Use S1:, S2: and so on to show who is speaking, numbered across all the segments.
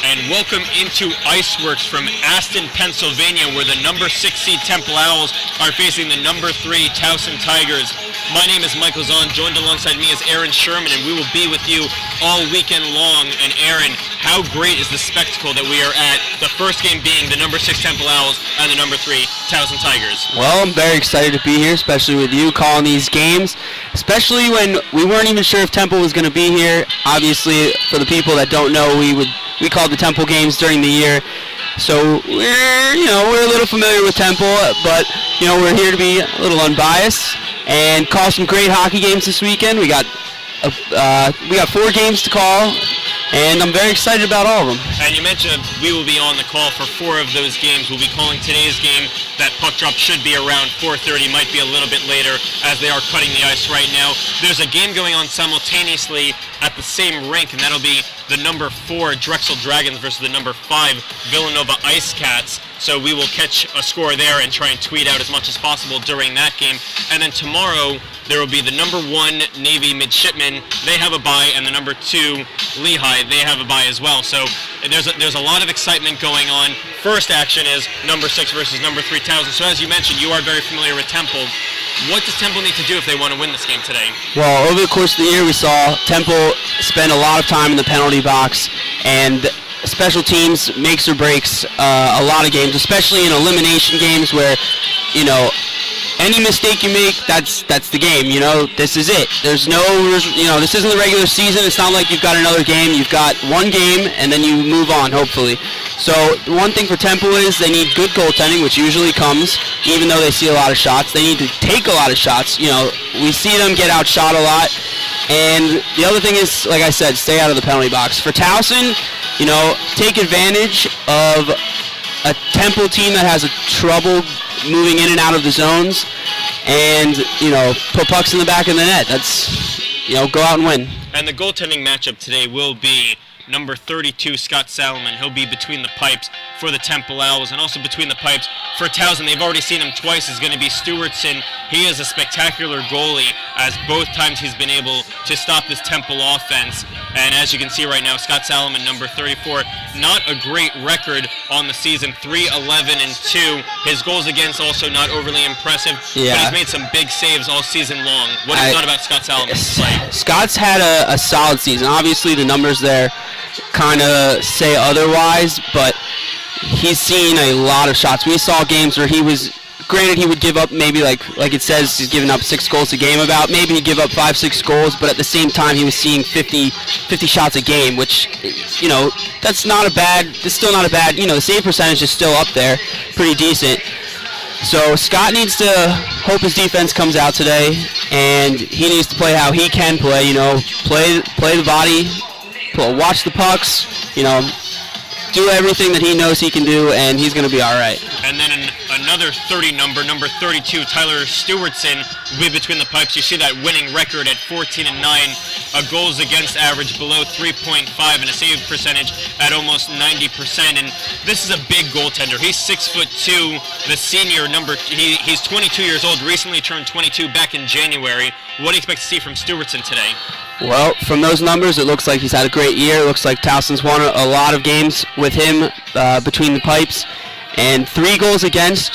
S1: and welcome into Iceworks from Aston, Pennsylvania, where the number 6 seed Temple Owls are facing the number 3 Towson Tigers. My name is Michael Zahn, joined alongside me is Aaron Sherman, and we will be with you all weekend long. And Aaron, how great is the spectacle that we are at, the first game being the number 6 Temple Owls and the number 3 Towson Tigers?
S2: Well, I'm very excited to be here, especially with you calling these games, especially when we weren't even sure if Temple was going to be here. Obviously, for the people that don't know, we called the Temple games during the year. So we're a little familiar with Temple, but we're here to be a little unbiased and call some great hockey games this weekend. We got 4 games to call, and I'm very excited about all of them.
S1: And you mentioned we will be on the call for 4 of those games. We'll be calling today's game. That puck drop should be around 4:30, might be a little bit later as they are cutting the ice right now. There's a game going on simultaneously at the same rink, and that'll be the number 4 Drexel Dragons versus the number 5 Villanova Ice Cats. So we will catch a score there and try and tweet out as much as possible during that game. And then tomorrow there will be the number 1 Navy Midshipmen. They have a bye, and the number 2 Lehigh, they have a bye as well. So there's a lot of excitement going on. First action is number 6 versus number 3 Towson. So as you mentioned, you are very familiar with Temple. What does Temple need to do if they want to win this game today?
S2: Well, over the course of the year, we saw Temple spend a lot of time in the penalty box, and special teams makes or breaks a lot of games, especially in elimination games where, any mistake you make, that's the game. This is it. There's no, this isn't the regular season. It's not like you've got another game. You've got one game, and then you move on, hopefully. So one thing for Temple is they need good goaltending, which usually comes, even though they see a lot of shots. They need to take a lot of shots. We see them get outshot a lot. And the other thing is, like I said, stay out of the penalty box. For Towson, take advantage of a Temple team that has trouble moving in and out of the zones, and put pucks in the back of the net. That's go out and win.
S1: And the goaltending matchup today will be number 32 Scott Salomon. He'll be between the pipes for the Temple Owls, and also between the pipes for Towson. They've already seen him twice. Is going to be Stewartson. He is a spectacular goalie, as both times he's been able to stop this Temple offense. And as you can see right now, Scott Salomon, number 34, not a great record on the season, 3-11-2. His goals against also not overly impressive, but he's made some big saves all season long. What is not about Scott Salomon's play?
S2: Scott's had a solid season. Obviously, the numbers there kind of say otherwise, but he's seen a lot of shots. We saw games where he would give up maybe like it says he's giving up 6 goals a game about. Maybe he'd give up 5-6 goals, but at the same time he was seeing 50 shots a game, which, that's still not a bad, the save percentage is still up there, pretty decent. So Scott needs to hope his defense comes out today, and he needs to play how he can play, play the body, watch the pucks, do everything that he knows he can do, and he's going to be all right.
S1: And then another 30 number 32, Tyler Stewartson, will be between the pipes. You see that winning record at 14-9, a goals against average below 3.5, and a save percentage at almost 90%. And this is a big goaltender. He's 6'2", the senior he's 22 years old, recently turned 22 back in January. What do you expect to see from Stewartson today?
S2: Well, from those numbers, it looks like he's had a great year. It looks like Towson's won a lot of games with him between the pipes. And 3 goals against,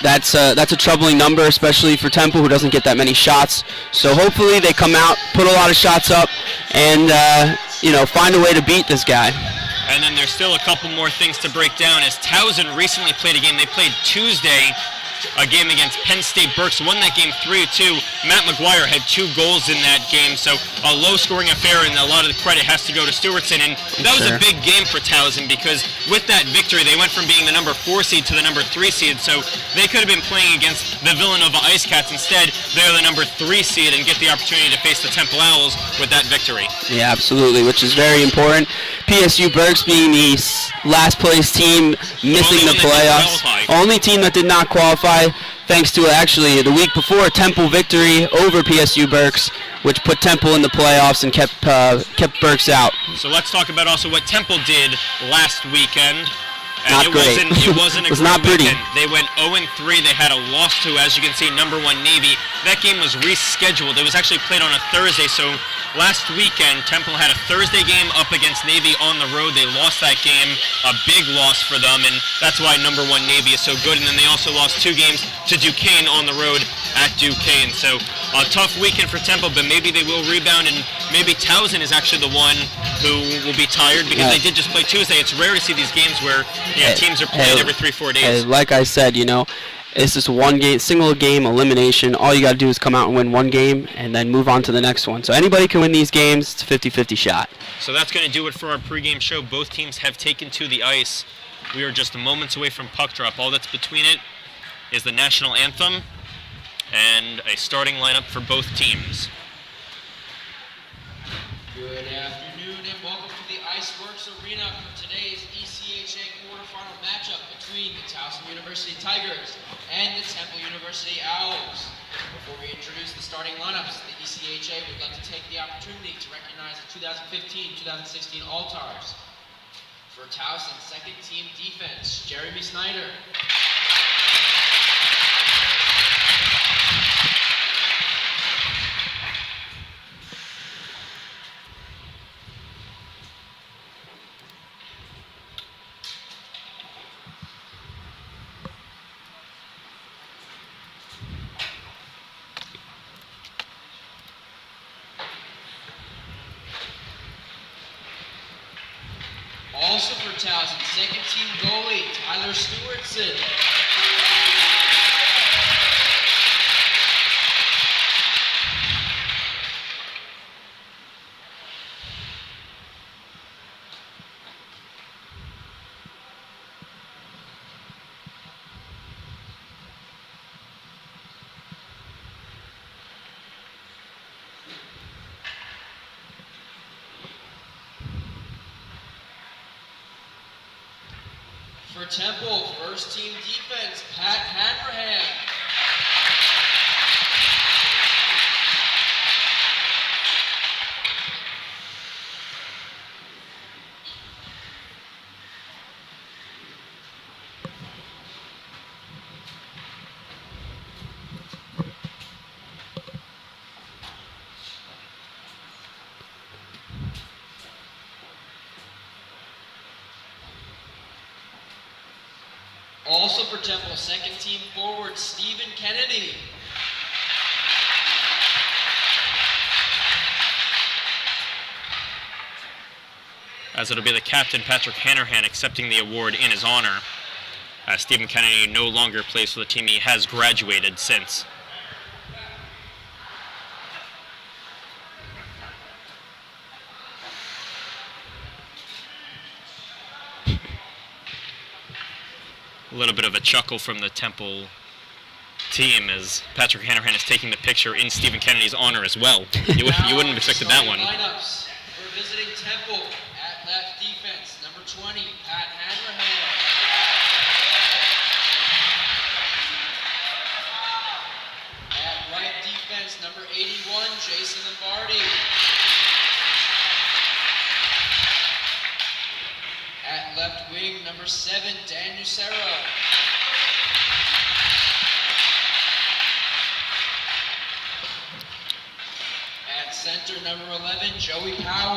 S2: that's a troubling number, especially for Temple, who doesn't get that many shots. So hopefully they come out, put a lot of shots up, and find a way to beat this guy.
S1: And then there's still a couple more things to break down, as Towson recently played a game. They played Tuesday, a game against Penn State Berks, won that game 3-2. Matt McGuire had 2 goals in that game, so a low-scoring affair, and a lot of the credit has to go to Stewartson. And that was a big game for Towson, because with that victory, they went from being the number 4 seed to the number 3 seed, so they could have been playing against the Villanova Ice Cats. Instead, they're the number 3 seed and get the opportunity to face the Temple Owls with that victory.
S2: Yeah, absolutely, which is very important. PSU Berks being the last-place team missing the playoffs. Only team that did not qualify, thanks to actually the week before Temple victory over PSU Berks, which put Temple in the playoffs and kept Berks out.
S1: So let's talk about also what Temple did last weekend. And
S2: not great.
S1: It wasn't a
S2: it was
S1: great
S2: not pretty.
S1: weekend. They went 0-3. They had a loss to, as you can see, number 1 Navy. That game was rescheduled. It was actually played on a Thursday, so Last weekend, Temple had a Thursday game up against Navy on the road. They lost that game, a big loss for them, and that's why number 1 Navy is so good. And then they also lost 2 games to Duquesne on the road at Duquesne. So a tough weekend for Temple, but maybe they will rebound, and maybe Towson is actually the one who will be tired because they did just play Tuesday. It's rare to see these games where teams are playing every 3-4 days.
S2: Like I said, it's just one game, single game elimination. All you got to do is come out and win one game and then move on to the next one. So anybody can win these games. It's a 50-50 shot.
S1: So that's going to do it for our pregame show. Both teams have taken to the ice. We are just moments away from puck drop. All that's between it is the national anthem and a starting lineup for both teams.
S3: Good afternoon and welcome to the Iceworks Arena for today's ECHA quarterfinal matchup between the Towson University Tigers and the Temple University Owls. Before we introduce the starting lineups, the ECHA would like to take the opportunity to recognize the 2015-2016 All-Stars. For Towson, second team defense, Jeremy Snyder. Also for Towson, second team goalie, Tyler Stewartson. For Temple, first team defense, Pat Hanrahan. Also for Temple, second team forward, Stephen Kennedy.
S1: As it'll be the captain, Patrick Hanrahan, accepting the award in his honor. Stephen Kennedy no longer plays for the team. He has graduated since. A little bit of a chuckle from the Temple team as Patrick Hanrahan is taking the picture in Stephen Kennedy's honor as well. You wouldn't have expected that one.
S3: Lineups for visiting Temple at left defense, number 20, Pat Hanrahan. At right defense, number 81, Jason Lombardi. At left wing, number 7, Dan Nucero. At center, number 11, Joey Powell.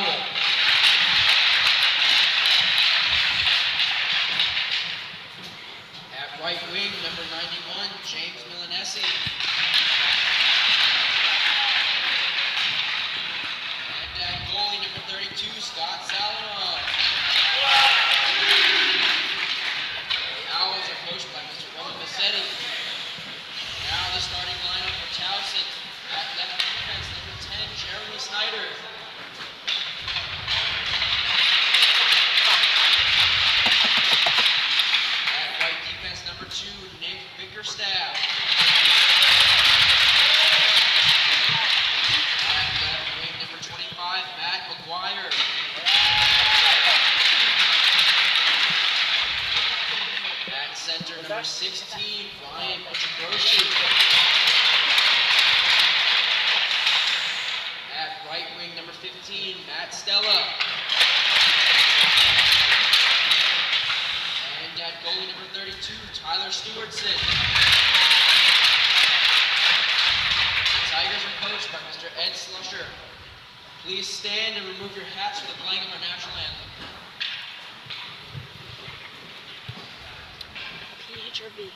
S3: At right wing, number 91, James Milanesi. And at goalie, number 32, Scott Salamon. The Owls are coached by Mr. Roman Massetti. Now the starting lineup for Towson. At left defense, number 10, Jeremy Snyder. At right defense, number 2, Nick Bickerstaff. At left wing, number 25, Matt McGuire. At center, number 16, Ryan Petrogroshi. At right wing, number 15, Matt Stella. And at goalie, number 32, Tyler Stewartson. The Tigers are coached by Mr. Ed Slusher. Please stand and remove your hats for the playing of our national anthem.
S4: PHRV.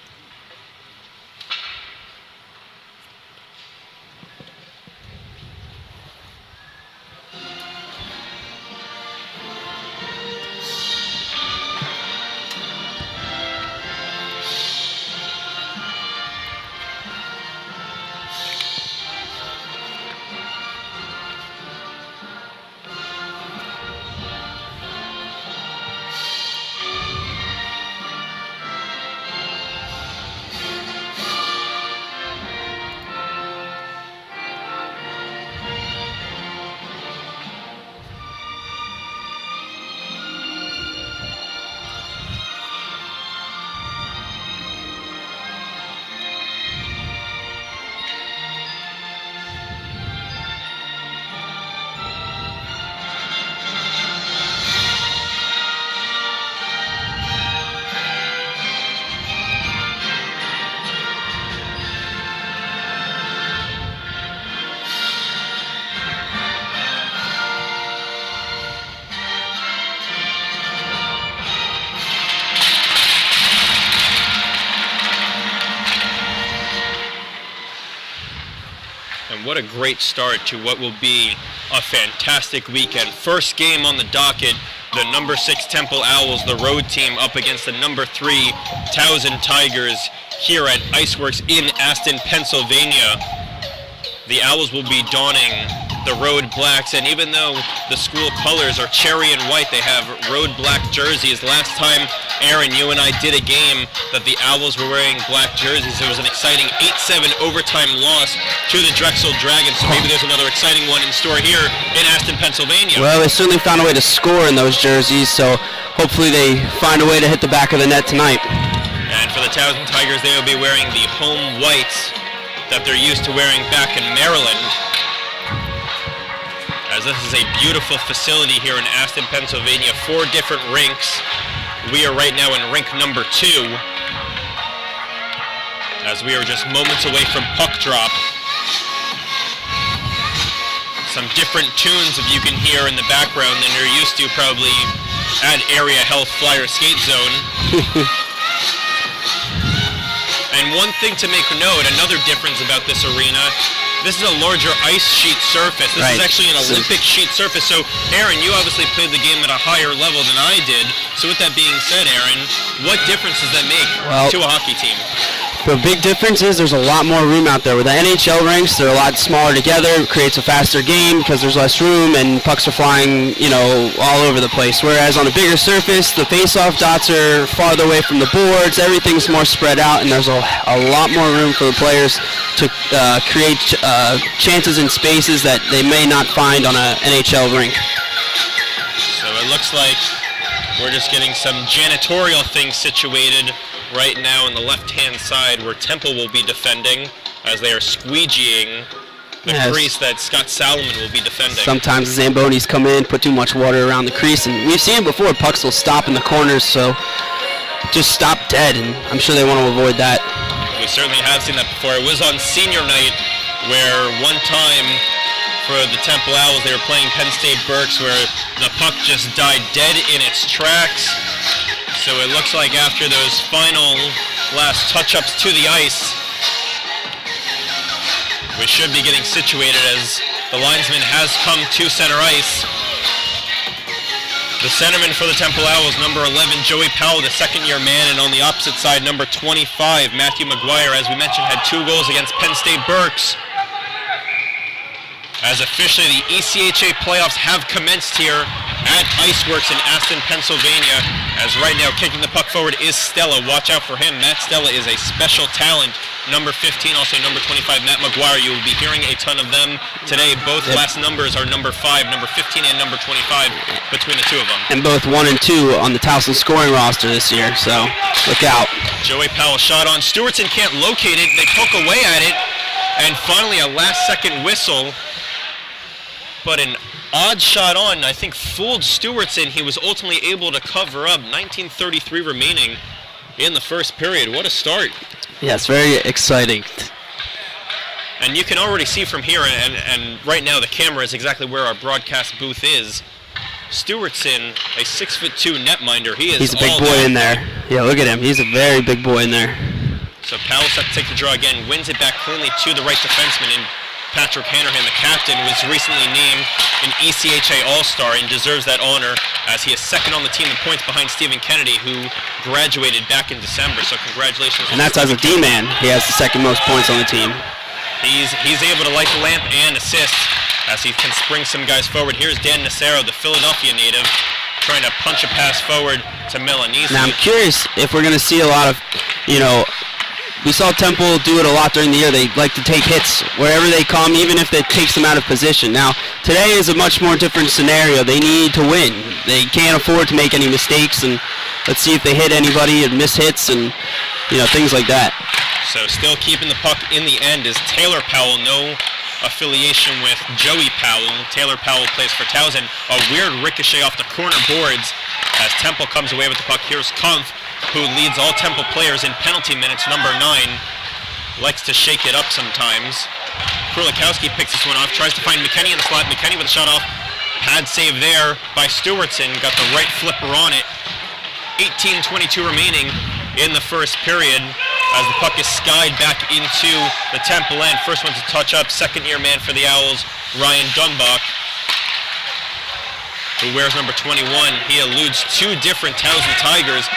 S1: And what a great start to what will be a fantastic weekend. First game on the docket, the number 6 Temple Owls, the road team, up against the number 3 Towson Tigers here at Iceworks in Aston, Pennsylvania. The Owls will be donning the road blacks, and even though the school colors are cherry and white, they have road black jerseys. Last time, Aaron, you and I did a game that the Owls were wearing black jerseys. It was an exciting 8-7 overtime loss to the Drexel Dragons, so maybe there's another exciting one in store here in Aston, Pennsylvania.
S2: Well, they certainly found a way to score in those jerseys, so hopefully they find a way to hit the back of the net tonight.
S1: And for the Towson Tigers, they will be wearing the home whites that they're used to wearing back in Maryland. As this is a beautiful facility here in Aston, Pennsylvania, 4 different rinks. We are right now in rink number 2, as we are just moments away from puck drop. Some different tunes that you can hear in the background than you're used to probably at Area Health Flyer Skate Zone. And one thing to make note, another difference about this arena, this is a larger ice sheet surface. This is actually an Olympic sheet surface. So, Aaron, you obviously played the game at a higher level than I did. So with that being said, Aaron, what difference does that make to a hockey team?
S2: The big difference is there's a lot more room out there. With the NHL rinks, they're a lot smaller together. It creates a faster game because there's less room and pucks are flying, all over the place. Whereas on a bigger surface, the face-off dots are farther away from the boards. Everything's more spread out, and there's a lot more room for the players to create chances in spaces that they may not find on an NHL rink.
S1: So it looks like we're just getting some janitorial things situated right now on the left-hand side where Temple will be defending as they are squeegeeing the crease that Scott Salomon will be defending.
S2: Sometimes the Zambonis come in, put too much water around the crease, and we've seen it before. Pucks will stop in the corners, so just stop dead, and I'm sure they want to avoid that.
S1: We certainly have seen that before. It was on senior night where one time for the Temple Owls, they were playing Penn State Berks, where the puck just died dead in its tracks. So it looks like after those final last touch-ups to the ice, we should be getting situated as the linesman has come to center ice. The centerman for the Temple Owls, number 11, Joey Powell, the second-year man, and on the opposite side, number 25, Matthew McGuire, as we mentioned, had 2 goals against Penn State Berks. As officially the ECHA playoffs have commenced here at Iceworks in Aston, Pennsylvania. As right now kicking the puck forward is Stella. Watch out for him. Matt Stella is a special talent. Number 15, also number 25, Matt McGuire. You will be hearing a ton of them today. Both last numbers are number 5, number 15 and number 25 between the 2 of them.
S2: And both 1 and 2 on the Towson scoring roster this year, so look out.
S1: Joey Powell shot on. Stewartson can't locate it. They poke away at it. And finally a last-second whistle. But an odd shot on, I think, fooled Stewartson. He was ultimately able to cover up. 19:33 remaining in the first period. What a start.
S2: Yeah, it's very exciting.
S1: And you can already see from here, and right now the camera is exactly where our broadcast booth is. Stewartson, a 6'2" netminder.
S2: He's a big boy in there. Yeah, look at him. He's a very big boy in there.
S1: So Powell set to take the draw again, wins it back cleanly to the right defenseman in Patrick Hanrahan. The captain was recently named an ECHA All-Star and deserves that honor as he is second on the team in points behind Stephen Kennedy, who graduated back in December. So congratulations.
S2: And that's as a D-man. He has the second most points on the team.
S1: He's able to light the lamp and assist as he can spring some guys forward. Here's Dan Nacero, the Philadelphia native, trying to punch a pass forward to Milanese.
S2: Now I'm curious if we're going to see a lot of, we saw Temple do it a lot during the year. They like to take hits wherever they come, even if it takes them out of position. Now, today is a much more different scenario. They need to win. They can't afford to make any mistakes, and let's see if they hit anybody and miss hits and, things like that.
S1: So still keeping the puck in the end is Taylor Powell. No affiliation with Joey Powell. Taylor Powell plays for Towson. A weird ricochet off the corner boards as Temple comes away with the puck. Here's Kumpf, who leads all Temple players in penalty minutes, number 9. Likes to shake it up sometimes. Krulikowski picks this one off, tries to find McKinney in the slot. McKinney with a shot off. Pad save there by Stewartson. Got the right flipper on it. 18:22 remaining in the first period as the puck is skied back into the Temple end. First one to touch up, second-year man for the Owls, Ryan Dunbach, who wears number 21. He eludes 2 different Towson Tigers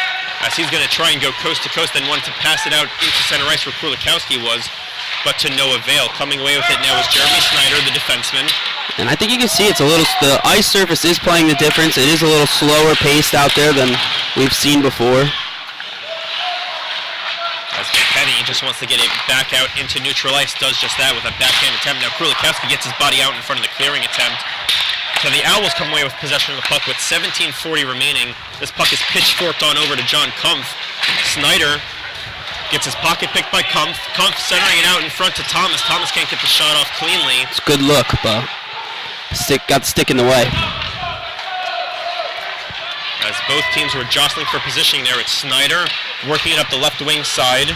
S1: as he's going to try and go coast to coast, then wanted to pass it out into center ice where Krulikowski was, but to no avail. Coming away with it now is Jeremy Schneider, the defenseman.
S2: And I think you can see the ice surface is playing the difference. It is a little slower paced out there than we've seen before.
S1: As McKinney just wants to get it back out into neutral ice, does just that with a backhand attempt. Now Krulikowski gets his body out in front of the clearing attempt. So the Owls come away with possession of the puck with 17:40 remaining. This puck is pitchforked on over to John Kumpf. Snyder gets his pocket picked by Kumpf. Kumpf centering it out in front to Thomas. Thomas can't get the shot off cleanly.
S2: It's a good look, but got the stick in the way.
S1: As both teams were jostling for positioning there, it's Snyder working it up the left wing side.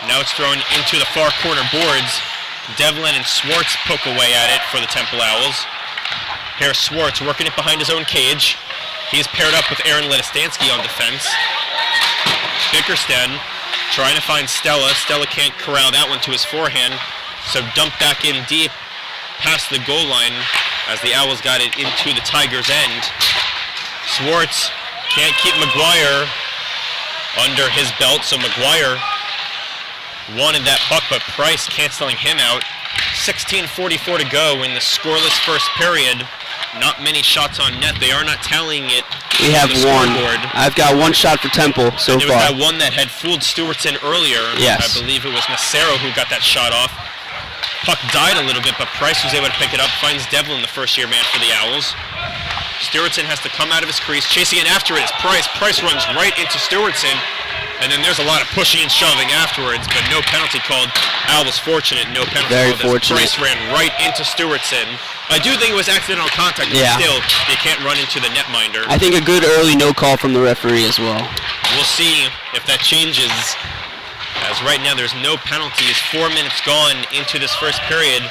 S1: Now it's thrown into the far corner boards. Devlin and Swartz poke away at it for the Temple Owls. Here's Swartz working it behind his own cage. He's paired up with Aaron Ledistansky on defense. Bickerstead trying to find Stella. Stella can't corral that one to his forehand, so dumped back in deep past the goal line as the Owls got it into the Tigers' end. Swartz can't keep McGuire under his belt, so McGuire wanted that puck, but Price canceling him out. 16:44 to go in the scoreless first period. Not many shots on net. They are not tallying it.
S2: We have one.
S1: Scoreboard.
S2: I've got one shot for Temple so far.
S1: There was that one that had fooled Stewartson earlier.
S2: Yes.
S1: I believe it was Nacero who got that shot off. Puck died a little bit, but Price was able to pick it up. Finds Devlin, the first-year man for the Owls. Stewartson has to come out of his crease. Chasing it after it is Price. Price runs right into Stewartson. And then there's a lot of pushing and shoving afterwards, but no penalty called. Owls fortunate, no penalty
S2: Very
S1: called.
S2: fortunate.
S1: Price ran right into Stewartson. I do think it was accidental contact, but still, they can't run into the netminder.
S2: I think a good early no call from the referee as well.
S1: We'll see if that changes. As right now there's no penalties. 4 minutes gone into this first period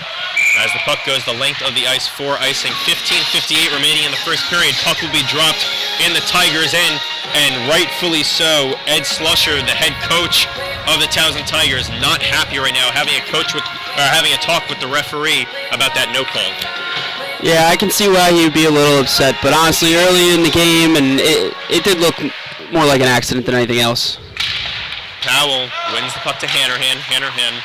S1: as the puck goes the length of the ice for icing. 15:58 remaining in the first period. Puck will be dropped in the Tigers' end, and rightfully so. Ed Slusher, the head coach of the Towson Tigers, not happy right now, having a talk with the referee about that no call.
S2: Yeah, I can see why he would be a little upset, but honestly, early in the game, and it did look more like an accident than anything else.
S1: Powell wins the puck to Hanrahan. Hanrahan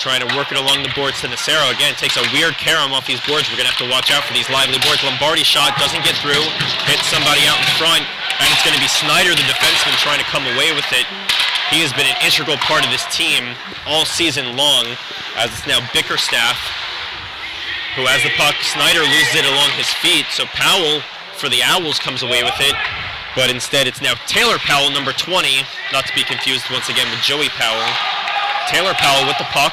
S1: trying to work it along the boards to Nacero. Again, takes a weird carom off these boards. We're going to have to watch out for these lively boards. Lombardi shot doesn't get through. Hits somebody out in front. And it's going to be Snyder, the defenseman, trying to come away with it. He has been an integral part of this team all season long, as it's now Bickerstaff who has the puck. Snyder loses it along his feet, so Powell for the Owls comes away with it. But instead, it's now Taylor Powell, number 20, not to be confused once again with Joey Powell. Taylor Powell with the puck,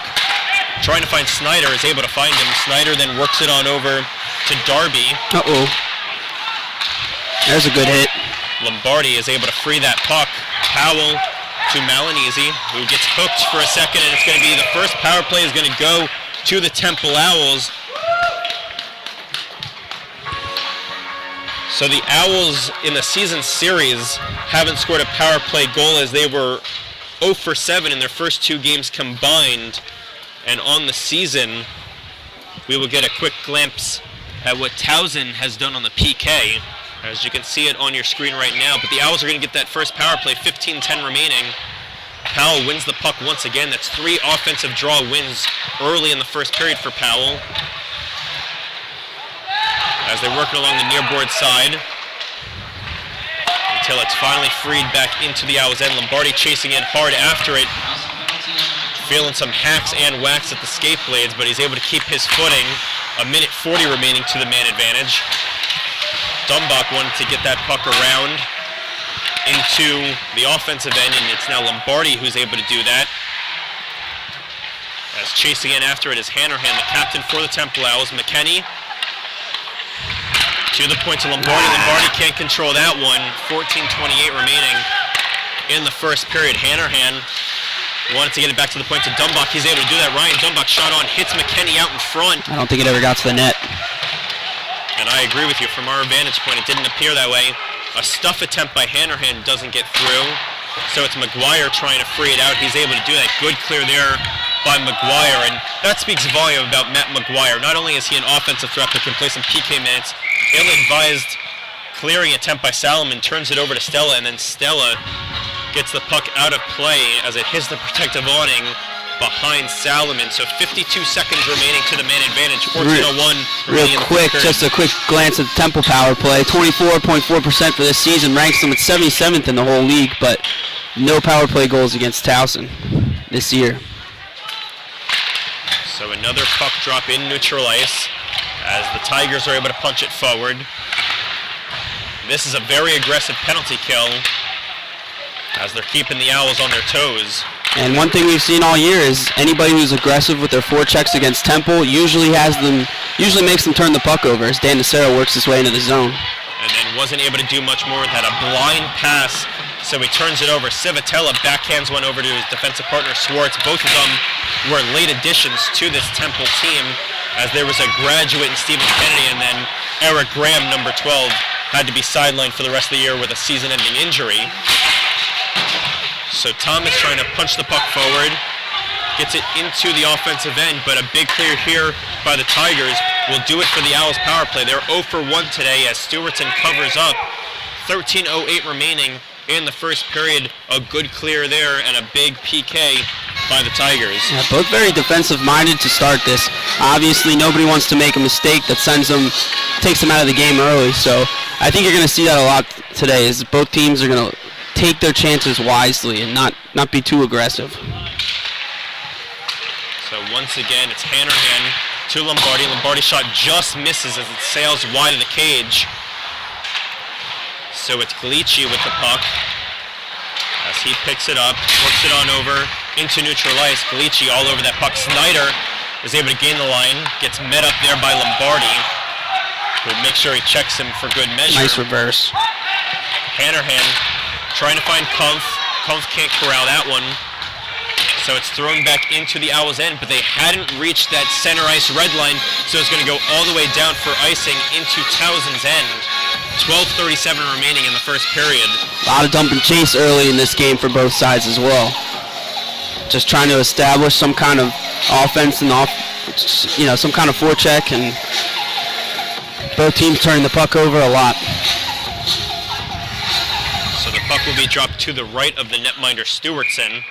S1: trying to find Snyder, is able to find him. Snyder then works it on over to Darby.
S2: Uh-oh. There's a good hit.
S1: Lombardi is able to free that puck. Powell to Malinese, who gets hooked for a second, and it's going to be the first power play is going to go to the Temple Owls. So the Owls in the season series haven't scored a power play goal, as they were 0 for 7 in their first 2 games combined. And on the season, we will get a quick glimpse at what Towson has done on the PK, as you can see it on your screen right now. But the Owls are going to get that first power play, 15-10 remaining. Powell wins the puck once again. That's 3 offensive draw wins early in the first period for Powell, as they're working along the near board side until it's finally freed back into the Owls end. Lombardi chasing in hard after it, feeling some hacks and whacks at the skate blades, but he's able to keep his footing. 1:40 remaining to the man advantage. Dumbach wanted to get that puck around into the offensive end, and it's now Lombardi who's able to do that. As chasing in after it is Hanrahan, the captain for the Temple Owls. McKenney to the point to Lombardi. Lombardi can't control that one. 14:28 remaining in the first period. Hanrahan wanted to get it back to the point to Dumbach. He's able to do that. Ryan Dumbach shot on, hits McKenney out in front.
S2: I don't think it ever got to the net.
S1: And I agree with you. From our vantage point, it didn't appear that way. A stuff attempt by Hanrahan doesn't get through. So it's McGuire trying to free it out. He's able to do that. Good clear there by McGuire. And that speaks volume about Matt McGuire. Not only is he an offensive threat that can play some PK minutes, ill-advised clearing attempt by Salomon turns it over to Stella, and then Stella gets the puck out of play as it hits the protective awning behind Salomon. So 52 seconds remaining to the man advantage. 14:01
S2: Real quick, just a quick glance at the Temple power play. 24.4% for this season, ranks them at 77th in the whole league, but no power play goals against Towson this year.
S1: So another puck drop in neutral ice as the Tigers are able to punch it forward. This is a very aggressive penalty kill as they're keeping the Owls on their toes.
S2: And one thing we've seen all year is anybody who's aggressive with their forechecks against Temple usually makes them turn the puck over as Dan Nacero works his way into the zone.
S1: And then wasn't able to do much more with that. A blind pass, so he turns it over. Civitella backhands one over to his defensive partner Swartz. Both of them were late additions to this Temple team, as there was a graduate in Stephen Kennedy, and then Eric Graham, number 12, had to be sidelined for the rest of the year with a season-ending injury. So Thomas trying to punch the puck forward, gets it into the offensive end, but a big clear here by the Tigers will do it for the Owls power play. They're 0 for 1 today as Stewartson covers up. 13:08 remaining in the first period. A good clear there and a big PK by the Tigers.
S2: Yeah, both very defensive-minded to start this. Obviously, nobody wants to make a mistake that takes them out of the game early. So I think you're going to see that a lot today, is both teams are going to take their chances wisely and not be too aggressive.
S1: So once again, it's Hanrahan to Lombardi. Lombardi's shot just misses as it sails wide of the cage. So it's Galici with the puck as he picks it up, works it on over into neutral ice. Galici all over that puck. Snyder is able to gain the line, gets met up there by Lombardi, who makes sure he checks him for good measure.
S2: Nice reverse.
S1: Hanrahan trying to find Kumpf. Kumpf can't corral that one. So it's thrown back into the Owls' end, but they hadn't reached that center ice red line, so it's going to go all the way down for icing into Towson's end. 12:37 remaining in the first period.
S2: A lot of dump and chase early in this game for both sides as well. Just trying to establish some kind of offense and some kind of forecheck, and both teams turning the puck over a lot.
S1: So the puck will be dropped to the right of the netminder Stewartson.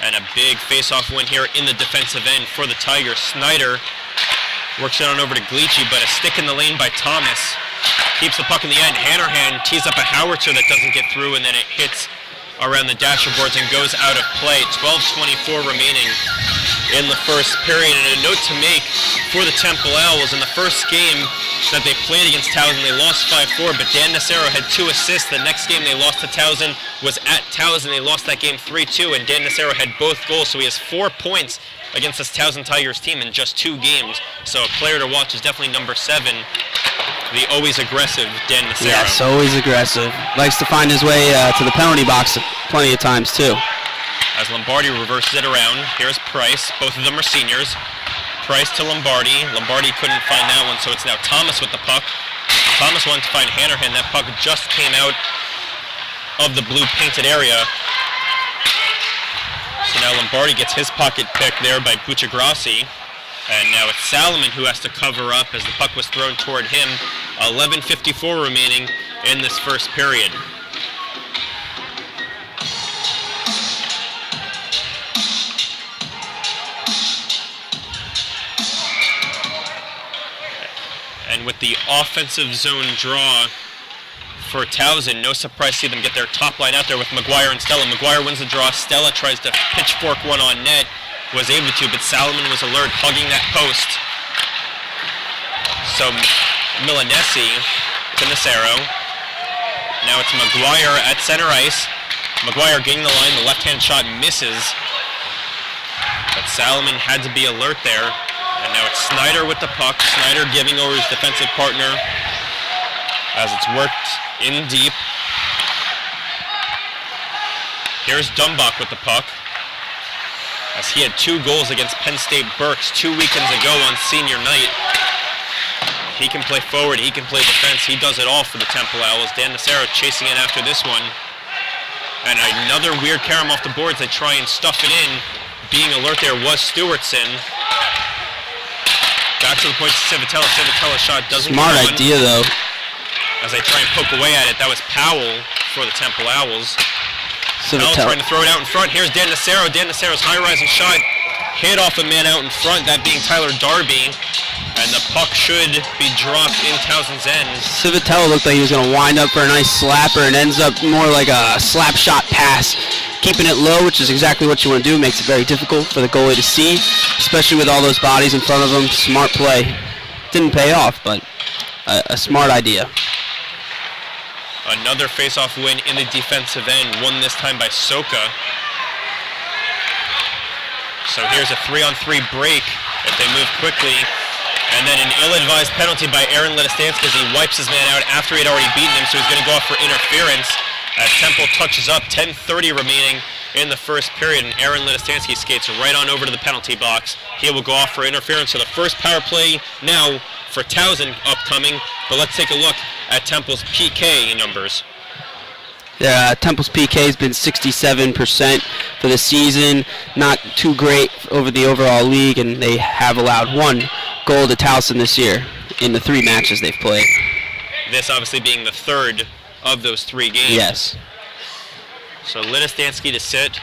S1: And a big face-off win here in the defensive end for the Tigers. Snyder works it on over to Galici, but a stick in the lane by Thomas keeps the puck in the end. Hanrahan tees up a howitzer that doesn't get through, and then it hits around the dasher boards and goes out of play. 12:24 remaining in the first period. And a note to make for the Temple Owls, in the first game that they played against Towson, they lost 5-4, but Dan Nacero had 2 assists. The next game they lost to Towson was at Towson. They lost that game 3-2, and Dan Nacero had both goals, so he has 4 points against this Towson Tigers team in just 2 games. So a player to watch is definitely number 7, the always aggressive Dan Nacero.
S2: Yes, always aggressive. Likes to find his way to the penalty box plenty of times, too.
S1: As Lombardi reverses it around, here's Price. Both of them are seniors. Price to Lombardi. Lombardi couldn't find that one, so it's now Thomas with the puck. Thomas wanted to find Hannerhan. That puck just came out of the blue painted area. So now Lombardi gets his pocket pick there by Buccigrassi. And now it's Salomon who has to cover up as the puck was thrown toward him. 11:54 remaining in this first period. And with the offensive zone draw for Towson, no surprise to see them get their top line out there with McGuire and Stella. McGuire wins the draw. Stella tries to pitchfork one on net. Was able to, but Salomon was alert, hugging that post. So Milanesi to Nacero. Now it's McGuire at center ice. McGuire gaining the line. The left-hand shot misses. But Salomon had to be alert there. And now it's Snyder with the puck. Snyder giving over his defensive partner as it's worked in deep. Here's Dumbach with the puck, as he had 2 goals against Penn State Berks 2 weekends ago on senior night. He can play forward, he can play defense, he does it all for the Temple Owls. Dan Nacero chasing it after this one. And another weird carom off the boards. They try and stuff it in. Being alert there was Stewartson. Back to the point to Civitella. Civitella's shot doesn't go on.
S2: Smart idea, though.
S1: As they try and poke away at it, that was Powell for the Temple Owls. Powell trying to throw it out in front. Here's Dan Nacero. Dan Nacero's high-rising shot hit off a man out in front, that being Tyler Darby. And the puck should be dropped in Towson's end.
S2: Civitella looked like he was going to wind up for a nice slapper and ends up more like a slap shot pass. Keeping it low, which is exactly what you want to do, makes it very difficult for the goalie to see, especially with all those bodies in front of him. Smart play. Didn't pay off, but a smart idea.
S1: Another face-off win in the defensive end, won this time by Soka. So here's a 3-on-3 break if they move quickly. And then an ill-advised penalty by Aaron Ledistansky as he wipes his man out after he'd already beaten him, so he's going to go off for interference. As Temple touches up, 10:30 remaining in the first period, and Aaron Ledistansky skates right on over to the penalty box. He will go off for interference. So the first power play now for Towson upcoming, but let's take a look at Temple's PK numbers.
S2: Yeah, Temple's PK has been 67% for the season. Not too great over the overall league, and they have allowed 1 goal to Towson this year in the 3 matches they've played.
S1: This obviously being the third of those 3 games.
S2: Yes.
S1: So Ledistansky to sit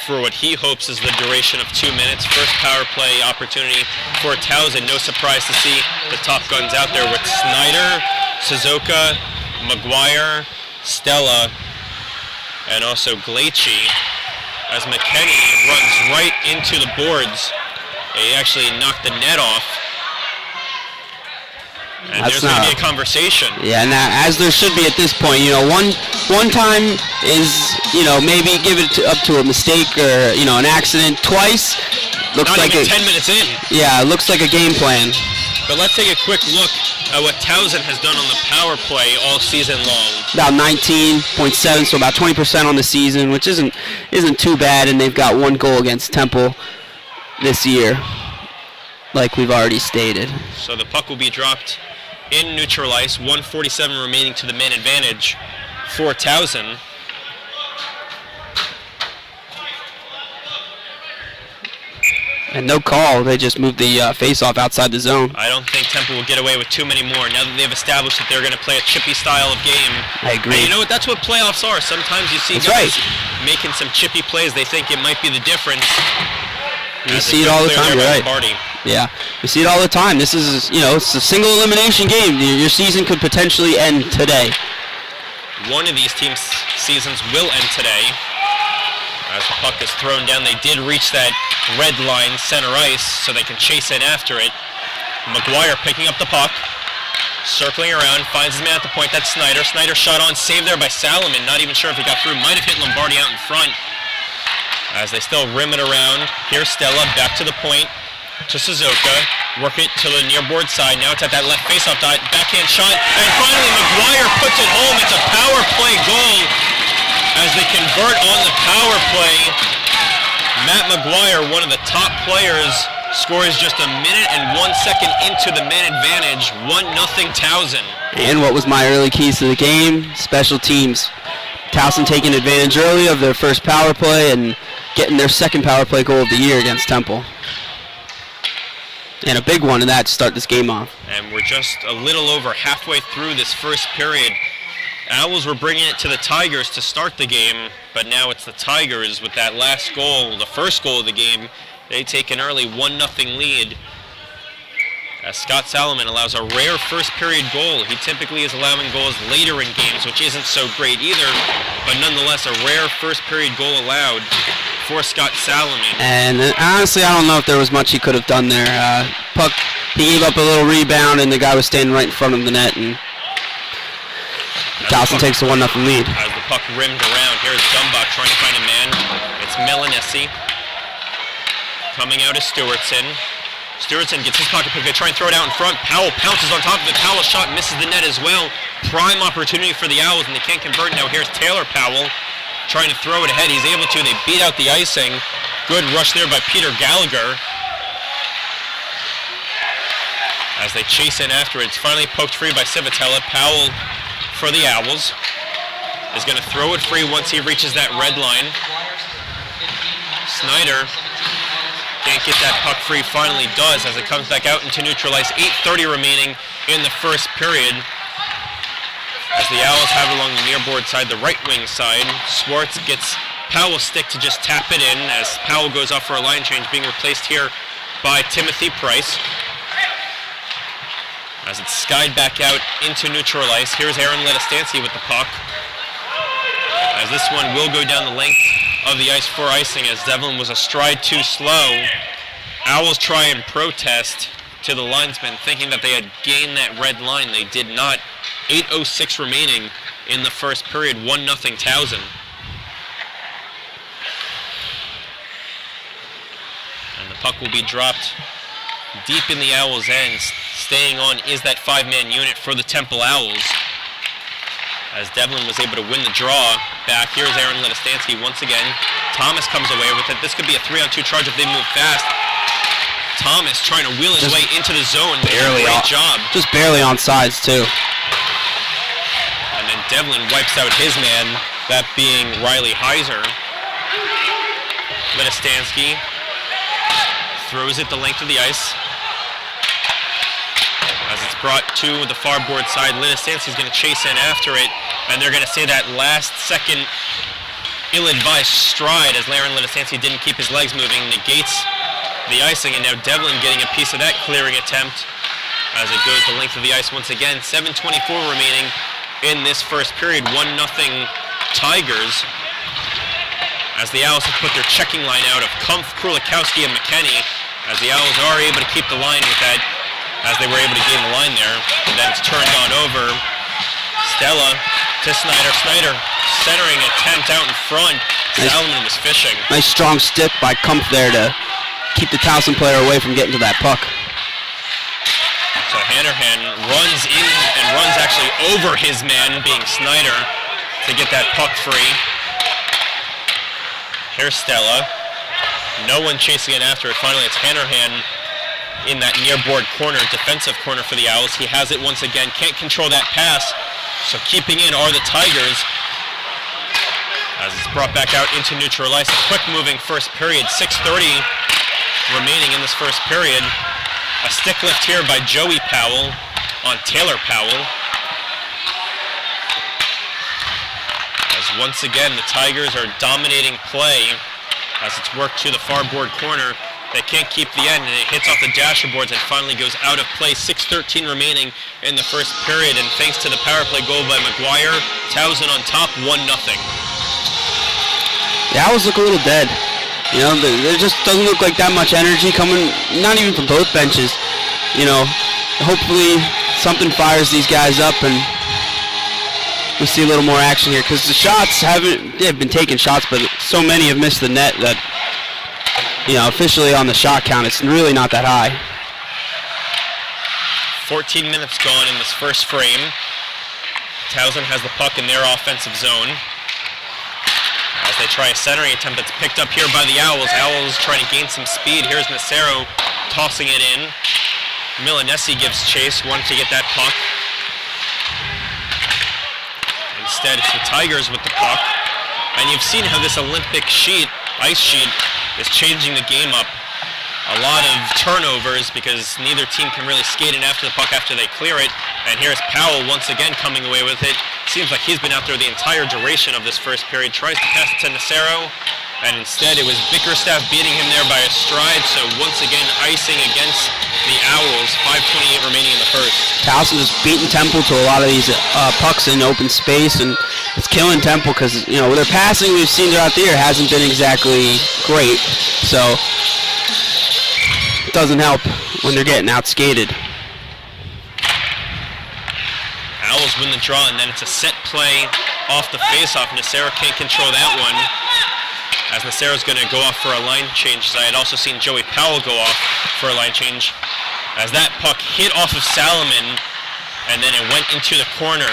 S1: for what he hopes is the duration of 2 minutes. First power play opportunity for Towson. No surprise to see the top guns out there with Snyder, Suzuka, McGuire, Stella, and also Glacier. As McKenney runs right into the boards. He actually knocked the net off. And there's going to be a conversation.
S2: Yeah, now as there should be at this point. You know, one time is, you know, maybe give it up to a mistake or, you know, an accident. Twice looks
S1: Not
S2: like
S1: even 10 minutes in.
S2: Yeah, it looks like a game plan.
S1: But let's take a quick look at what Towson has done on the power play all season long.
S2: About 19.7, so about 20% on the season, which isn't too bad, and they've got 1 goal against Temple this year, like we've already stated.
S1: So the puck will be dropped in neutral ice, 1:47 remaining to the man advantage for Towson.
S2: And no call, they just moved the face-off outside the zone.
S1: I don't think Temple will get away with too many more now that they've established that they're going to play a chippy style of game.
S2: I agree.
S1: And you know what? That's what playoffs are. Sometimes you see guys making some chippy plays. They think it might be the difference.
S2: You see it all the time, you're right. Yeah, you see it all the time. This is, you know, it's a single elimination game. Your season could potentially end today.
S1: One of these teams' seasons will end today. As the puck is thrown down, they did reach that red line, center ice, so they can chase in after it. McGuire picking up the puck, circling around, finds his man at the point. That's Snyder. Snyder shot on, saved there by Salomon. Not even sure if he got through. Might have hit Lombardi out in front. As they still rim it around. Here's Stella, back to the point, to Suzuka. Work it to the near board side. Now it's at that left faceoff dot. Backhand shot. And finally McGuire puts it home. It's a power play goal as they convert on the power play. Matt McGuire, one of the top players, scores just a minute and 1 second into the man advantage. 1-0 Towson.
S2: And what was my early keys to the game? Special teams. Towson taking advantage early of their first power play and getting their second power play goal of the year against Temple. And a big one in that to start this game off.
S1: And we're just a little over halfway through this first period. Owls were bringing it to the Tigers to start the game, but now it's the Tigers with that last goal, the first goal of the game. They take an early 1-0 lead as Scott Salomon allows a rare first period goal. He typically is allowing goals later in games, which isn't so great either, but nonetheless a rare first period goal allowed for Scott Salomon.
S2: And honestly, I don't know if there was much he could have done there. Puck, he gave up a little rebound and the guy was standing right in front of the net, and Towson takes a 1-0 lead.
S1: As the puck rimmed around, here's Dumbach trying to find a man. It's Milanessi. Coming out is Stewartson. Stewartson gets his pocket pick. They try and throw it out in front. Powell pounces on top of it. Powell's shot misses the net as well. Prime opportunity for the Owls, and they can't convert. Now here's Taylor Powell trying to throw it ahead. He's able to. They beat out the icing. Good rush there by Peter Gallagher. As they chase in after it, it's finally poked free by Civitella. Powell for the Owls is going to throw it free once he reaches that red line. Snyder can't get that puck free, finally does as it comes back out into neutral ice. 8:30 remaining in the first period. As the Owls have it along the near board side, the right wing side. Swartz gets Powell's stick to just tap it in as Powell goes off for a line change, being replaced here by Timothy Price. As it's skied back out into neutral ice. Here's Aaron Ledistanski with the puck. As this one will go down the length of the ice for icing as Devlin was a stride too slow. Owls try and protest to the linesman, thinking that they had gained that red line. They did not. 8:06 remaining in the first period, 1-0 Towson. And the puck will be dropped deep in the Owls' end. Staying on is that 5-man unit for the Temple Owls. As Devlin was able to win the draw back. Here's Aaron Ledistanski once again. Thomas comes away with it. This could be a 3-on-2 charge if they move fast. Thomas trying to wheel his way into the zone.
S2: Barely
S1: Great job.
S2: Just barely on sides too.
S1: And then Devlin wipes out his man, that being Riley Heiser. Ledistanski throws it the length of the ice. As it's brought to the far board side, Ledistanski's going to chase in after it, and they're going to say that last second ill-advised stride as Aaron Ledistanski didn't keep his legs moving, negates the icing, and now Devlin getting a piece of that clearing attempt as it goes the length of the ice once again. 7:24 remaining in this first period, 1-0 Tigers, as the Owls have put their checking line out of Kumpf, Krulikowski, and McKenney, as the Owls are able to keep the line with that, as they were able to gain the line there. And then it's turned on over. Stella to Snyder. Snyder centering attempt out in front. Salomon was fishing.
S2: Nice strong stick by Kumpf there to keep the Towson player away from getting to that puck.
S1: So Hannerhan runs in and runs actually over his man, being Snyder, to get that puck free. Here's Stella. No one chasing it after it. Finally, it's Hannerhan in that near board corner, defensive corner for the Owls. He has it once again, can't control that pass, so keeping in are the Tigers. As it's brought back out into neutral ice, a quick moving first period, 6:30 remaining in this first period. A stick lift here by Joey Powell on Taylor Powell. As once again, the Tigers are dominating play as it's worked to the far board corner. They can't keep the end, and it hits off the dasher boards and finally goes out of play. 6:13 remaining in the first period, and thanks to the power play goal by McGuire, Towson on top, 1-0.
S2: The Owls look a little dead. You know, there just doesn't look like that much energy coming, not even from both benches. You know, hopefully something fires these guys up and we see a little more action here, because the shots they've been taking shots, but so many have missed the net that, you know, officially on the shot count, it's really not that high.
S1: 14 minutes gone in this first frame. Towson has the puck in their offensive zone. As they try a centering attempt that's picked up here by the Owls. Owls trying to gain some speed. Here's Nacero tossing it in. Milanesi gives chase, wanting to get that puck. Instead, it's the Tigers with the puck. And you've seen how this Olympic ice sheet, is changing the game up. A lot of turnovers because neither team can really skate in after the puck after they clear it. And here's Powell once again coming away with it. Seems like he's been out there the entire duration of this first period. Tries to pass it to Nacero, and instead it was Bickerstaff beating him there by a stride. So once again, icing against the Owls. 5:28 remaining in the first.
S2: Towson is beating Temple to a lot of these pucks in open space, and it's killing Temple because, you know, their passing we've seen throughout the year hasn't been exactly great. So it doesn't help when they're getting outskated.
S1: Owls win the draw, and then it's a set play off the faceoff. Nacero can't control that one, as Nacero's going to go off for a line change. As I had also seen Joey Powell go off for a line change, as that puck hit off of Salomon, and then it went into the corner.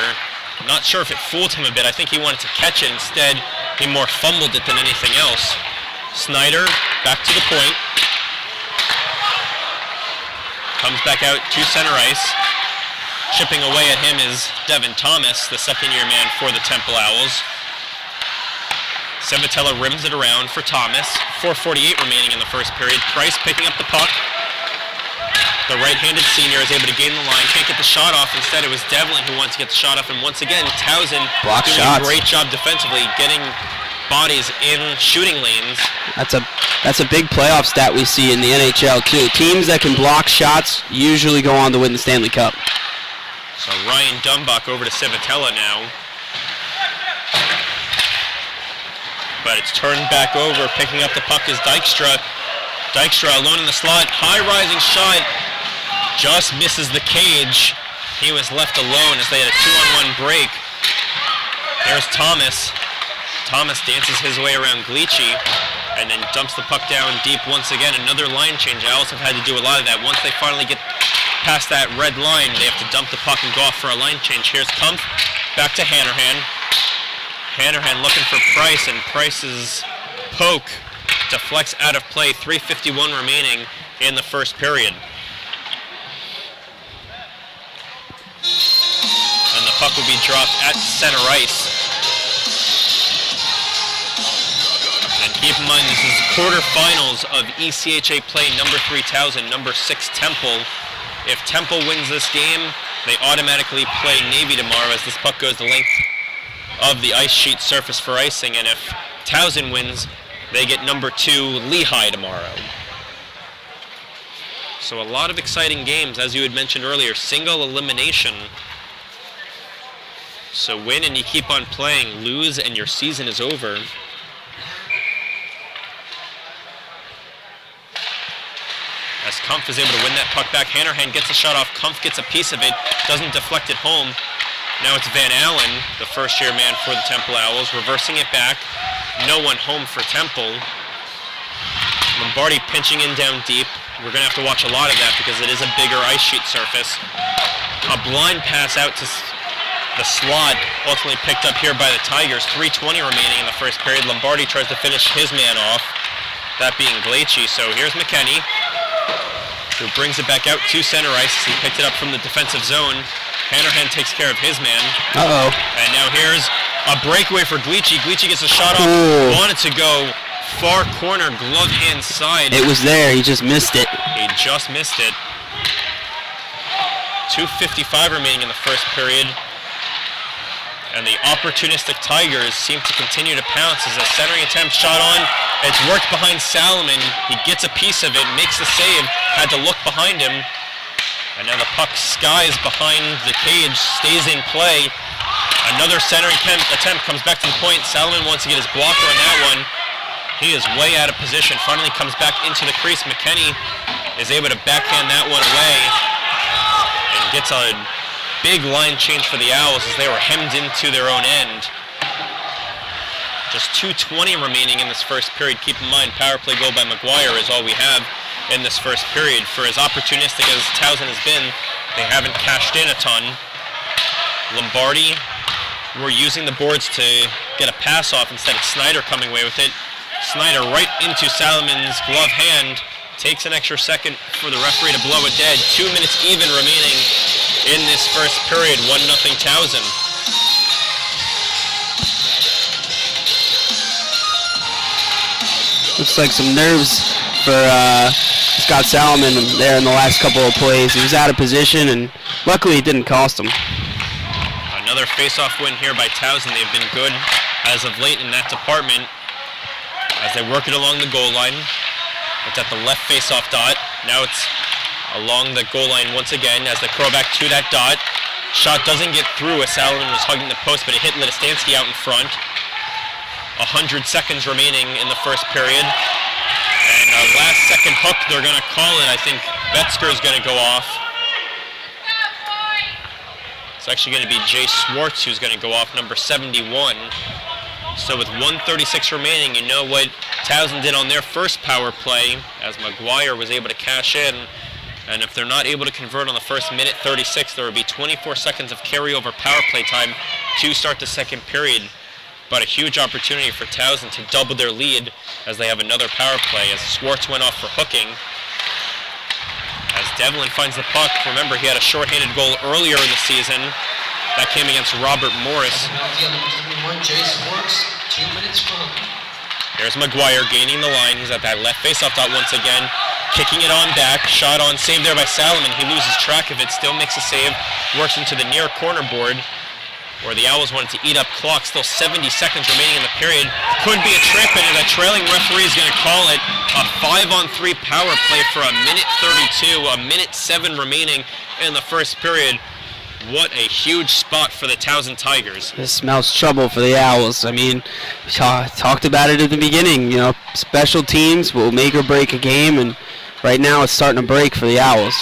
S1: Not sure if it fooled him a bit. I think he wanted to catch it. Instead, he more fumbled it than anything else. Snyder back to the point. Comes back out to center ice. Chipping away at him is Devin Thomas, the second-year man for the Temple Owls. Sabatello rims it around for Thomas. 4:48 remaining in the first period. Price picking up the puck. The right-handed senior is able to gain the line. Can't get the shot off. Instead, it was Devlin who wanted to get the shot off. And once again, Towson doing a great job defensively, getting bodies in shooting lanes.
S2: That's a big playoff stat we see in the NHL too. Teams that can block shots usually go on to win the Stanley Cup.
S1: So Ryan Dumbach over to Civatella now. But it's turned back over. Picking up the puck is Dykstra. Dykstra alone in the slot. High rising shot. Just misses the cage. He was left alone as they had a 2-on-1 break. There's Thomas. Thomas dances his way around Glitchy and then dumps the puck down deep once again. Another line change. Owls have had to do a lot of that. Once they finally get past that red line, they have to dump the puck and go off for a line change. Here's Kumpf, back to Hanrahan. Hanrahan looking for Price, and Price's poke deflects out of play. 3:51 remaining in the first period. And the puck will be dropped at center ice. And keep in mind, this is quarterfinals of ECHA play. Number 3 Towson, number 6 Temple. If Temple wins this game, they automatically play Navy tomorrow as this puck goes the length of the ice sheet surface for icing. And if Towson wins, they get number 2 Lehigh tomorrow. So a lot of exciting games, as you had mentioned earlier, single elimination. So win and you keep on playing, lose and your season is over. As Kumpf is able to win that puck back, Hanrahan gets a shot off, Kumpf gets a piece of it, doesn't deflect it home. Now it's Van Allen, the first-year man for the Temple Owls, reversing it back. No one home for Temple. Lombardi pinching in down deep. We're going to have to watch a lot of that because it is a bigger ice sheet surface. A blind pass out to the slot, ultimately picked up here by the Tigers. 3:20 remaining in the first period. Lombardi tries to finish his man off, that being Glacey. So here's McKenney, who brings it back out to center ice. He picked it up from the defensive zone. Hanrahan takes care of his man.
S2: Uh-oh.
S1: And now here's a breakaway for Glitchy. Glitchy gets a shot off.
S2: Ooh.
S1: Wanted to go far corner, glove hand side.
S2: It was there. He just missed it.
S1: He just missed it. 2:55 remaining in the first period. And the opportunistic Tigers seem to continue to pounce as a centering attempt shot on. It's worked behind Salomon. He gets a piece of it, makes the save, had to look behind him. And now the puck skies behind the cage, stays in play. Another centering attempt comes back to the point. Salomon wants to get his blocker on that one. He is way out of position. Finally comes back into the crease. McKenney is able to backhand that one away and gets a big line change for the Owls as they were hemmed into their own end. Just 2:20 remaining in this first period. Keep in mind, power play goal by McGuire is all we have in this first period. For as opportunistic as Towson has been, They haven't cashed in a ton. Lombardi were using the boards to get a pass off instead of Snyder coming away with it. Snyder right into Salamon's glove hand. Takes an extra second for the referee to blow it dead. 2 minutes even remaining in this first period. 1-0 Towson.
S2: Looks like some nerves for Scott Salomon there in the last couple of plays. He was out of position, and luckily it didn't cost him.
S1: Another face-off win here by Towson. They've been good as of late in that department as they work it along the goal line. It's at the left face-off dot. Now it's along the goal line once again as they curl back to that dot. Shot doesn't get through as Salomon was hugging the post, but it hit Litistansky out in front. 100 seconds remaining in the first period. And a last second hook, they're going to call it. I think Betzker is going to go off. It's actually going to be Jay Swartz who's going to go off, number 71. So with 1:36 remaining, you know what Towson did on their first power play as McGuire was able to cash in. And if they're not able to convert on the first minute 36, there will be 24 seconds of carryover power play time to start the second period. But a huge opportunity for Towson to double their lead as they have another power play as Swartz went off for hooking. As Devlin finds the puck, remember he had a shorthanded goal earlier in the season. That came against Robert Morris. There's McGuire gaining the line. He's at that left faceoff dot once again. Kicking it on back. Shot on, saved there by Salomon. He loses track of it, still makes a save. Works into the near corner board where the Owls wanted to eat up clock. Still 70 seconds remaining in the period. Could be a trip, and the trailing referee is going to call it a 5-on-3 power play for a minute 32. A minute 7 remaining in the first period. What a huge spot for the Towson Tigers.
S2: This smells trouble for the Owls. I mean, we talked about it at the beginning. You know, special teams will make or break a game, and right now it's starting to break for the Owls.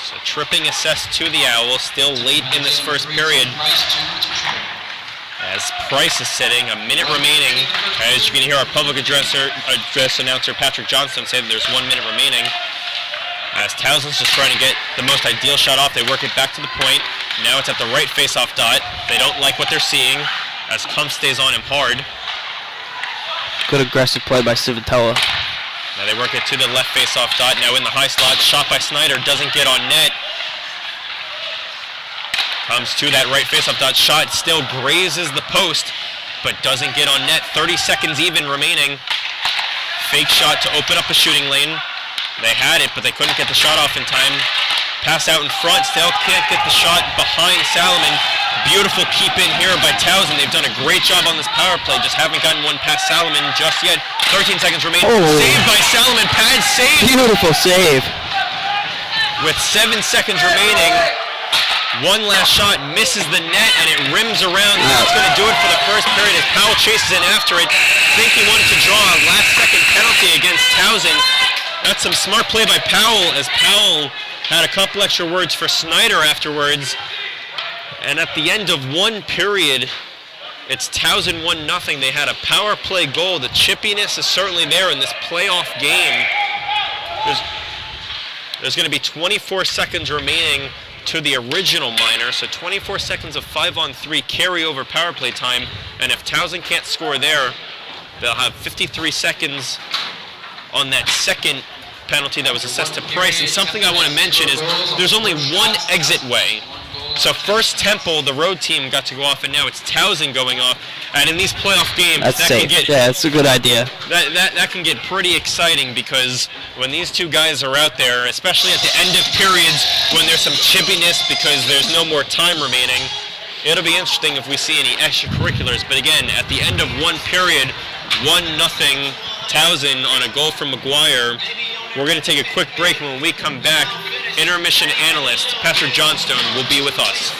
S1: So tripping assessed to the Owls, still late in this first period. As Price is sitting, a minute remaining. As you can hear our public address announcer Patrick Johnston say that there's 1 minute remaining. As Towson's just trying to get the most ideal shot off, they work it back to the point. Now it's at the right face-off dot. They don't like what they're seeing as Kump stays on him hard.
S2: Good aggressive play by Civitella.
S1: Now they work it to the left face-off dot. Now in the high slot, shot by Snyder, doesn't get on net. Comes to that right face-off dot. Shot still grazes the post, but doesn't get on net. 30 seconds even remaining. Fake shot to open up a shooting lane. They had it, but they couldn't get the shot off in time. Pass out in front, still can't get the shot behind Salomon. Beautiful keep in here by Towson. They've done a great job on this power play, just haven't gotten one past Salomon just yet. 13 seconds remaining.
S2: Oh.
S1: Saved by Salomon, pad save.
S2: Beautiful save.
S1: With 7 seconds remaining, one last shot misses the net and it rims around. That's going to do it for the first period as Powell chases in after it. Think he wanted to draw a last second penalty against Towson. That's some smart play by Powell as Powell had a couple extra words for Snyder afterwards. And at the end of one period, it's Towson 1-0. They had a power play goal. The chippiness is certainly there in this playoff game. There's going to be 24 seconds remaining to the original minor, so 24 seconds of 5-on-3 carryover power play time. And if Towson can't score there, they'll have 53 seconds on that second penalty that was assessed to Price. And something I want to mention is there's only one exit way. So first Temple, the road team, got to go off, and now it's Towson going off. And in these playoff games,
S2: That's safe. That's a good idea.
S1: That can get pretty exciting because when these two guys are out there, especially at the end of periods when there's some chippiness because there's no more time remaining, it'll be interesting if we see any extracurriculars. But again, at the end of one period, 1-0 Towson on a goal from McGuire. We're going to take a quick break, and when we come back, intermission analyst Patrick Johnstone will be with us.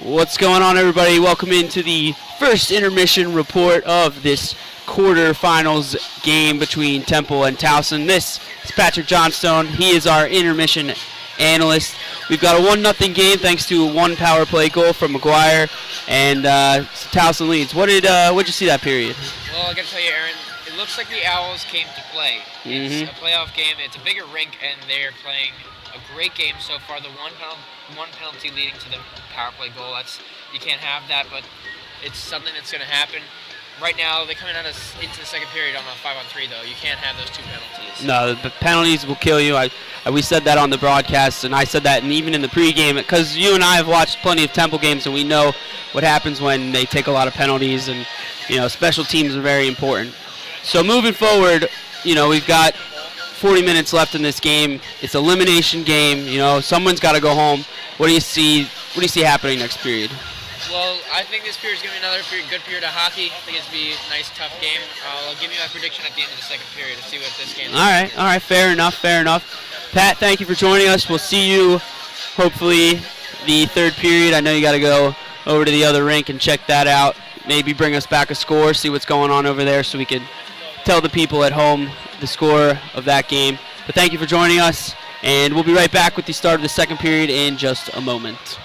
S2: What's going on, everybody? Welcome into the first intermission report of this quarterfinals game between Temple and Towson. This is Patrick Johnstone. He is our intermission analyst. We've got a 1-0 game thanks to one power play goal from McGuire, and Towson leads. What did you see that period?
S4: Well, I got to tell you, Aaron, it looks like the Owls came to play. It's a playoff game. It's a bigger rink, and they're playing a great game so far. The one penalty leading to the power play goal. You can't have that, but it's something that's going to happen. Right now, they're coming into the second period on a 5-on-3, though. You can't have those two penalties.
S2: No, the penalties will kill you. We said that on the broadcast, and I said that even in the pregame, because you and I have watched plenty of Temple games, and we know what happens when they take a lot of penalties, and special teams are very important. So moving forward, we've got 40 minutes left in this game. It's an elimination game. Someone's got to go home. What do you see happening next period?
S4: Well, I think this period is going to be another good period of hockey. I think it's going to be a nice, tough game. I'll give you my prediction at the end of the second period to see what this game is.
S2: All right. Fair enough. Pat, thank you for joining us. We'll see you, hopefully, the third period. I know you got to go over to the other rink and check that out. Maybe bring us back a score, see what's going on over there so we can tell the people at home the score of that game. But thank you for joining us, and we'll be right back with the start of the second period in just a moment.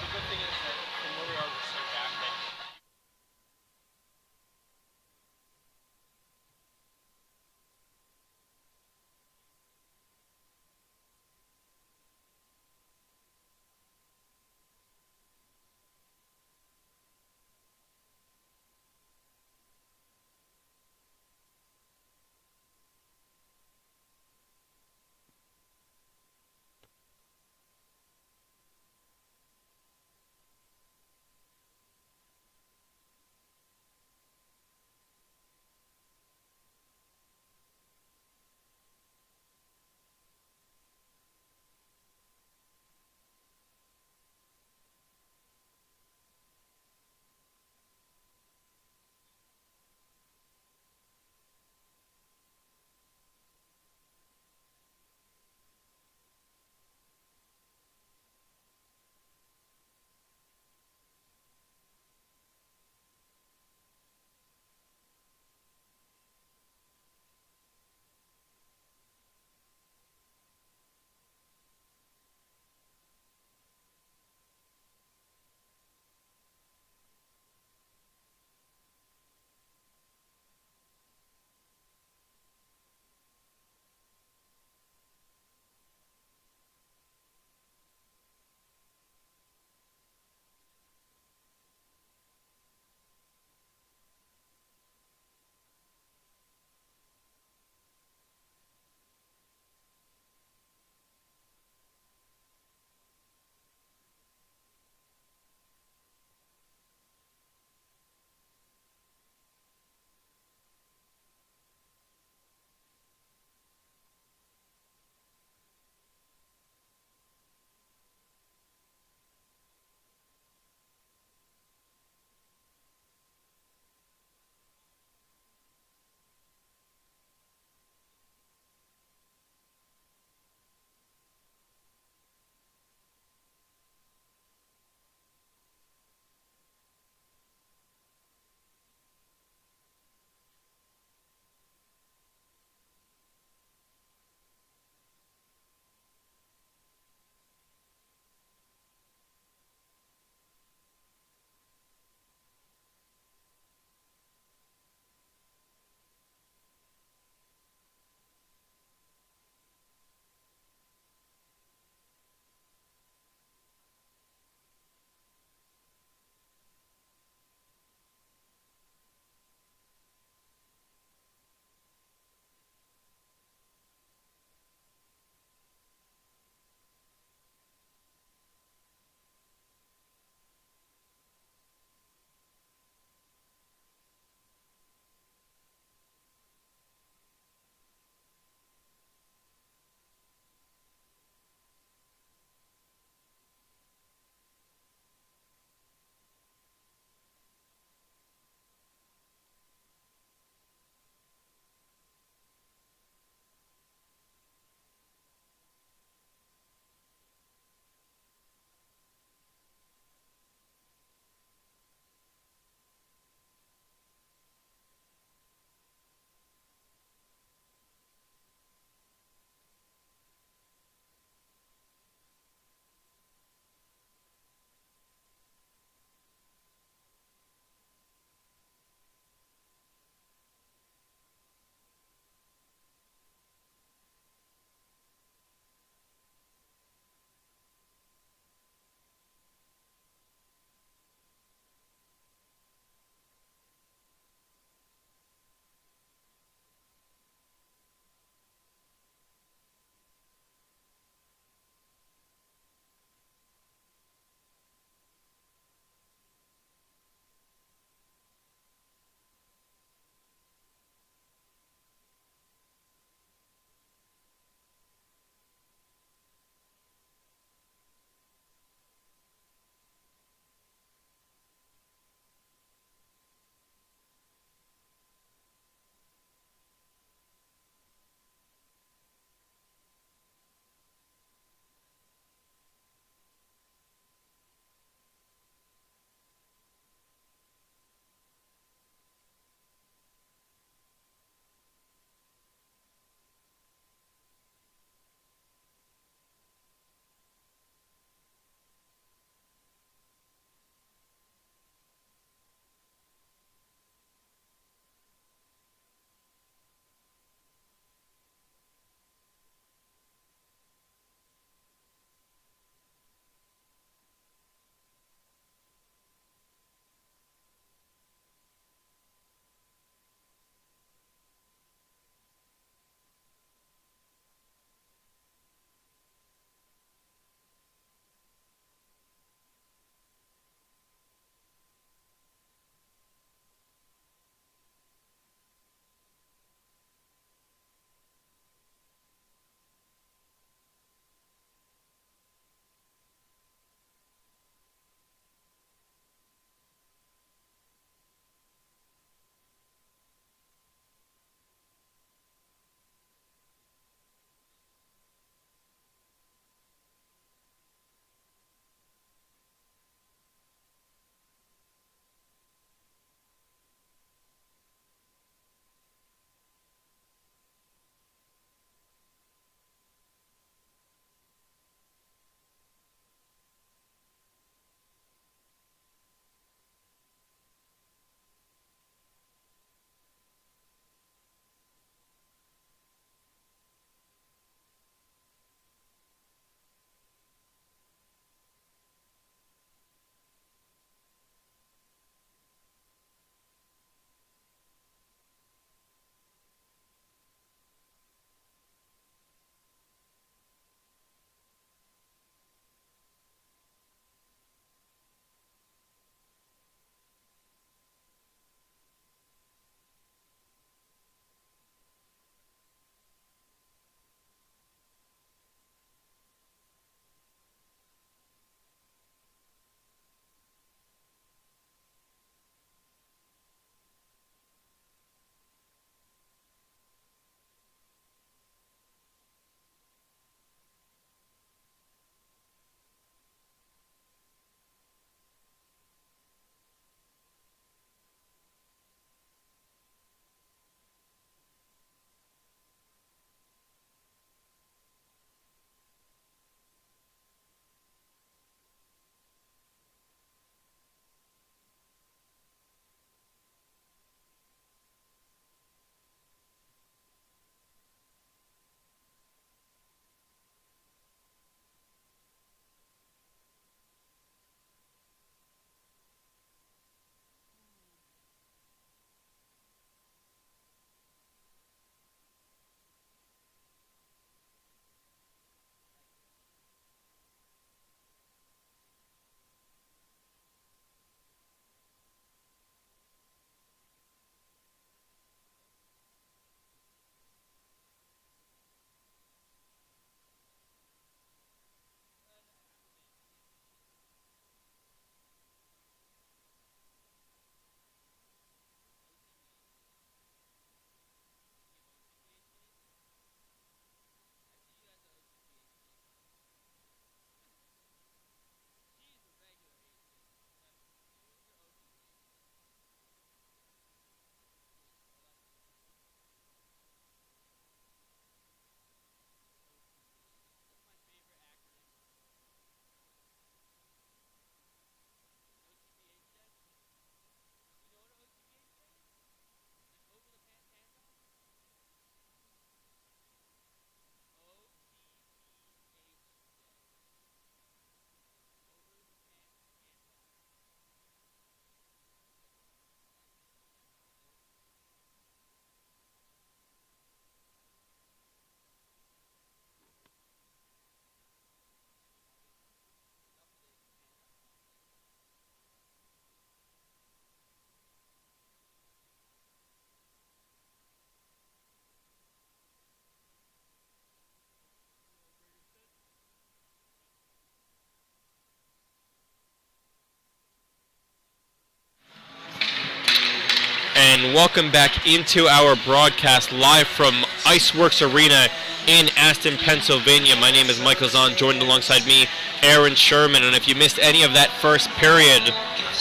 S1: And welcome back into our broadcast live from Iceworks Arena in Aston, Pennsylvania. My name is Michael Zahn, joined alongside me, Aaron Sherman. And if you missed any of that first period,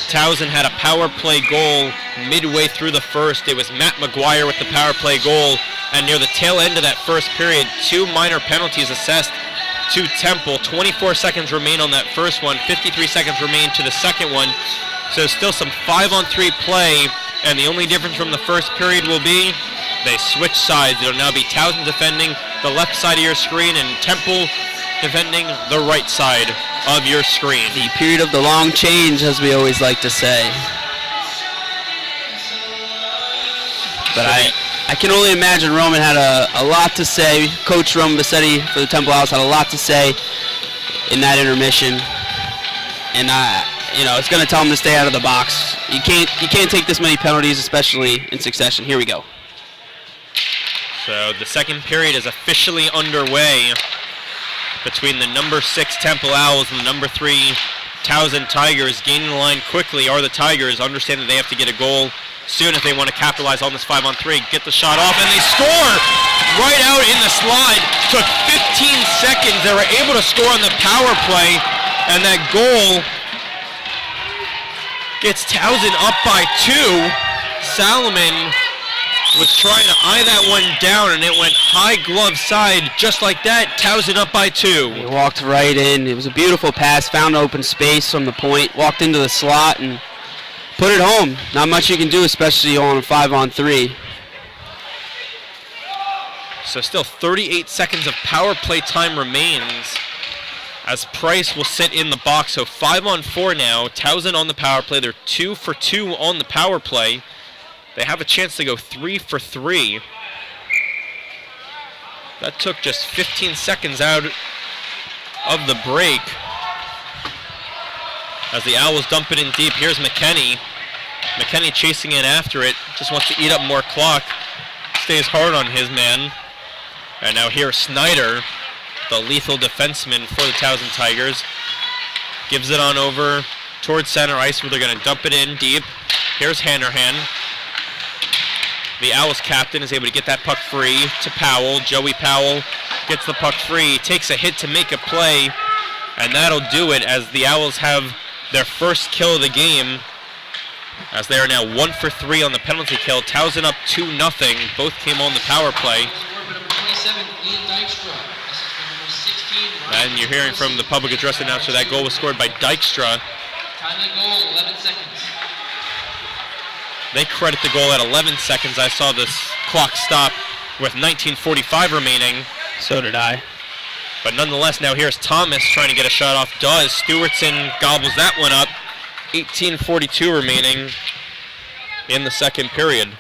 S1: Towson had a power play goal midway through the first. It was Matt McGuire with the power play goal. And near the tail end of that first period, 2 minor penalties assessed to Temple. 24 seconds remain on that first one, 53 seconds remain to the second one. So still some 5-on-3 play, and the only difference from the first period will be they switch sides. It'll now be Towson defending the left side of your screen and Temple defending the right side of your screen.
S2: The period of the long change, as we always like to say. But I can only imagine Roman had a lot to say. Coach Roman Bassetti for the Temple Owls had a lot to say in that intermission. And it's going to tell him to stay out of the box. You can't take this many penalties, especially in succession. Here we go.
S1: So the second period is officially underway between the number 6 Temple Owls and the number 3 Towson Tigers. Gaining the line quickly are the Tigers. Understand that they have to get a goal soon if they want to capitalize on this 5-on-3. Get the shot off, and they score right out in the slide. Took 15 seconds. They were able to score on the power play, and that goal gets Towson up by 2. Salomon was trying to eye that one down, and it went high glove side. Just like that, Towson up by 2.
S2: He walked right in. It was a beautiful pass, found open space from the point, walked into the slot, and put it home. Not much you can do, especially on a 5-on-3.
S1: So still 38 seconds of power play time remains as Price will sit in the box. So 5-on-4 now. Towson on the power play. They're 2 for 2 on the power play. They have a chance to go 3 for 3. That took just 15 seconds out of the break. As the Owls dump it in deep, here's McKenney. McKenney chasing in after it, just wants to eat up more clock. Stays hard on his man. And now here's Snyder, the lethal defenseman for the Towson Tigers. Gives it on over towards center ice where they're going to dump it in deep. Here's Hanrahan. The Owls captain is able to get that puck free to Powell. Joey Powell gets the puck free, takes a hit to make a play, and that'll do it as the Owls have their first kill of the game, as they are now 1 for 3 on the penalty kill. Towson up 2-0. Both came on the power play. And you're hearing from the public address announcer that goal was scored by Dykstra.
S3: Time of goal, 11 seconds.
S1: They credit the goal at 11 seconds. I saw this clock stop with 19:45 remaining.
S2: So did I.
S1: But nonetheless, now here's Thomas trying to get a shot off. Does. Stewartson gobbles that one up. 18:42 remaining in the second period.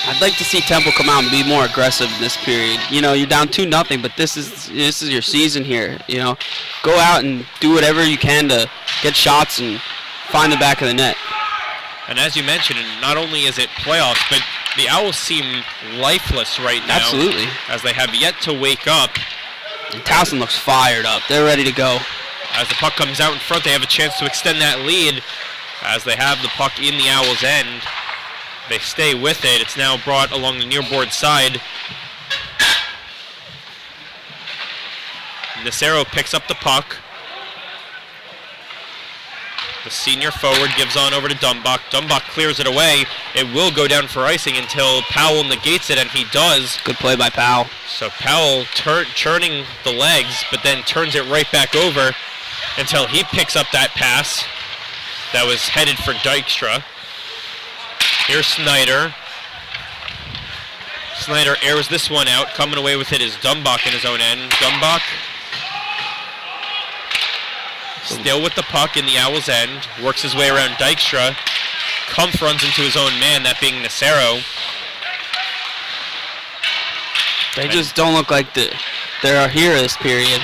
S2: I'd like to see Temple come out and be more aggressive in this period. You're down 2-0, but this is your season here. Go out and do whatever you can to get shots and find the back of the net.
S1: And as you mentioned, not only is it playoffs, but the Owls seem lifeless right now.
S2: Absolutely.
S1: As they have yet to wake up.
S2: And Towson looks fired up. They're ready to go.
S1: As the puck comes out in front, they have a chance to extend that lead as they have the puck in the Owls' end. They stay with it. It's now brought along the near board side. Nacero picks up the puck. The senior forward gives on over to Dumbach. Dumbach clears it away. It will go down for icing until Powell negates it, and he does.
S2: Good play by Powell.
S1: So Powell churning the legs, but then turns it right back over until he picks up that pass that was headed for Dykstra. Here's Snyder. Snyder airs this one out. Coming away with it is Dumbach in his own end. Dumbach still with the puck in the Owls' end. Works his way around Dykstra. Runs into his own man, that being Nacero.
S2: They just don't look like they're here this period.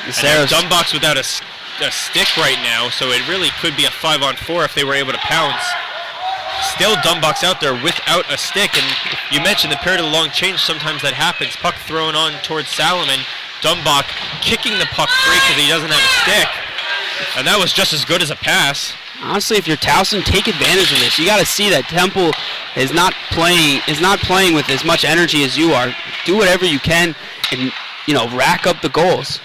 S1: Dumbach's without a stick right now, so it really could be a 5-on-4 if they were able to pounce. Still Dumbach's out there without a stick, and you mentioned the period of the long change, sometimes that happens. Puck thrown on towards Salomon. Dumbach kicking the puck free because he doesn't have a stick. And that was just as good as a pass.
S2: Honestly, if you're Towson, take advantage of this. You got to see that Temple is not playing with as much energy as you are. Do whatever you can and, rack up the goals.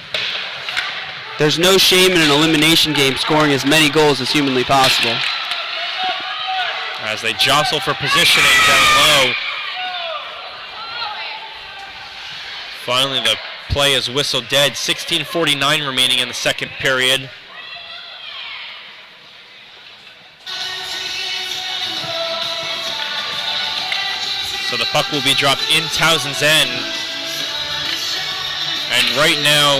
S2: There's no shame in an elimination game scoring as many goals as humanly possible.
S1: As they jostle for positioning down low. Finally, the play is whistled dead. 16:49 remaining in the second period. So the puck will be dropped in Towson's end. And right now,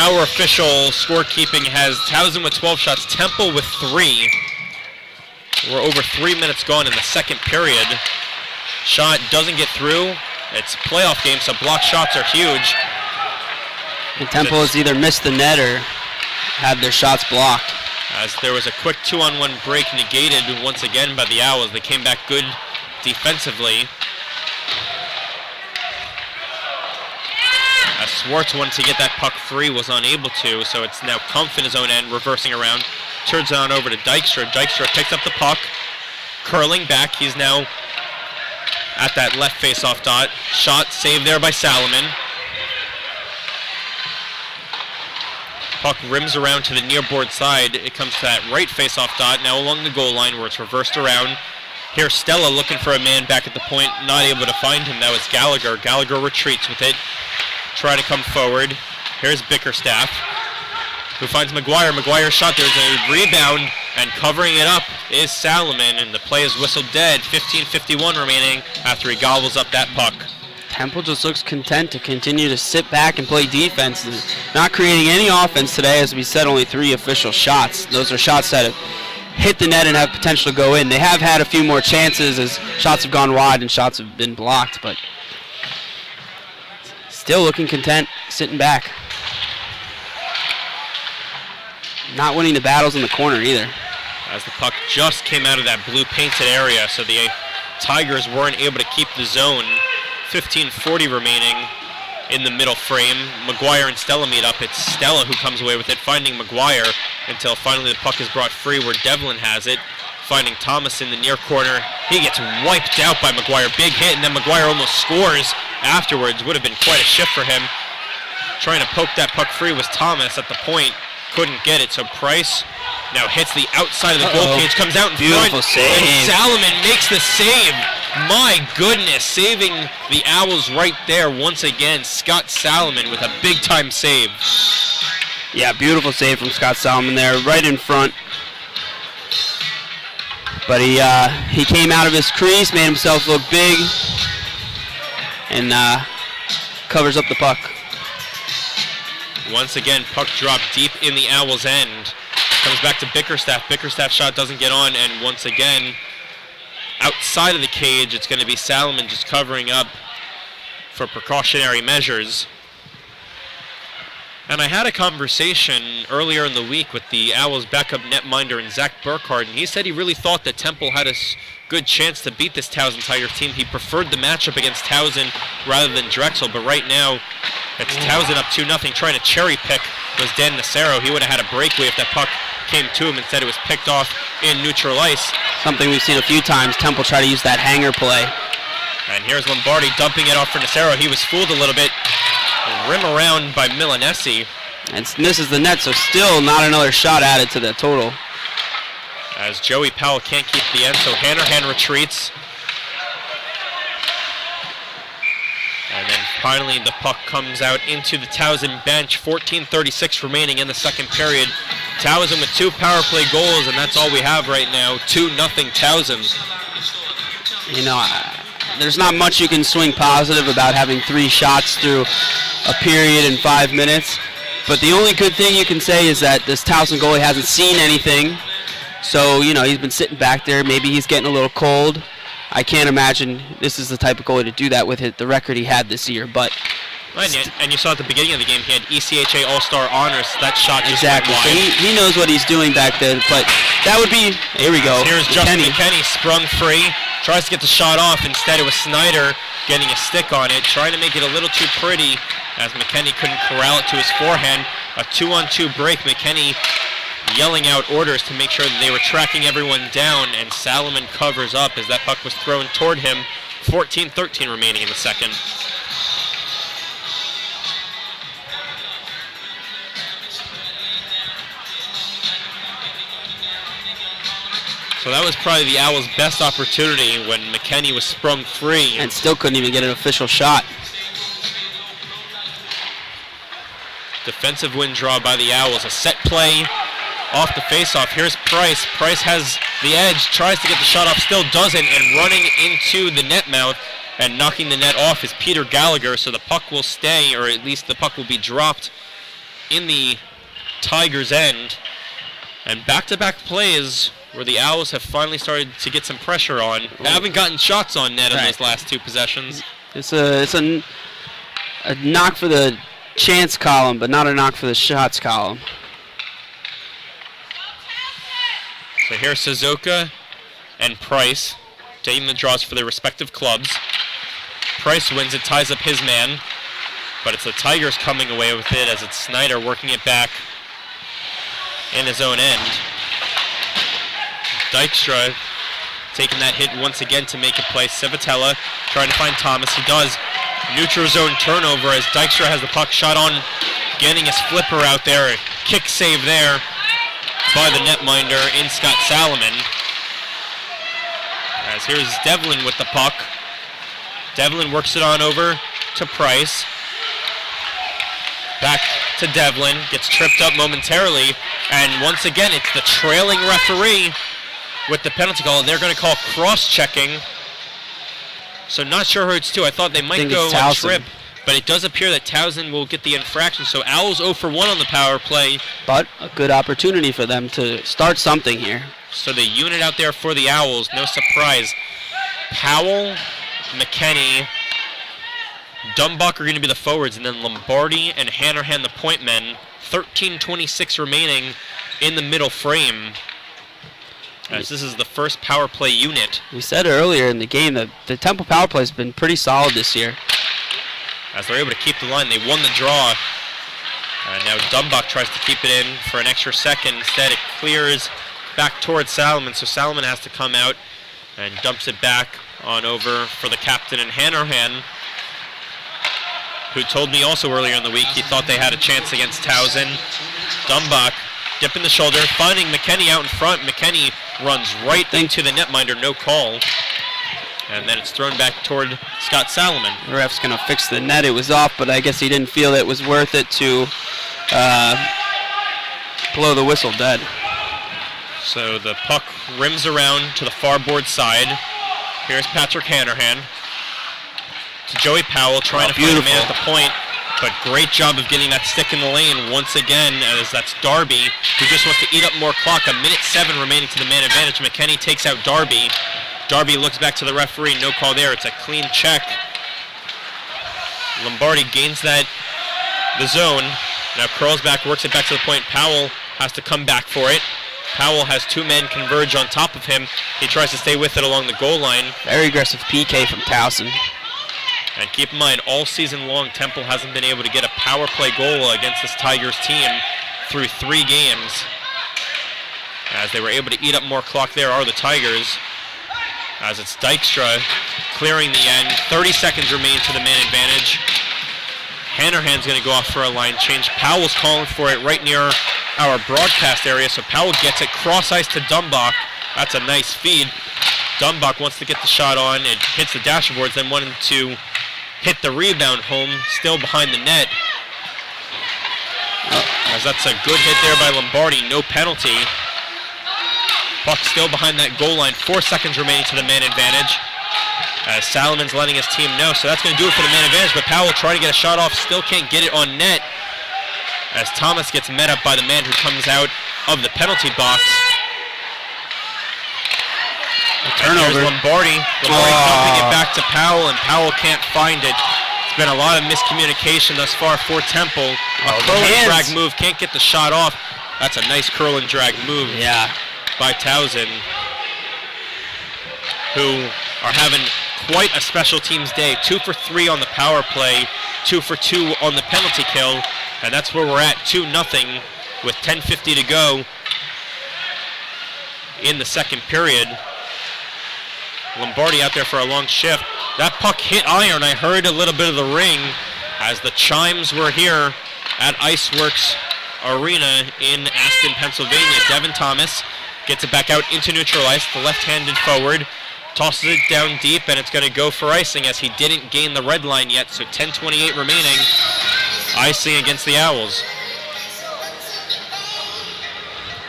S1: our official scorekeeping has Towson with 12 shots, Temple with 3. We're over 3 minutes gone in the second period. Shot doesn't get through. It's a playoff game, so block shots are huge.
S2: And Temple has either missed the net or had their shots blocked.
S1: As there was a quick 2-on-1 break negated once again by the Owls. They came back good defensively. As Swartz wanted to get that puck free, was unable to, so it's now Kumpf in his own end, reversing around. Turns it on over to Dykstra. Dykstra picks up the puck, curling back. He's now at that left face-off dot. Shot saved there by Salomon. Puck rims around to the near board side. It comes to that right face-off dot, now along the goal line where it's reversed around. Here's Stella looking for a man back at the point, not able to find him. That was Gallagher. Gallagher retreats with it. Try to come forward. Here's Bickerstaff, who finds McGuire. McGuire's shot. There's a rebound, and covering it up is Salomon, and the play is whistled dead. 15:51 remaining after he gobbles up that puck.
S2: Temple just looks content to continue to sit back and play defense, and not creating any offense today. As we said, only 3 official shots. Those are shots that have hit the net and have potential to go in. They have had a few more chances as shots have gone wide and shots have been blocked, but still looking content, sitting back. Not winning the battles in the corner either.
S1: As the puck just came out of that blue painted area, so the Tigers weren't able to keep the zone. 15:40 remaining in the middle frame. McGuire and Stella meet up. It's Stella who comes away with it, finding McGuire until finally the puck is brought free where Devlin has it. Finding Thomas in the near corner. He gets wiped out by McGuire. Big hit, and then McGuire almost scores afterwards. Would have been quite a shift for him. Trying to poke that puck free was Thomas at the point. Couldn't get it, so Price now hits the outside of the goal cage, comes out in
S2: Beautiful
S1: front,
S2: save.
S1: and Salomon makes the save. My goodness, saving the Owls right there once again. Scott Salomon with a big-time save.
S2: Yeah, beautiful save from Scott Salomon there, right in front. But he came out of his crease, made himself look big, and covers up the puck.
S1: Once again, puck dropped deep in the Owls' end. Comes back to Bickerstaff. Bickerstaff's shot doesn't get on, and once again, outside of the cage, it's going to be Salomon just covering up for precautionary measures. And I had a conversation earlier in the week with the Owls' backup netminder and Zach Burkhardt, and he said he really thought that Temple had a good chance to beat this Towson Tigers team. He preferred the matchup against Towson rather than Drexel, but right now it's Towson up 2-0, trying to cherry pick was Dan Nacero. He would have had a breakaway if that puck came to him. Instead, it was picked off in neutral ice.
S2: Something we've seen a few times. Temple try to use that hanger play.
S1: And here's Lombardi dumping it off for Nacero. He was fooled a little bit. Rim around by Milanesi.
S2: And misses the net, so still not another shot added to the total.
S1: As Joey Powell can't keep the end, so Hanrahan retreats. And then finally the puck comes out into the Towson bench. 14:36 remaining in the second period. Towson with 2 power play goals, and that's all we have right now. 2-0 Towson.
S2: You know, there's not much you can swing positive about having 3 shots through a period in 5 minutes. But the only good thing you can say is that this Towson goalie hasn't seen anything. So, you know, he's been sitting back there. Maybe he's getting a little cold. I can't imagine this is the type of goalie to do that with the record he had this year. But
S1: and you saw at the beginning of the game, he had ECHA All-Star honors. That shot just
S2: exactly.
S1: went
S2: So
S1: wide.
S2: he knows what he's doing back there. But that would be, here we go.
S1: Here's Justin McKenney sprung free. Tries to get the shot off. Instead, it was Snyder getting a stick on it, trying to make it a little too pretty as McKenney couldn't corral it to his forehand. A 2-on-2 break. McKenney yelling out orders to make sure that they were tracking everyone down, and Salomon covers up as that puck was thrown toward him. 14-13 remaining in the second. So that was probably the Owls' best opportunity when McKenney was sprung free.
S2: And still couldn't even get an official shot.
S1: Defensive win draw by the Owls. A set play off the faceoff. Here's Price. Price has the edge, tries to get the shot off, still doesn't, and running into the net mouth and knocking the net off is Peter Gallagher, so the puck will stay, or at least the puck will be dropped in the Tigers' end. And back-to-back plays where the Owls have finally started to get some pressure on. They haven't gotten shots on net in those last two possessions.
S2: It's a knock for the chance column, but not a knock for the shots column.
S1: So here's Suzuka and Price taking the draws for their respective clubs. Price wins it, ties up his man, but it's the Tigers coming away with it as it's Snyder working it back in his own end. Dykstra taking that hit once again to make a play. Civitella trying to find Thomas. He does. Neutral zone turnover as Dykstra has the puck shot on, getting his flipper out there. Kick save there by the netminder in Scott Salomon. As here's Devlin with the puck. Devlin works it on over to Price. Back to Devlin, gets tripped up momentarily, and once again it's the trailing referee with the penalty call. They're going to call cross-checking. So not sure who it's to. I thought they might go a trip, but it does appear that Towson will get the infraction. So Owls 0 for 1 on the power play.
S2: But a good opportunity for them to start something here.
S1: So the unit out there for the Owls, no surprise. Powell, McKenney, Dumbach are going to be the forwards, and then Lombardi and Hanrahan the point men. 13:26 remaining in the middle frame. As this is the first power play unit.
S2: We said earlier in the game that the Temple power play has been pretty solid this year.
S1: As they're able to keep the line, they won the draw. And now Dumbach tries to keep it in for an extra second. Instead, it clears back towards Salomon, so Salomon has to come out and dumps it back on over for the captain and Hanrahan, who told me also earlier in the week he thought they had a chance against Towson. Dumbach dipping the shoulder, finding McKenney out in front. McKenney runs right into the netminder, no call. And then it's thrown back toward Scott Salomon.
S2: The ref's going to fix the net. It was off, but I guess he didn't feel it was worth it to blow the whistle dead.
S1: So the puck rims around to the far board side. Here's Patrick Hanrahan to Joey Powell, trying to find a man at the point. But great job of getting that stick in the lane once again, as that's Darby, who just wants to eat up more clock. 1:07 remaining to the man advantage. McKenney takes out Darby. Darby looks back to the referee, no call there. It's a clean check. Lombardi gains the zone. Now curls back, works it back to the point. Powell has to come back for it. Powell has two men converge on top of him. He tries to stay with it along the goal line.
S2: Very aggressive PK from Towson.
S1: And keep in mind, all season long, Temple hasn't been able to get a power play goal against this Tigers team through 3 games. As they were able to eat up more clock there are the Tigers. As it's Dykstra clearing the end. 30 seconds remain to the man advantage. Hanrahan's going to go off for a line change. Powell's calling for it right near our broadcast area, so Powell gets it cross ice to Dumbach. That's a nice feed. Dumbach wants to get the shot on. It hits the dashboards, then wanted to hit the rebound home, still behind the net. As that's a good hit there by Lombardi, no penalty. Puck still behind that goal line, 4 seconds remaining to the man advantage. As Salomon's letting his team know, so that's going to do it for the man advantage, but Powell trying to get a shot off, still can't get it on net. As Thomas gets met up by the man who comes out of the penalty box.
S2: Turnover.
S1: Lombardi dumping it back to Powell, and Powell can't find it. It's been a lot of miscommunication thus far for Temple. A curl and drag move, can't get the shot off. That's a nice curl and drag move by Towson, who are having quite a special teams day. 2 for 3 on the power play, 2 for 2 on the penalty kill, and that's where we're at, 2-0 with 10:50 to go in the second period. Lombardi out there for a long shift. That puck hit iron. I heard a little bit of the ring as the chimes were here at Iceworks Arena in Aston, Pennsylvania. Devin Thomas gets it back out into neutral ice, the left-handed forward, tosses it down deep, and it's going to go for icing as he didn't gain the red line yet, so 10:28 remaining. Icing against the Owls.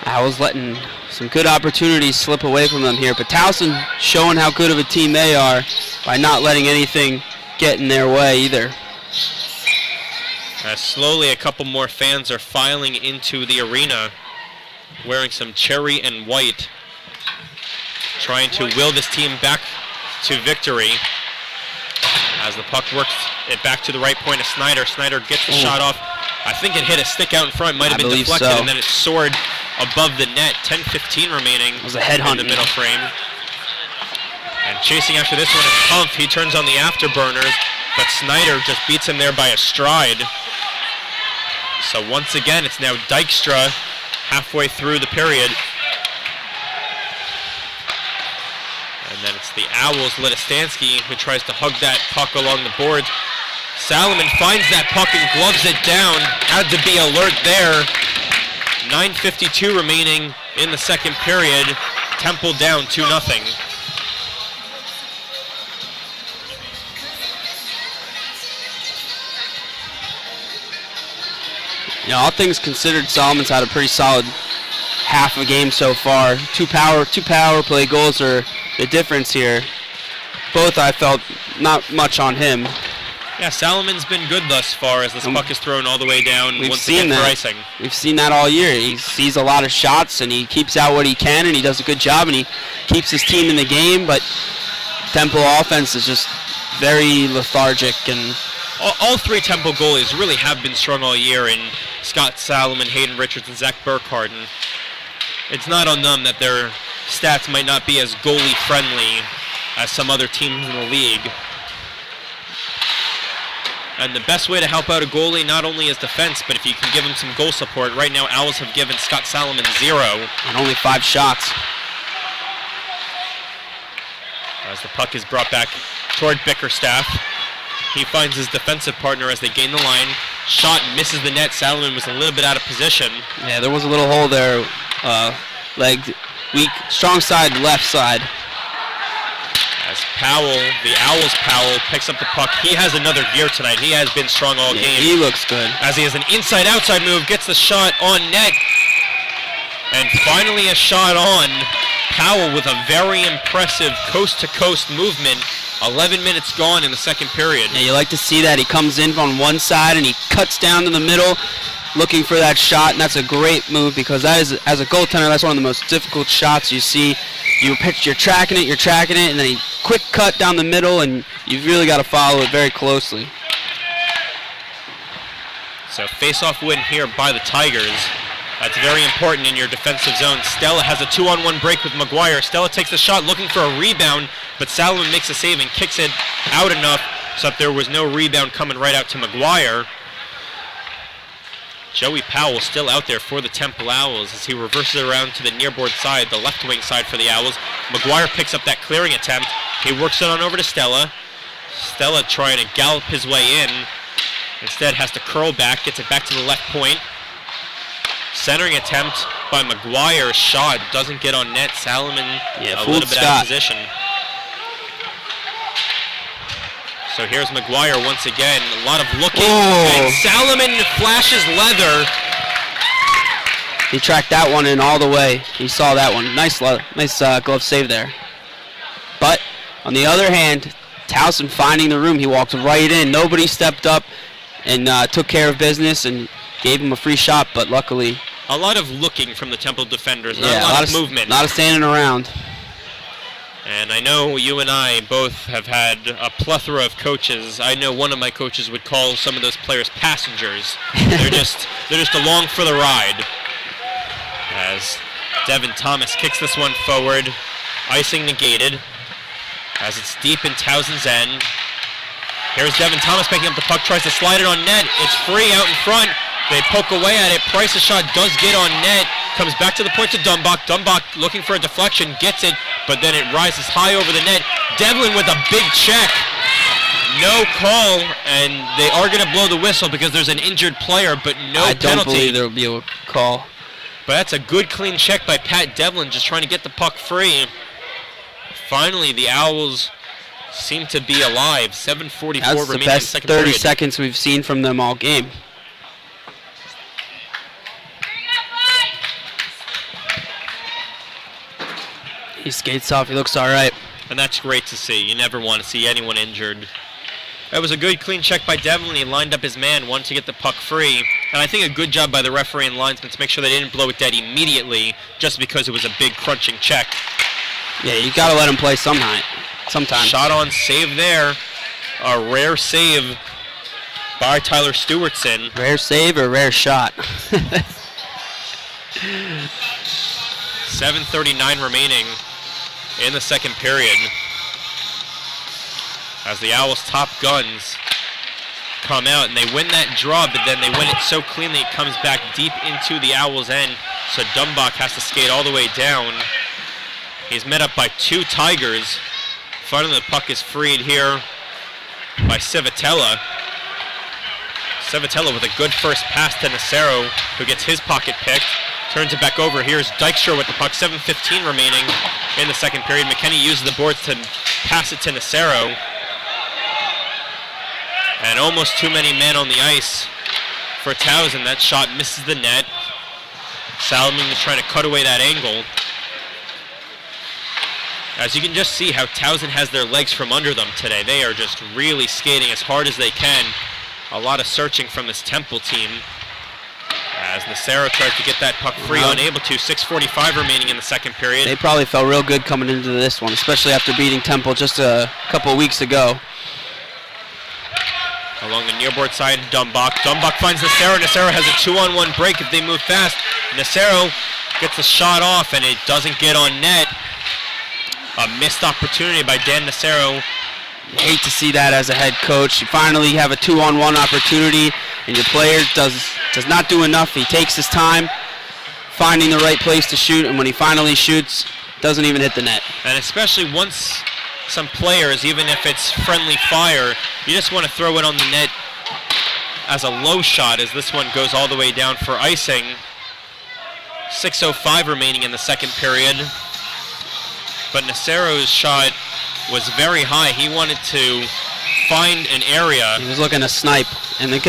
S2: Owls letting some good opportunities slip away from them here, but Towson showing how good of a team they are by not letting anything get in their way either.
S1: As slowly a couple more fans are filing into the arena wearing some cherry and white, trying to will this team back to victory. As the puck works it back to the right point of Snyder. Snyder gets the shot off. I think it hit a stick out in front, might have been deflected, and then it soared above the net. 10:15 remaining.
S2: It was a headhunt
S1: in the middle frame. And chasing after this one is Humph. He turns on the afterburners, but Snyder just beats him there by a stride. So once again, it's now Dykstra halfway through the period. And then it's the Owls, Litistansky, who tries to hug that puck along the boards. Salomon finds that puck and gloves it down. Had to be alert there. 9:52 remaining in the second period. Temple down 2-0.
S2: You know, all things considered, Solomon's had a pretty solid half a game so far. Two power play goals are the difference here. Both I felt not much on him.
S1: Yeah, Salomon's been good thus far as this puck is thrown all the way down.
S2: We've
S1: once
S2: seen
S1: again for
S2: that.
S1: icing.
S2: We've seen that all year. He sees a lot of shots and he keeps out what he can and he does a good job and he keeps his team in the game, but Temple offense is just very lethargic. And
S1: all three Temple goalies really have been strong all year in Scott Salomon, Hayden Richards, and Zach Burkhardt. And it's not on them that their stats might not be as goalie-friendly as some other teams in the league. And the best way to help out a goalie not only is defense, but if you can give him some goal support. Right now, Owls have given Scott Salomon 0.
S2: And only 5 shots.
S1: As the puck is brought back toward Bickerstaff. He finds his defensive partner as they gain the line. Shot misses the net. Salomon was a little bit out of position.
S2: Yeah, there was a little hole there. Legged, weak, strong side, left side.
S1: As Powell, the Owls Powell, picks up the puck. He has another gear tonight. He has been strong all game.
S2: He looks good.
S1: As he has an inside-outside move, gets the shot on net. And finally a shot on. Powell with a very impressive coast-to-coast movement. 11 minutes gone in the second period.
S2: Yeah, you like to see that. He comes in on one side and he cuts down to the middle looking for that shot, and that's a great move because that is, as a goaltender, that's one of the most difficult shots you see. You're tracking it, and then a quick cut down the middle, and you've really got to follow it very closely.
S1: So face-off win here by the Tigers. That's very important in your defensive zone. Stella has a 2-on-1 break with McGuire. Stella takes the shot looking for a rebound, but Salomon makes a save and kicks it out enough so that there was no rebound coming right out to McGuire. Joey Powell still out there for the Temple Owls as he reverses it around to the nearboard side, the left wing side for the Owls. McGuire picks up that clearing attempt. He works it on over to Stella. Stella trying to gallop his way in. Instead has to curl back, gets it back to the left point. Centering attempt by McGuire. Shot doesn't get on net. Salomon a little bit out of position. So here's McGuire once again. A lot of looking. And Salomon flashes leather.
S2: He tracked that one in all the way. He saw that one. Nice glove save there. But on the other hand, Towson finding the room. He walked right in. Nobody stepped up and took care of business and gave him a free shot, but luckily.
S1: A lot of looking from the Temple defenders, not a lot of movement.
S2: A lot of standing around.
S1: And I know you and I both have had a plethora of coaches. I know one of my coaches would call some of those players passengers. They're just along for the ride. As Devin Thomas kicks this one forward, icing negated. As it's deep in Towson's end. Here's Devin Thomas picking up the puck, tries to slide it on net. It's free out in front. They poke away at it. Price's shot does get on net. comes back to the point to Dumbach. Dumbach looking for a deflection, gets it, but then it rises high over the net. Devlin with a big check. No call, and they are going to blow the whistle because there's an injured player, but no penalty.
S2: I don't believe there will be a call.
S1: But that's a good clean check by Pat Devlin, just trying to get the puck free. Finally, the Owls seem to be alive. 7:44 remaining in the second period.
S2: That's the best 30 seconds we've seen from them all game. He skates off. He looks all right.
S1: And that's great to see. You never want to see anyone injured. That was a good clean check by Devlin. He lined up his man, wanted to get the puck free. And I think a good job by the referee and linesman to make sure they didn't blow it dead immediately just because it was a big crunching check.
S2: Yeah, you got to let him play sometime.
S1: Shot on save there. A rare save by Tyler Stewartson.
S2: Rare save or rare shot?
S1: 7:39 remaining in the second period. As the Owls' top guns come out and they win that draw, but then they win it so cleanly it comes back deep into the Owls' end. So Dumbach has to skate all the way down. He's met up by two Tigers. Finally, the puck is freed here by Civitella. Civitella with a good first pass to Nacero, who gets his pocket picked. Turns it back over. Here's Dykstra with the puck. 7:15 remaining in the second period. McKinney uses the boards to pass it to Nacero. And almost too many men on the ice for Towson. That shot misses the net. Salomon is trying to cut away that angle. As you can just see how Towson has their legs from under them today. They are just really skating as hard as they can. A lot of searching from this Temple team. As Nacero tries to get that puck free, unable to. 6:45 remaining in the second period.
S2: They probably felt real good coming into this one, especially after beating Temple just a couple of weeks ago.
S1: Along the nearboard side, Dumbach. Dumbach finds Nacero. Nacero has a 2-on-1 break if they move fast. Nacero gets the shot off, and it doesn't get on net. A missed opportunity by Dan Nacero.
S2: You hate to see that as a head coach. You finally have a 2-on-1 opportunity, and your player does not do enough. He takes his time finding the right place to shoot, and when he finally shoots, doesn't even hit the net.
S1: And especially once some players, even if it's friendly fire, you just want to throw it on the net as a low shot, as this one goes all the way down for icing. 6:05 remaining in the second period. But Nacero's shot was very high. He wanted to find an area.
S2: He was looking to snipe, and the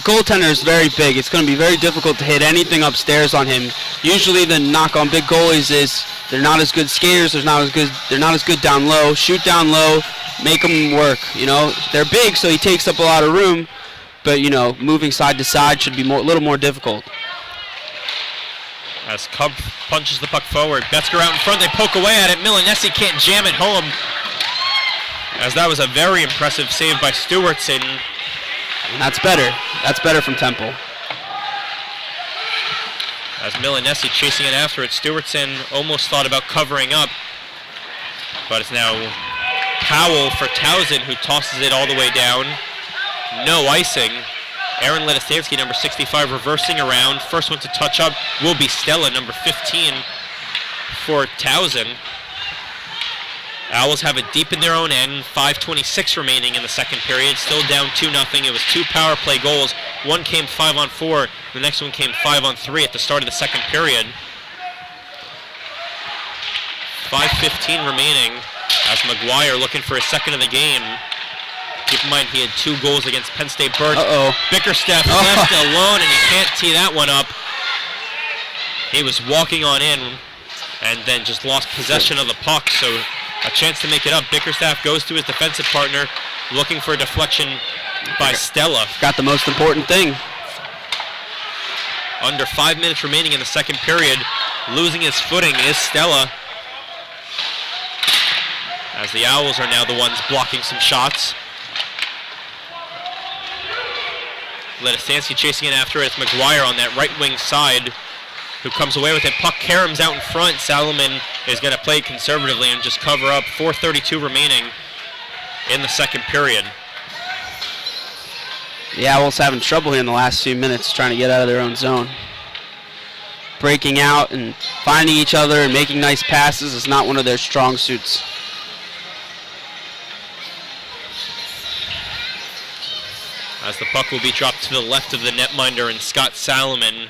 S2: goaltender is very big. It's going to be very difficult to hit anything upstairs on him. Usually the knock on big goalies is they're not as good skaters. They're not as good down low. Shoot down low, make them work. You know, they're big, so he takes up a lot of room. But you know, moving side to side should be a little more difficult.
S1: As Cub punches the puck forward, Betzger out in front. They poke away at it. Milanesi can't jam it home. As that was a very impressive save by Stewartson.
S2: And that's better. That's better from Temple.
S1: As Milanesi chasing it after it, Stewartson almost thought about covering up. But it's now Powell for Towson, who tosses it all the way down. No icing. Aaron Ledistansky, number 65, reversing around. First one to touch up will be Stella, number 15, for Towson. Owls have it deep in their own end. 5:26 remaining in the second period. Still down 2-0. It was two power play goals. One came 5-on-4. The next one came 5-on-3 at the start of the second period. 5:15 remaining as McGuire looking for his second of the game. Keep in mind he had 2 goals against Penn State Birch. Bickerstaff left alone, and he can't tee that one up. He was walking on in and then just lost possession of the puck, so a chance to make it up. Bickerstaff goes to his defensive partner, looking for a deflection by Stella.
S2: Got the most important thing.
S1: Under 5 minutes remaining in the second period. Losing his footing is Stella. As the Owls are now the ones blocking some shots. Ledistansky chasing it after it. It's McGuire on that right wing side who comes away with it. Puck Karam's out in front. Salomon is going to play conservatively and just cover up. 4:32 remaining in the second period.
S2: The Owls having trouble here in the last few minutes trying to get out of their own zone. breaking out and finding each other and making nice passes is not one of their strong suits.
S1: As the puck will be dropped to the left of the netminder and Scott Salomon.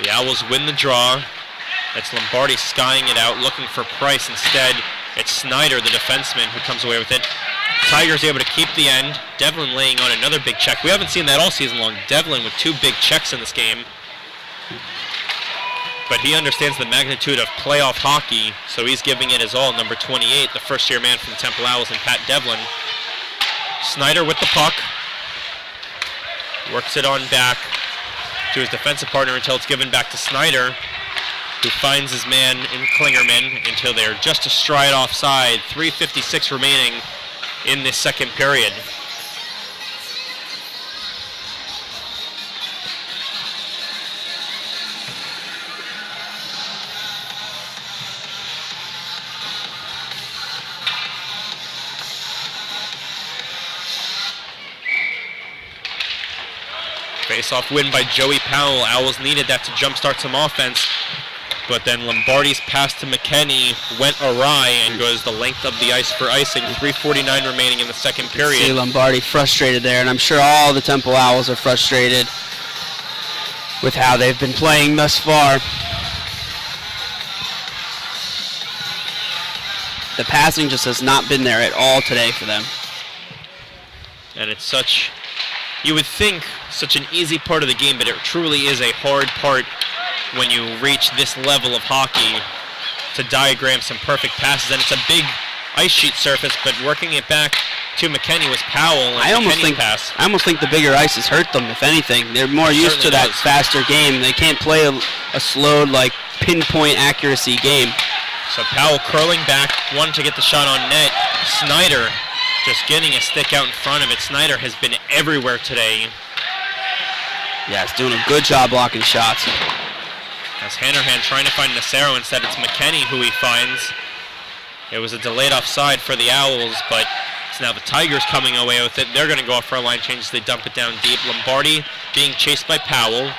S1: The Owls win the draw. It's Lombardi skying it out, looking for Price. Instead, it's Snyder, the defenseman, who comes away with it. Tigers able to keep the end. Devlin laying on another big check. We haven't seen that all season long. Devlin with 2 big checks in this game. But he understands the magnitude of playoff hockey, so he's giving it his all. Number 28, the first-year man from Temple Owls, and Pat Devlin. Snyder with the puck. Works it on back to his defensive partner until it's given back to Snyder, who finds his man in Klingerman until they're just a stride offside. 3:56 remaining in this second period. Face-off win by Joey Powell. Owls needed that to jumpstart some offense, but then Lombardi's pass to McKenney went awry and goes the length of the ice for icing. 3:49 remaining in the second period.
S2: See Lombardi frustrated there, and I'm sure all the Temple Owls are frustrated with how they've been playing thus far. The passing just has not been there at all today for them.
S1: And it's such, you would think, such an easy part of the game, but it truly is a hard part when you reach this level of hockey to diagram some perfect passes. And it's a big ice sheet surface, but working it back to McKenney was Powell, and
S2: I almost think the bigger ice has hurt them, if anything. They're more used to that faster game. They can't play a slowed, like, pinpoint accuracy game.
S1: So Powell curling back, wanted to get the shot on net. Snyder just getting a stick out in front of it. Snyder has been everywhere today.
S2: Yeah, he's doing a good job blocking shots.
S1: As Hanrahan trying to find Nacero, instead it's McKenney who he finds. It was a delayed offside for the Owls, but it's now the Tigers coming away with it. They're going to go off for a line change as they dump it down deep. Lombardi being chased by Powell.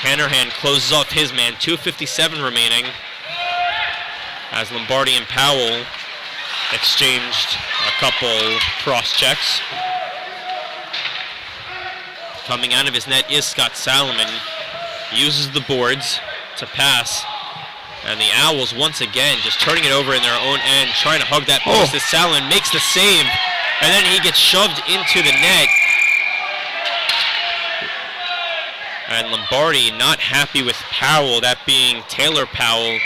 S1: Hanrahan closes off his man, 2:57 remaining. As Lombardi and Powell exchanged a couple cross checks. Coming out of his net is Scott Salomon. Uses the boards to pass. And the Owls once again just turning it over in their own end, trying to hug that post as Salomon makes the save. And then he gets shoved into the net. And Lombardi not happy with Powell, that being Taylor Powell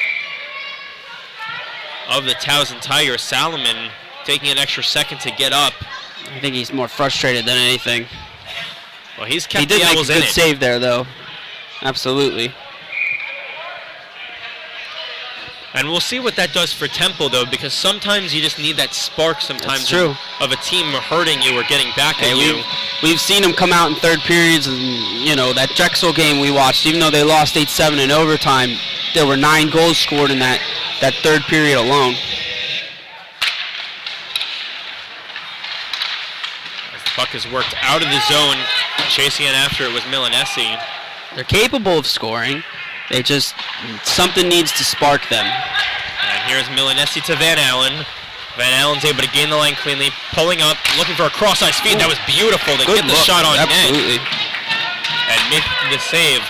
S1: of the Towson Tigers. Salomon taking an extra second to get up.
S2: I think he's more frustrated than anything.
S1: Well, he's kept the Owls in it.
S2: He did make a good save there, though. Absolutely.
S1: And we'll see what that does for Temple, though, because sometimes you just need that spark sometimes of a team hurting you or getting back at you.
S2: We've seen them come out in third periods, and, you know, that Drexel game we watched, even though they lost 8-7 in overtime, there were 9 goals scored in that third period alone.
S1: As the puck is worked out of the zone, chasing it after it was Milanesi.
S2: They're capable of scoring. They just, something needs to spark them.
S1: And here's Milanesi to Van Allen. Van Allen's able to gain the line cleanly, pulling up, looking for a cross-ice feed. That was beautiful. They get the shot on net. And make the save.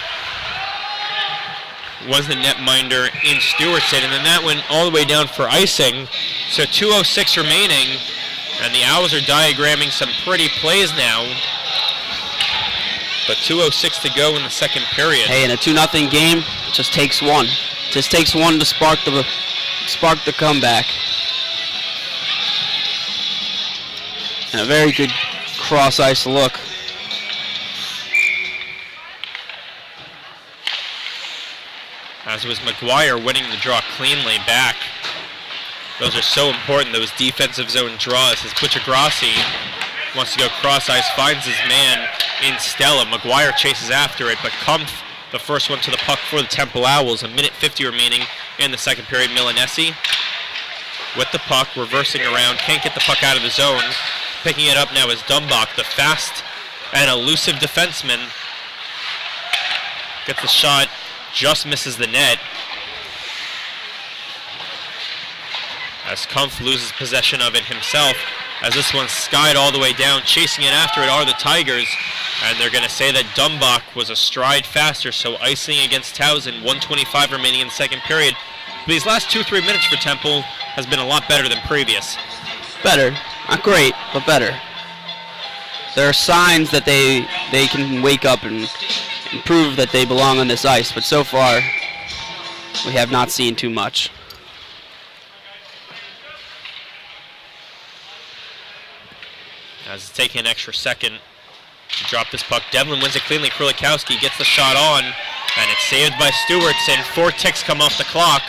S1: Was the netminder in Stewartson, and then that went all the way down for icing. So 2:06 remaining, and the Owls are diagramming some pretty plays now. But 2:06 to go in the second period.
S2: Hey, in a 2-0 game, it just takes one. It just takes one to spark the comeback. And a very good cross-ice look.
S1: As was McGuire winning the draw cleanly back. Those are so important, those defensive zone draws. As Butchagrassi wants to go cross-ice, finds his man in Stella. McGuire chases after it, but Kumpf, the first one to the puck for the Temple Owls. 1:50 remaining in the second period. Milanesi with the puck, reversing around, can't get the puck out of the zone. Picking it up now is Dumbach, the fast and elusive defenseman Gets the shot, just misses the net. As Kumpf loses possession of it himself, as this one's skied all the way down. Chasing it after it are the Tigers, and they're going to say that Dumbach was a stride faster, so icing against Towson, 1:25 remaining in the second period. But these last 2-3 minutes for Temple has been a lot better than previous.
S2: Better. Not great, but better. There are signs that they can wake up and prove that they belong on this ice, but so far we have not seen too much.
S1: As it's taking an extra second to drop this puck. Devlin wins it cleanly. Krulikowski gets the shot on, and it's saved by Stewartson. 4 ticks come off the clock.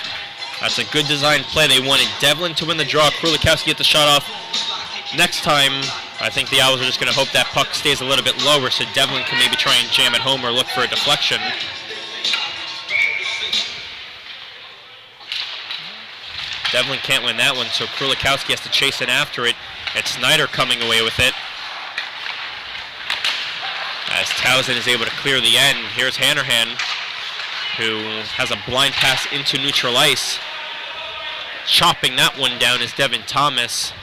S1: That's a good design play. They wanted Devlin to win the draw. Krulikowski get the shot off. Next time, I think the Owls are just going to hope that puck stays a little bit lower so Devlin can maybe try and jam it home or look for a deflection. Devlin can't win that one, so Krulikowski has to chase in after it. It's Snyder coming away with it. As Towson is able to clear the end, here's Hanrahan, who has a blind pass into neutral ice. Chopping that one down is Devin Thomas.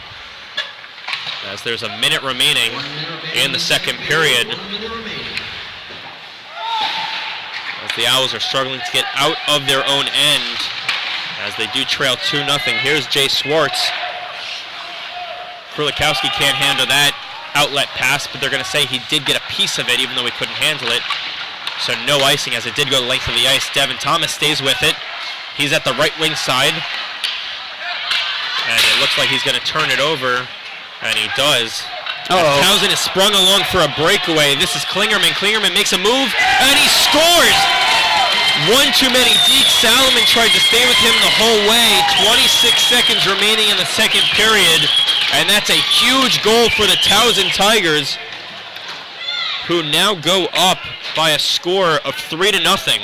S1: As there's a minute remaining in the second period. As the Owls are struggling to get out of their own end, as they do trail 2-0. Here's Jay Swartz. Krulikowski can't handle that outlet pass, but they're going to say he did get a piece of it, even though he couldn't handle it. So no icing, as it did go the length of the ice. Devin Thomas stays with it. He's at the right wing side. And it looks like he's going to turn it over, and he does. Towson is sprung along for a breakaway. This is Klingerman. Klingerman makes a move, and he scores! One too many Deke. Salomon tried to stay with him the whole way. 26 seconds remaining in the second period. And that's a huge goal for the Towson Tigers, who now go up by a score of 3-0.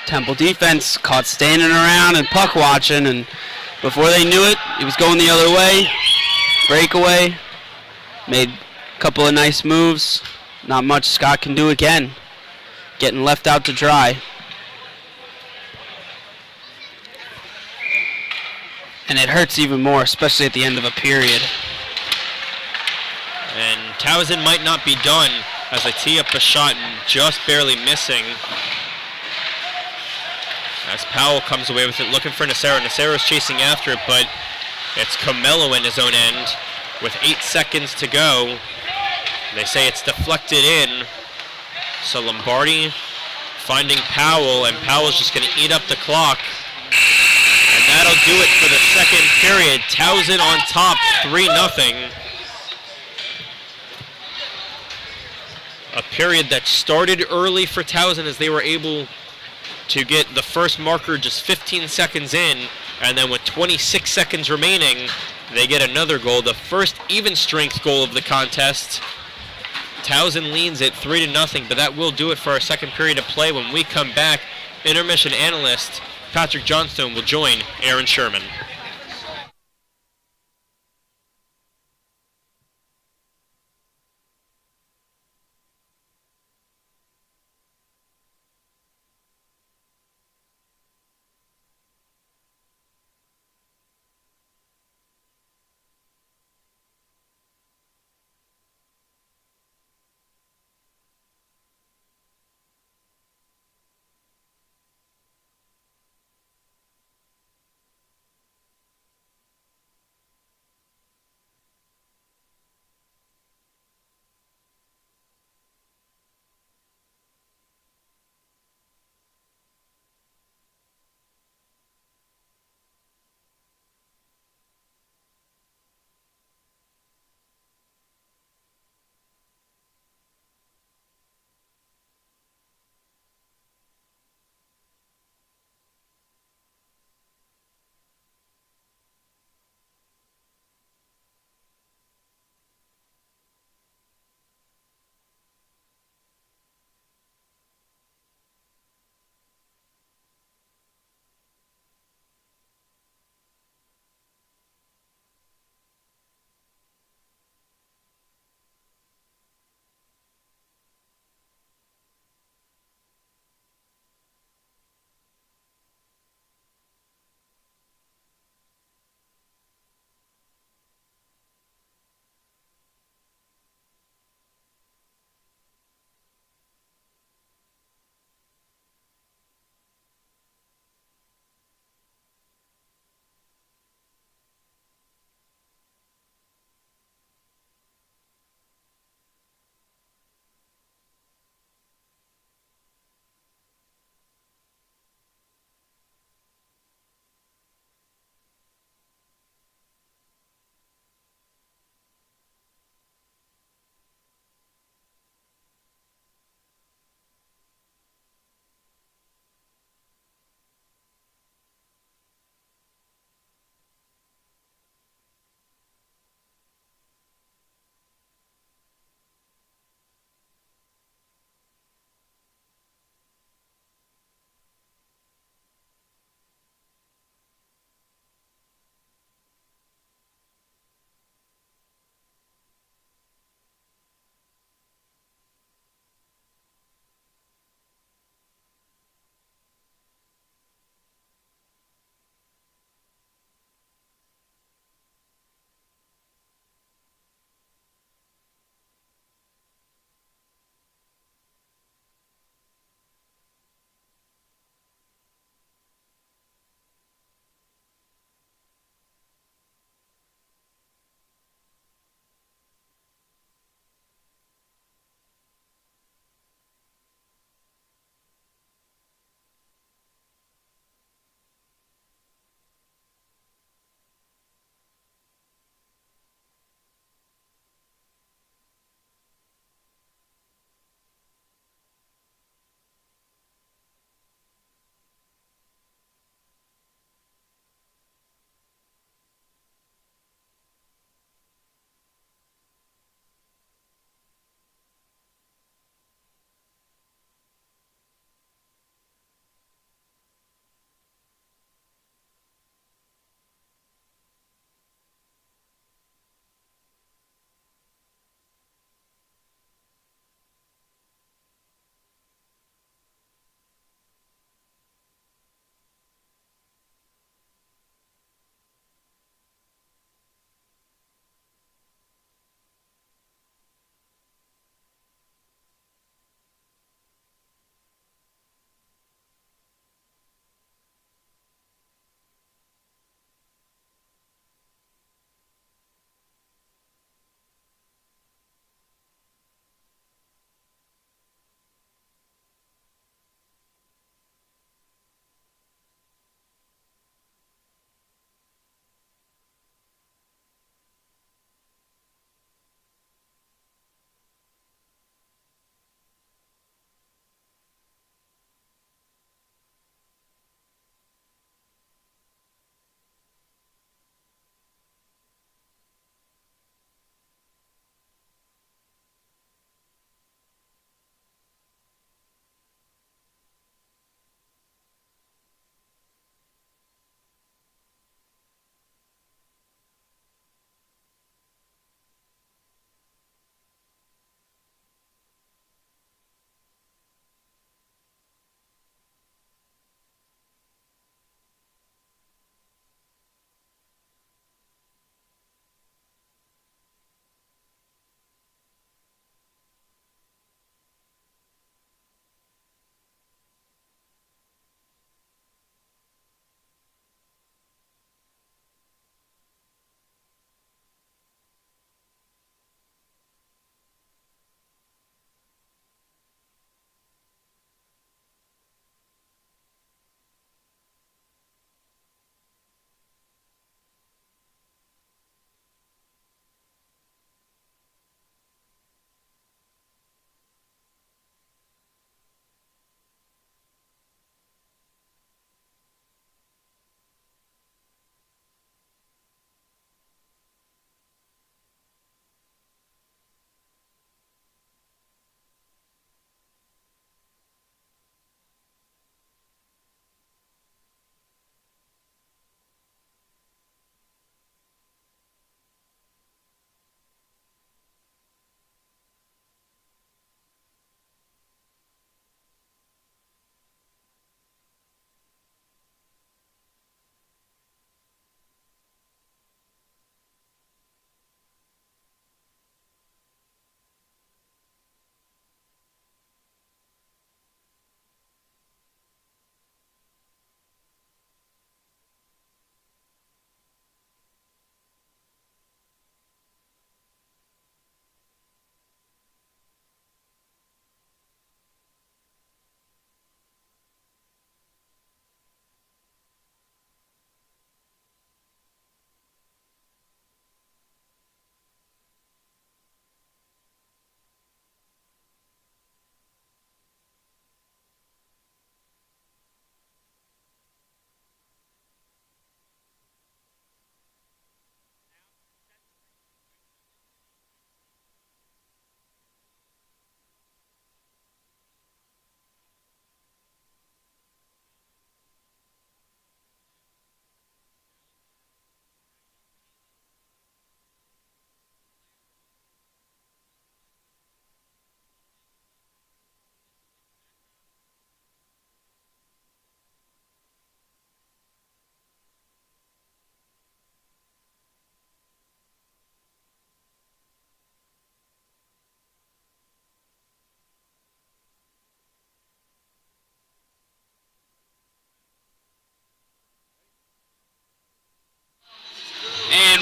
S2: Temple defense caught standing around and puck watching, and before they knew it, he was going the other way. Breakaway. Made a couple of nice moves. Not much Scott can do again. Getting left out to dry. And it hurts even more, especially at the end of a period.
S1: And Towson might not be done as they tee up a shot and just barely missing. As Powell comes away with it, looking for Nacero. Nacero's chasing after it, but it's Comello in his own end with 8 seconds to go. They say it's deflected in. So Lombardi finding Powell, and Powell's just going to eat up the clock. And that'll do it for the second period. Towson on top, 3-0. A period that started early for Towson as they were able to get the first marker just 15 seconds in, and then with 26 seconds remaining, they get another goal, the first even strength goal of the contest. Towson leads it 3-0, but that will do it for our second period of play. When we come back, intermission analyst Patrick Johnstone will join Aaron Sherman.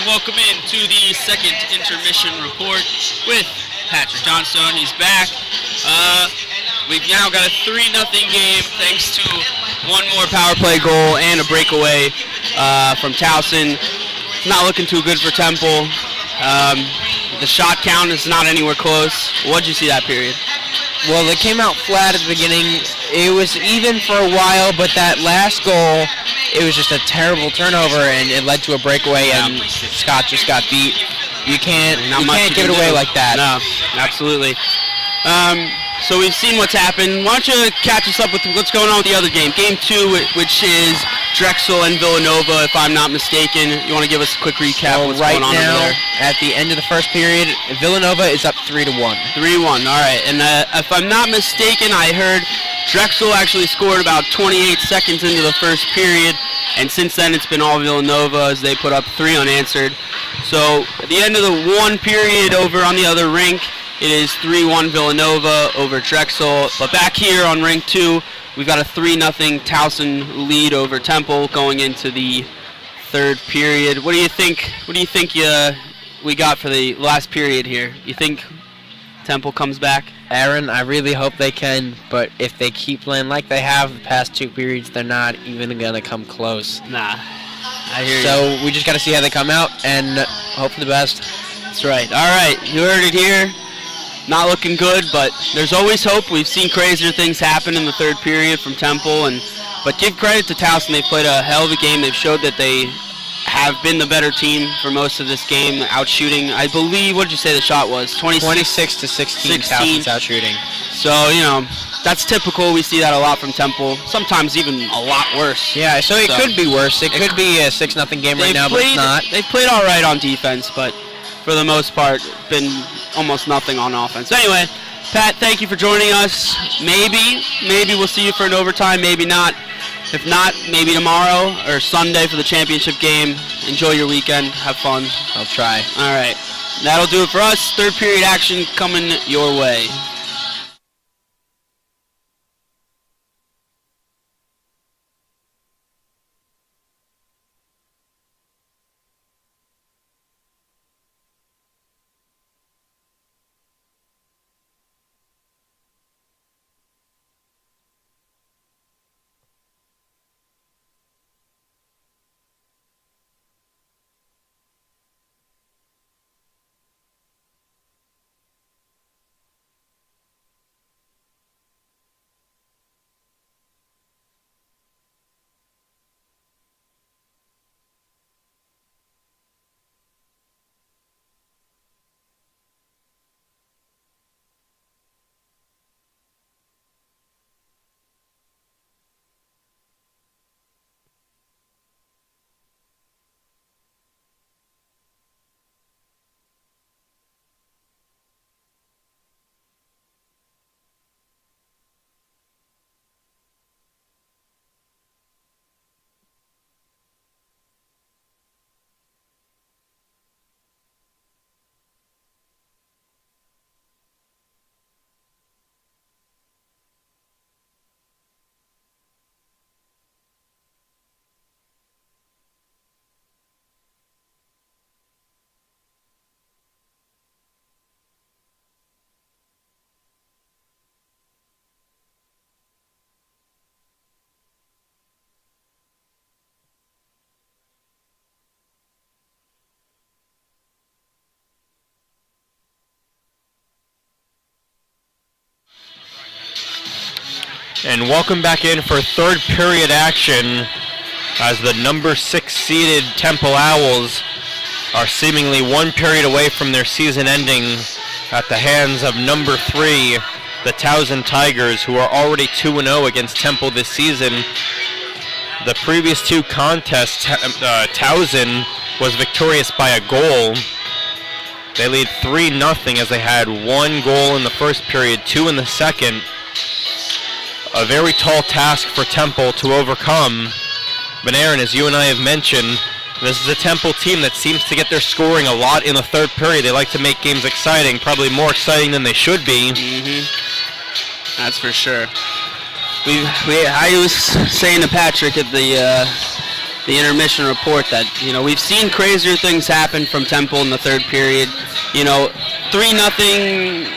S2: welcome into the second intermission report with Patrick Johnstone. He's back. We've now got a 3-0 game thanks to one more power play goal and a breakaway from Towson. It's not looking too good for Temple. The shot count is not anywhere close. What did you see that period?
S5: Well, they came out flat at the beginning. It was even for a while, but that last goal, it was just a terrible turnover, and it led to a breakaway, and Scott just got beat. You can't give it away like that.
S2: No, absolutely. So we've seen what's happened. Why don't you catch us up with what's going on with the other game? Game 2, which is Drexel and Villanova, if I'm not mistaken. You want to give us a quick recap of what's going on over there?
S5: At the end of the first period, Villanova is up 3-1.
S2: 3-1, all right. And if I'm not mistaken, I heard Drexel actually scored about 28 seconds into the first period, and since then it's been all Villanova as they put up 3 unanswered. So at the end of the one period over on the other rink, it is 3-1 Villanova over Drexel. But back here on rink 2, we've got a 3-0 Towson lead over Temple going into the third period. What do you think? We got for the last period here? You think Temple comes back?
S5: Aaron, I really hope they can, but if they keep playing like they have the past 2 periods, they're not even going to come close.
S2: Nah, I hear you.
S5: So we just got to see how they come out and hope for the best.
S2: That's right. All right, you heard it here. Not looking good, but there's always hope. We've seen crazier things happen in the third period from Temple, but give credit to Towson. They've played a hell of a game. They've showed that they have been the better team for most of this game, outshooting, I believe, what did you say the shot was?
S5: 26-16, Towson's outshooting.
S2: So, that's typical. We see that a lot from Temple, sometimes even a lot worse.
S5: Yeah, so it could be worse. It could be a 6-0 game right now, but it's not.
S2: They've played all right on defense, but for the most part, been almost nothing on offense. Anyway, Pat, thank you for joining us. Maybe we'll see you for an overtime, maybe not. If not, maybe tomorrow or Sunday for the championship game. Enjoy your weekend. Have fun.
S5: I'll try.
S2: All right. That'll do it for us. Third period action coming your way.
S1: And welcome back in for third period action as the number 6 seeded Temple Owls are seemingly one period away from their season ending at the hands of number 3, the Towson Tigers, who are already 2-0 against Temple this season. The previous 2 contests, Towson was victorious by a goal. They lead 3-0 as they had 1 goal in the first period, 2 in the second. A very tall task for Temple to overcome. But Aaron, as you and I have mentioned, this is a Temple team that seems to get their scoring a lot in the third period. They like to make games exciting, probably more exciting than they should be.
S2: That's for sure. I was saying to Patrick at the the intermission report that, we've seen crazier things happen from Temple in the third period. 3-0,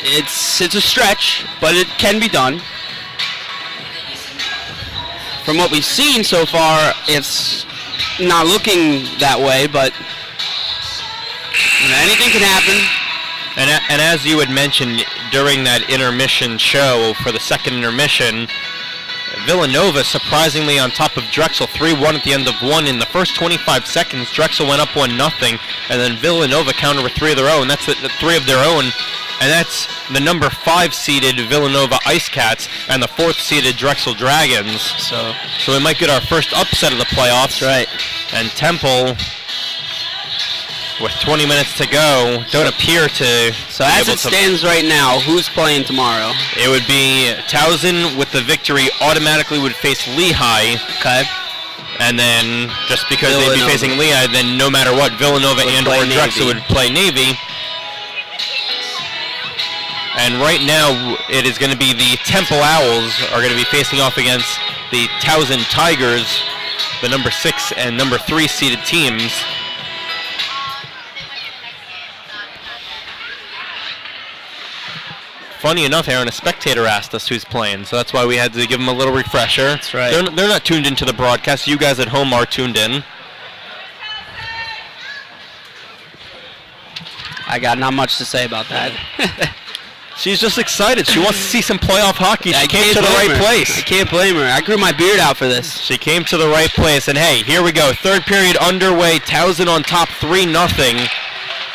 S2: it's a stretch, but it can be done. From what we've seen so far, it's not looking that way, but anything can happen.
S1: And as you had mentioned during that intermission show, for the second intermission, Villanova surprisingly on top of Drexel 3-1 at the end of one. In the first 25 seconds, Drexel went up 1-0, and then Villanova countered with 3 of their own. That's the 3 of their own, and that's the number 5 seeded Villanova Ice Cats and the 4th seeded Drexel Dragons. So we might get our first upset of the playoffs.
S2: Right.
S1: And Temple, with 20 minutes to go, don't appear to.
S2: So as it stands right now, who's playing tomorrow?
S1: It would be Towson with the victory automatically would face Lehigh.
S2: Okay.
S1: And then just because they'd be facing Lehigh, then no matter what, Villanova and or Drexel would play Navy. And right now, it is going to be the Temple Owls are going to be facing off against the Towson Tigers, the number 6 and number 3 seeded teams. Funny enough, Aaron, a spectator asked us who's playing, so that's why we had to give them a little refresher.
S2: That's right.
S1: They're not tuned into the broadcast. You guys at home are tuned in.
S2: I got not much to say about that.
S1: She's just excited. She wants to see some playoff hockey. She came to the right place.
S2: I can't blame her. I grew my beard out for this.
S1: She came to the right place, and hey, here we go. Third period underway. Towson on top 3-0.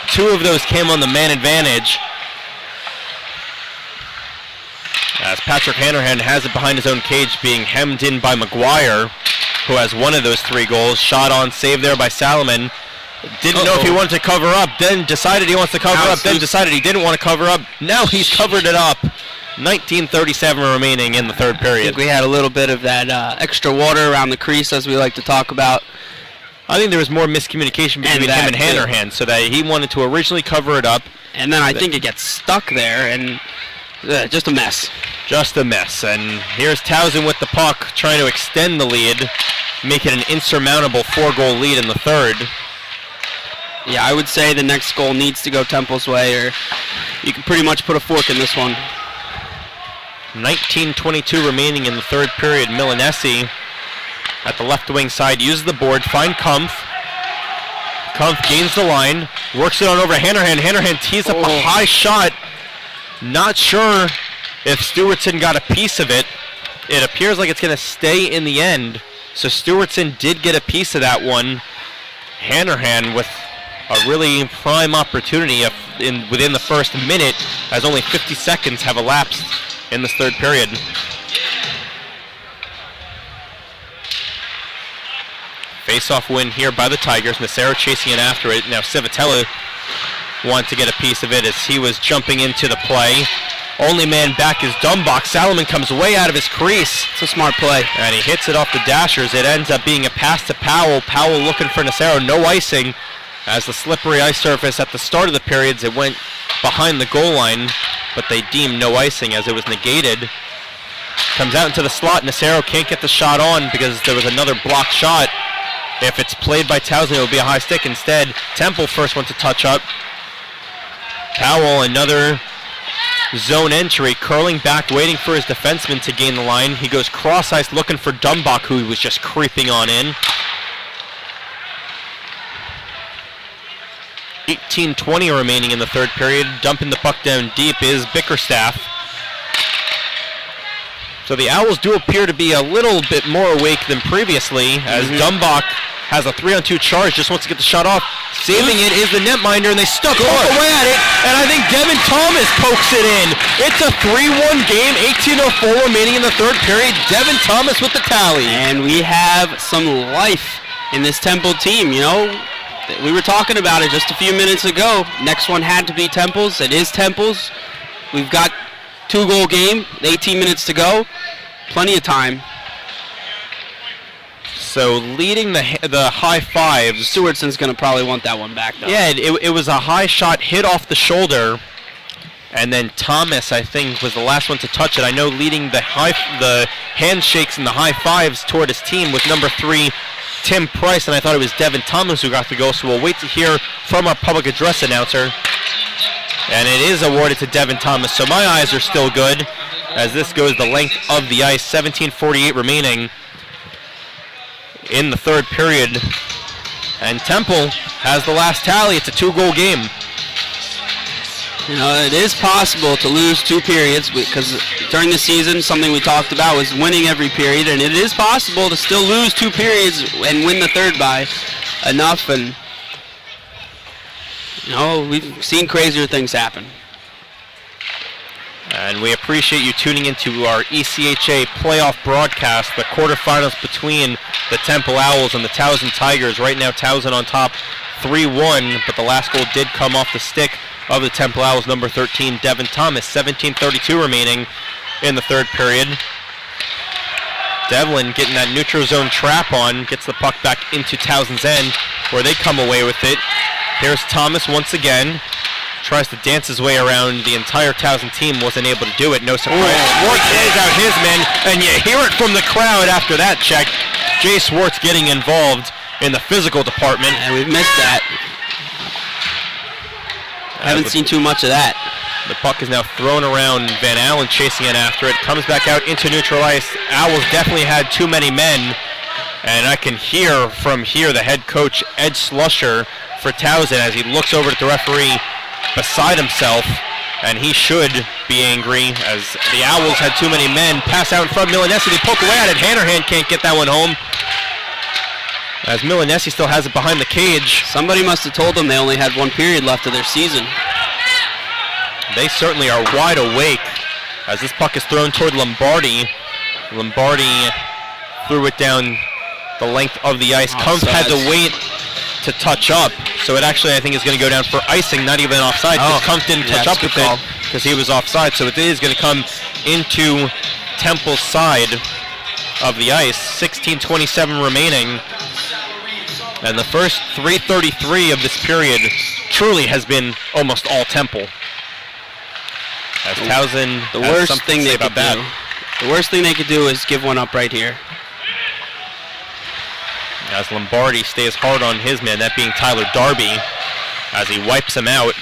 S1: 2 of those came on the man advantage, as Patrick Hanrahan has it behind his own cage, being hemmed in by McGuire, who has 1 of those 3 goals. Shot on, save there by Salomon. Didn't know if he wanted to cover up, then decided he wants to cover up, then decided he didn't want to cover up. Now he's covered it up. 19:37 remaining in the third period.
S2: I think we had a little bit of that extra water around the crease, as we like to talk about.
S1: I think there was more miscommunication between him and Hanrahan, so that he wanted to originally cover it up.
S2: And then I think it gets stuck there, and just a mess.
S1: Just a mess. And here's Towson with the puck, trying to extend the lead, make it an insurmountable 4-goal lead in the third.
S2: Yeah, I would say the next goal needs to go Temple's way, or you can pretty much put a fork in this one.
S1: 19:22 remaining in the third period. Milanesi at the left wing side uses the board, find Kumpf. Kumpf gains the line, works it on over Hanrahan. Hanrahan tees up a high shot. Not sure if Stewartson got a piece of it. It appears like it's going to stay in the end. So Stewartson did get a piece of that one. Hanrahan with a really prime opportunity within the first minute, as only 50 seconds have elapsed in this third period. Face-off win here by the Tigers. Nacero chasing it after it. Now Civitello wanted to get a piece of it as he was jumping into the play. Only man back is Dumbach. Salomon comes way out of his crease.
S2: It's a smart play.
S1: And he hits it off the dashers. It ends up being a pass to Powell. Powell looking for Nacero. No icing, as the slippery ice surface at the start of the periods, it went behind the goal line, but they deemed no icing as it was negated. Comes out into the slot. Nacero can't get the shot on because there was another blocked shot. If it's played by Towson, it will be a high stick. Instead, Temple first went to touch up. Powell, another zone entry, curling back, waiting for his defenseman to gain the line. He goes cross-ice looking for Dumbach, who was just creeping on in. 18:20 remaining in the third period. Dumping the puck down deep is Bickerstaff. So the Owls do appear to be a little bit more awake than previously, as Dumbach has a 3-on-2 charge, just wants to get the shot off. Saving it is the netminder, and they stuck all the way at it, and I think Devin Thomas pokes it in. It's a 3-1 game, 18:04 remaining in the third period. Devin Thomas with the tally.
S2: And we have some life in this Temple team, We were talking about it just a few minutes ago. Next one had to be Temple's. It is Temple's. We've got 2-goal game, 18 minutes to go. Plenty of time.
S1: So leading the high fives.
S2: Stewartson's going to probably want that one back, though.
S1: Yeah, it was a high shot hit off the shoulder. And then Thomas, I think, was the last one to touch it. I know leading the handshakes and the high fives toward his team was number 3,
S6: Tim Price, and I thought it was Devin Thomas who got the goal, so we'll wait to hear from our public address announcer. And it is awarded to Devin Thomas, so my eyes are still good as this goes the length of the ice. 17:48 remaining in the third period. And Temple has the last tally. It's a 2-goal game.
S2: You know, it is possible to lose 2 periods because during the season, something we talked about was winning every period, and it is possible to still lose 2 periods and win the third by enough. And you know, we've seen crazier things happen.
S6: And we appreciate you tuning into our ECHA playoff broadcast, the quarterfinals between the Temple Owls and the Towson Tigers. Right now, Towson on top 3-1, but the last goal did come off the stick of the Temple Owls, number 13, Devin Thomas. 17:32 remaining in the third period. Devlin getting that neutral zone trap on, gets the puck back into Towson's end, where they come away with it. Here's Thomas once again. Tries to dance his way around the entire Towson team, wasn't able to do it, no surprise. Swartz is out his men, and you hear it from the crowd after that check. Jay Swartz getting involved in the physical department.
S2: And we've missed that. Haven't seen too much of that.
S6: The puck is now thrown around. Van Allen chasing it after it. Comes back out into neutral ice. Owls definitely had too many men. And I can hear from here the head coach, Ed Slusher, for Towson as he looks over at the referee beside himself. And he should be angry as the Owls had too many men. Pass out in front of Milanesi. They poke away at it. Hannerhan can't get that one home, as Milanesi still has it behind the cage.
S2: Somebody must have told them they only had 1 period left of their season.
S6: They certainly are wide awake as this puck is thrown toward Lombardi. Lombardi threw it down the length of the ice. Kumpf had to wait to touch up, so it actually I think is going to go down for icing, not even offside, because Kumpf didn't touch up with it because he was offside, so it is going to come into Temple's side of the ice. 16:27 remaining. And the first 3:33 of this period truly has been almost all Temple. As Towson
S2: the worst thing they could do. The worst thing they could do is give one up right here.
S6: As Lombardi stays hard on his man, that being Tyler Darby, as he wipes him out.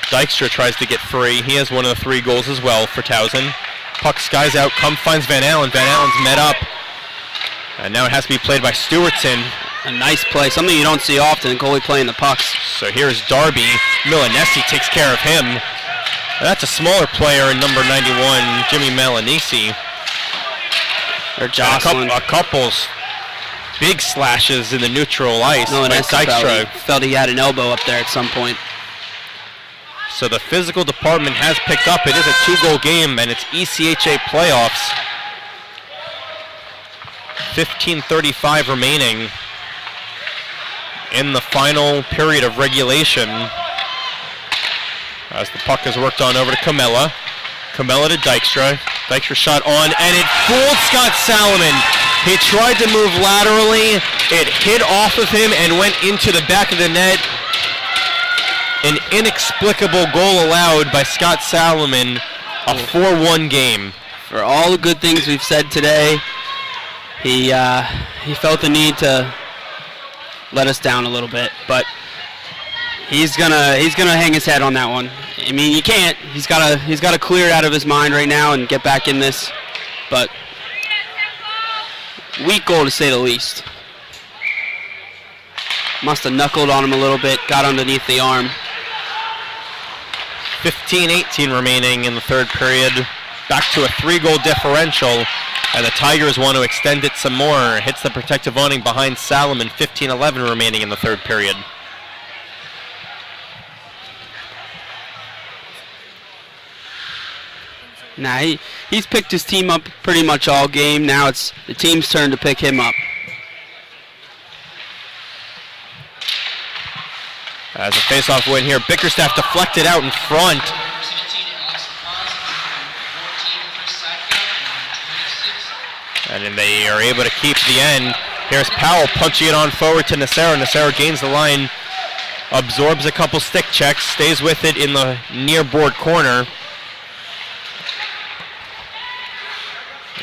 S6: Dykstra tries to get free. He has one of the 3 goals as well for Towson. Puck skies out. Kumpf finds Van Allen. Van Allen's met up. And now it has to be played by Stewartson.
S2: A nice play, something you don't see often, goalie playing the pucks.
S6: So here's Darby. Milanesi takes care of him. That's a smaller player in number 91, Jimmy Milanesi.
S2: They're jostling.
S6: A couple big slashes in the neutral ice.
S2: Dykstra felt he had an elbow up there at some point.
S6: So the physical department has picked up. It is a 2-goal game, and it's ECHA playoffs. 15:35 remaining in the final period of regulation, as the puck is worked on over to Camella. Camella to Dykstra. Dykstra shot on, and it fooled Scott Salomon. He tried to move laterally. It hit off of him and went into the back of the net. An inexplicable goal allowed by Scott Salomon. A 4-1 game.
S2: For all the good things we've said today, he felt the need to let us down a little bit, but he's gonna hang his head on that one. I mean, you can't. He's gotta clear it out of his mind right now and get back in this. But weak goal to say the least. Must have knuckled on him a little bit, got underneath the arm.
S6: 15:18 remaining in the third period. Back to a 3-goal differential. And the Tigers want to extend it some more. Hits the protective awning behind Salomon. 15:11 remaining in the third period.
S2: Nah, he's picked his team up pretty much all game. Now it's the team's turn to pick him up.
S6: As a face-off win here, Bickerstaff deflected out in front. And then they are able to keep the end. Here's Powell punching it on forward to Nacero. Nacero gains the line, absorbs a couple stick checks, stays with it in the near board corner.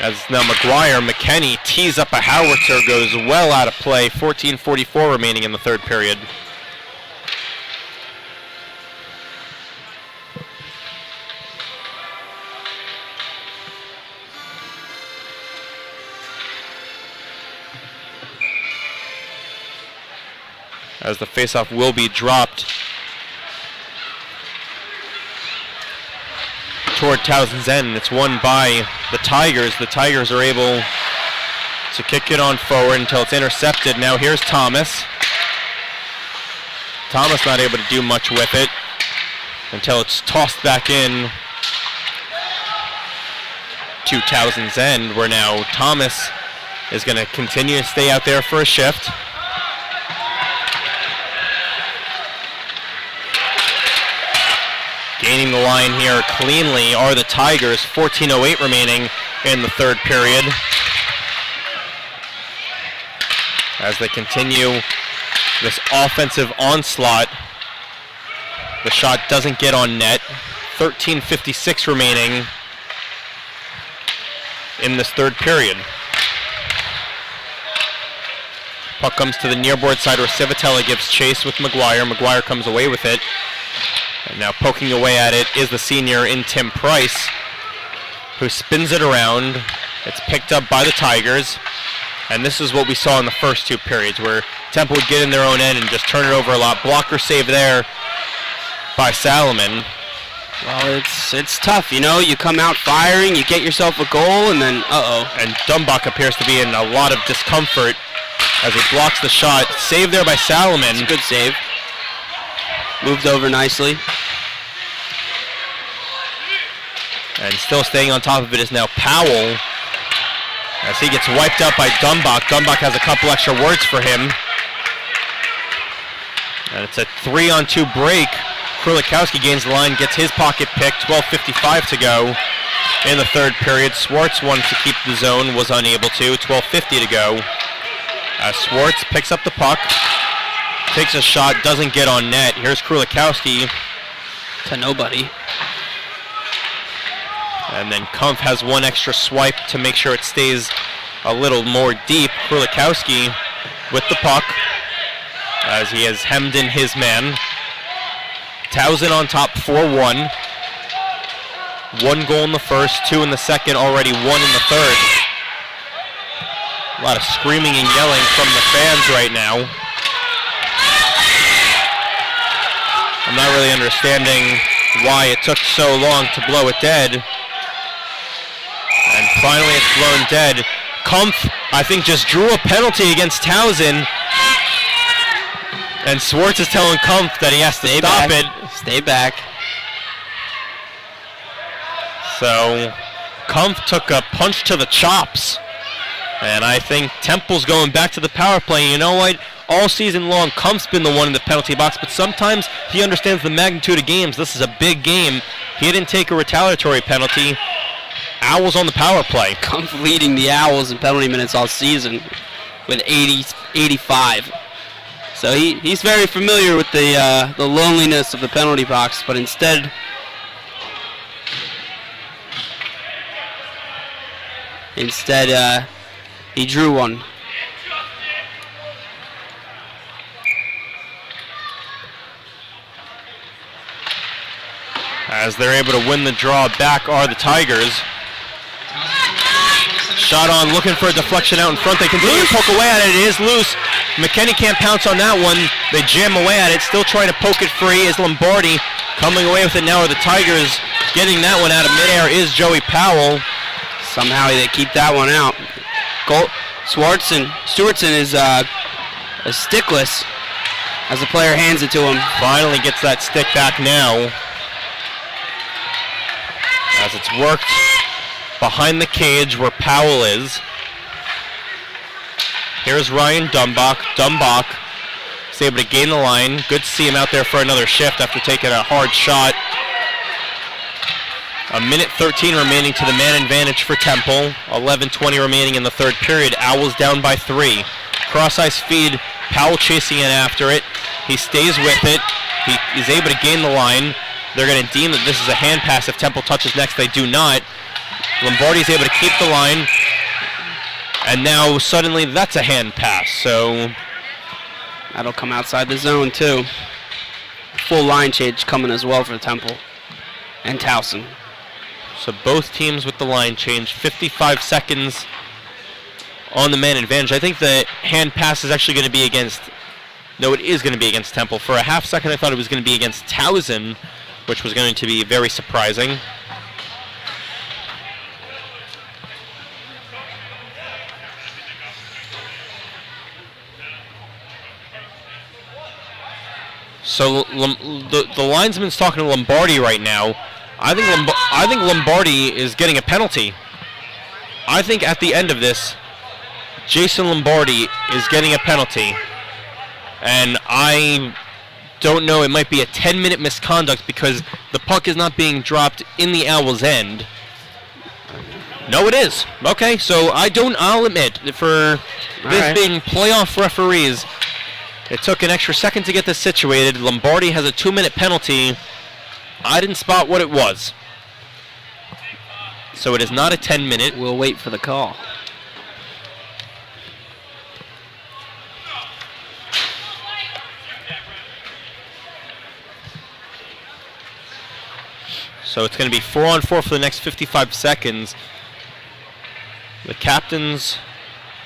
S6: As now McKenny tees up a howitzer, goes well out of play. 14:44 remaining in the third period. As the faceoff will be dropped toward Towson's end. It's won by the Tigers. The Tigers are able to kick it on forward until it's intercepted. Now here's Thomas. Thomas not able to do much with it until it's tossed back in to Towson's end, where now Thomas is going to continue to stay out there for a shift. Gaining the line here cleanly are the Tigers. 14:08 remaining in the third period. As they continue this offensive onslaught, the shot doesn't get on net. 13:56 remaining in this third period. Puck comes to the nearboard side where Civitella gives chase with McGuire. McGuire comes away with it. And now poking away at it is the senior in Tim Price, who spins it around. It's picked up by the Tigers. And this is what we saw in the first two periods, where Temple would get in their own end and just turn it over a lot. Blocker save there by Salomon.
S2: Well, it's tough, you know. You come out firing, you get yourself a goal, and then
S6: And Dumbach appears to be in a lot of discomfort as he blocks the shot. Save there by Salomon.
S2: It's a good save. Moved over nicely.
S6: And still staying on top of it is now Powell, as he gets wiped out by Dumbach. Dumbach has a couple extra words for him. And it's a 3-on-2 break. Krulikowski gains the line, gets his pocket picked. 12:55 to go in the third period. Swartz wanted to keep the zone, was unable to. 12:50 to go. As Swartz picks up the puck, takes a shot, doesn't get on net. Here's Krulikowski.
S2: To nobody.
S6: And then Kumpf has one extra swipe to make sure it stays a little more deep. Krulikowski with the puck as he has hemmed in his man. Towson on top 4-1. 1 goal in the first, 2 in the second, already 1 in the third. A lot of screaming and yelling from the fans right now. I'm not really understanding why it took so long to blow it dead. And finally it's blown dead. Kumpf, I think, just drew a penalty against Towson. And Swartz is telling Kumpf that he has to stop it.
S2: Stay back.
S6: So Kumpf took a punch to the chops. And I think Temple's going back to the power play. You know what? All season long, Kumpf's been the one in the penalty box, but sometimes he understands the magnitude of games. This is a big game. He didn't take a retaliatory penalty. Owls on the power play.
S2: Kumpf leading the Owls in penalty minutes all season with 85. So he's very familiar with the loneliness of the penalty box, but instead he drew one.
S6: As they're able to win the draw back are the Tigers. Shot on, looking for a deflection out in front. They continue to poke away at it. It is loose. McKenny can't pounce on that one. They jam away at it. Still trying to poke it free is Lombardi. Coming away with it now are the Tigers. Getting that one out of midair is Joey Powell.
S2: Somehow they keep that one out. Stewartson is stickless as the player hands it to him.
S6: Finally gets that stick back now. As it's worked behind the cage where Powell is. Here's Ryan Dumbach. Dumbach is able to gain the line. Good to see him out there for another shift after taking a hard shot. 1:13 remaining to the man advantage for Temple. 11:20 remaining in the third period. Owls down by 3. Cross-ice feed. Powell chasing in after it. He stays with it. He is able to gain the line. They're going to deem that this is a hand pass if Temple touches next. They do not. Lombardi's able to keep the line. And now suddenly that's a hand pass, so
S2: that'll come outside the zone too. Full line change coming as well for Temple and Towson.
S6: So both teams with the line change. 55 seconds on the man advantage. I think the hand pass is actually going to be against, no, it is going to be against Temple. For a half second I thought it was going to be against Towson, which was going to be very surprising. So the linesman's talking to Lombardi right now. I think Lombardi is getting a penalty. I think at the end of this, Jason Lombardi is getting a penalty. And I don't know, it might be a 10-minute misconduct because the puck is not being dropped in the Owls' end. No, it is. Okay, so I'll admit, for this being playoff referees, it took an extra second to get this situated. Lombardi has a 2-minute penalty. I didn't spot what it was. So it is not a 10-minute.
S2: We'll wait for the call.
S6: So it's going to be 4-on-4 for the next 55 seconds. The captains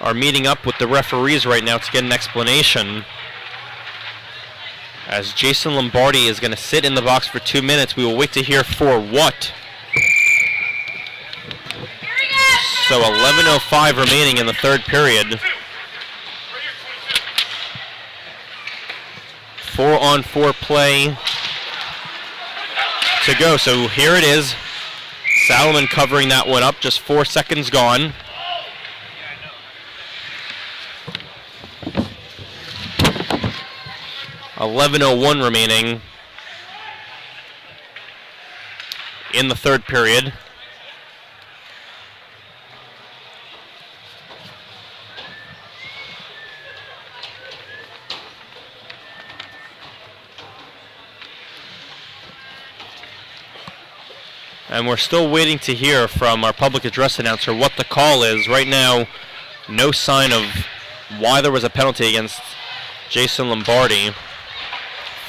S6: are meeting up with the referees right now to get an explanation. As Jason Lombardi is going to sit in the box for 2 minutes. We will wait to hear for what. So 11:05 remaining in the third period. 4-on-4 play to go. So here it is. Salomon covering that one up. Just 4 seconds gone. $11:01 remaining in the third period. And we're still waiting to hear from our public address announcer what the call is. Right now, no sign of why there was a penalty against Jason Lombardi.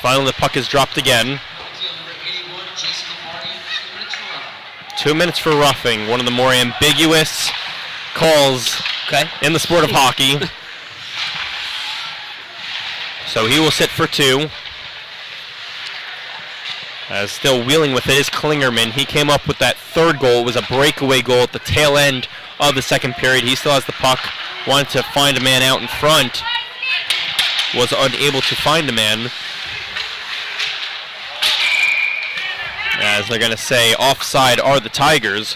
S6: Finally, the puck is dropped again. 2 minutes for roughing. One of the more ambiguous calls in the sport of hockey. So he will sit for 2. Still wheeling with it is Klingerman. He came up with that third goal. It was a breakaway goal at the tail end of the second period. He still has the puck. Wanted to find a man out in front. Was unable to find a man. As they're going to say, offside are the Tigers.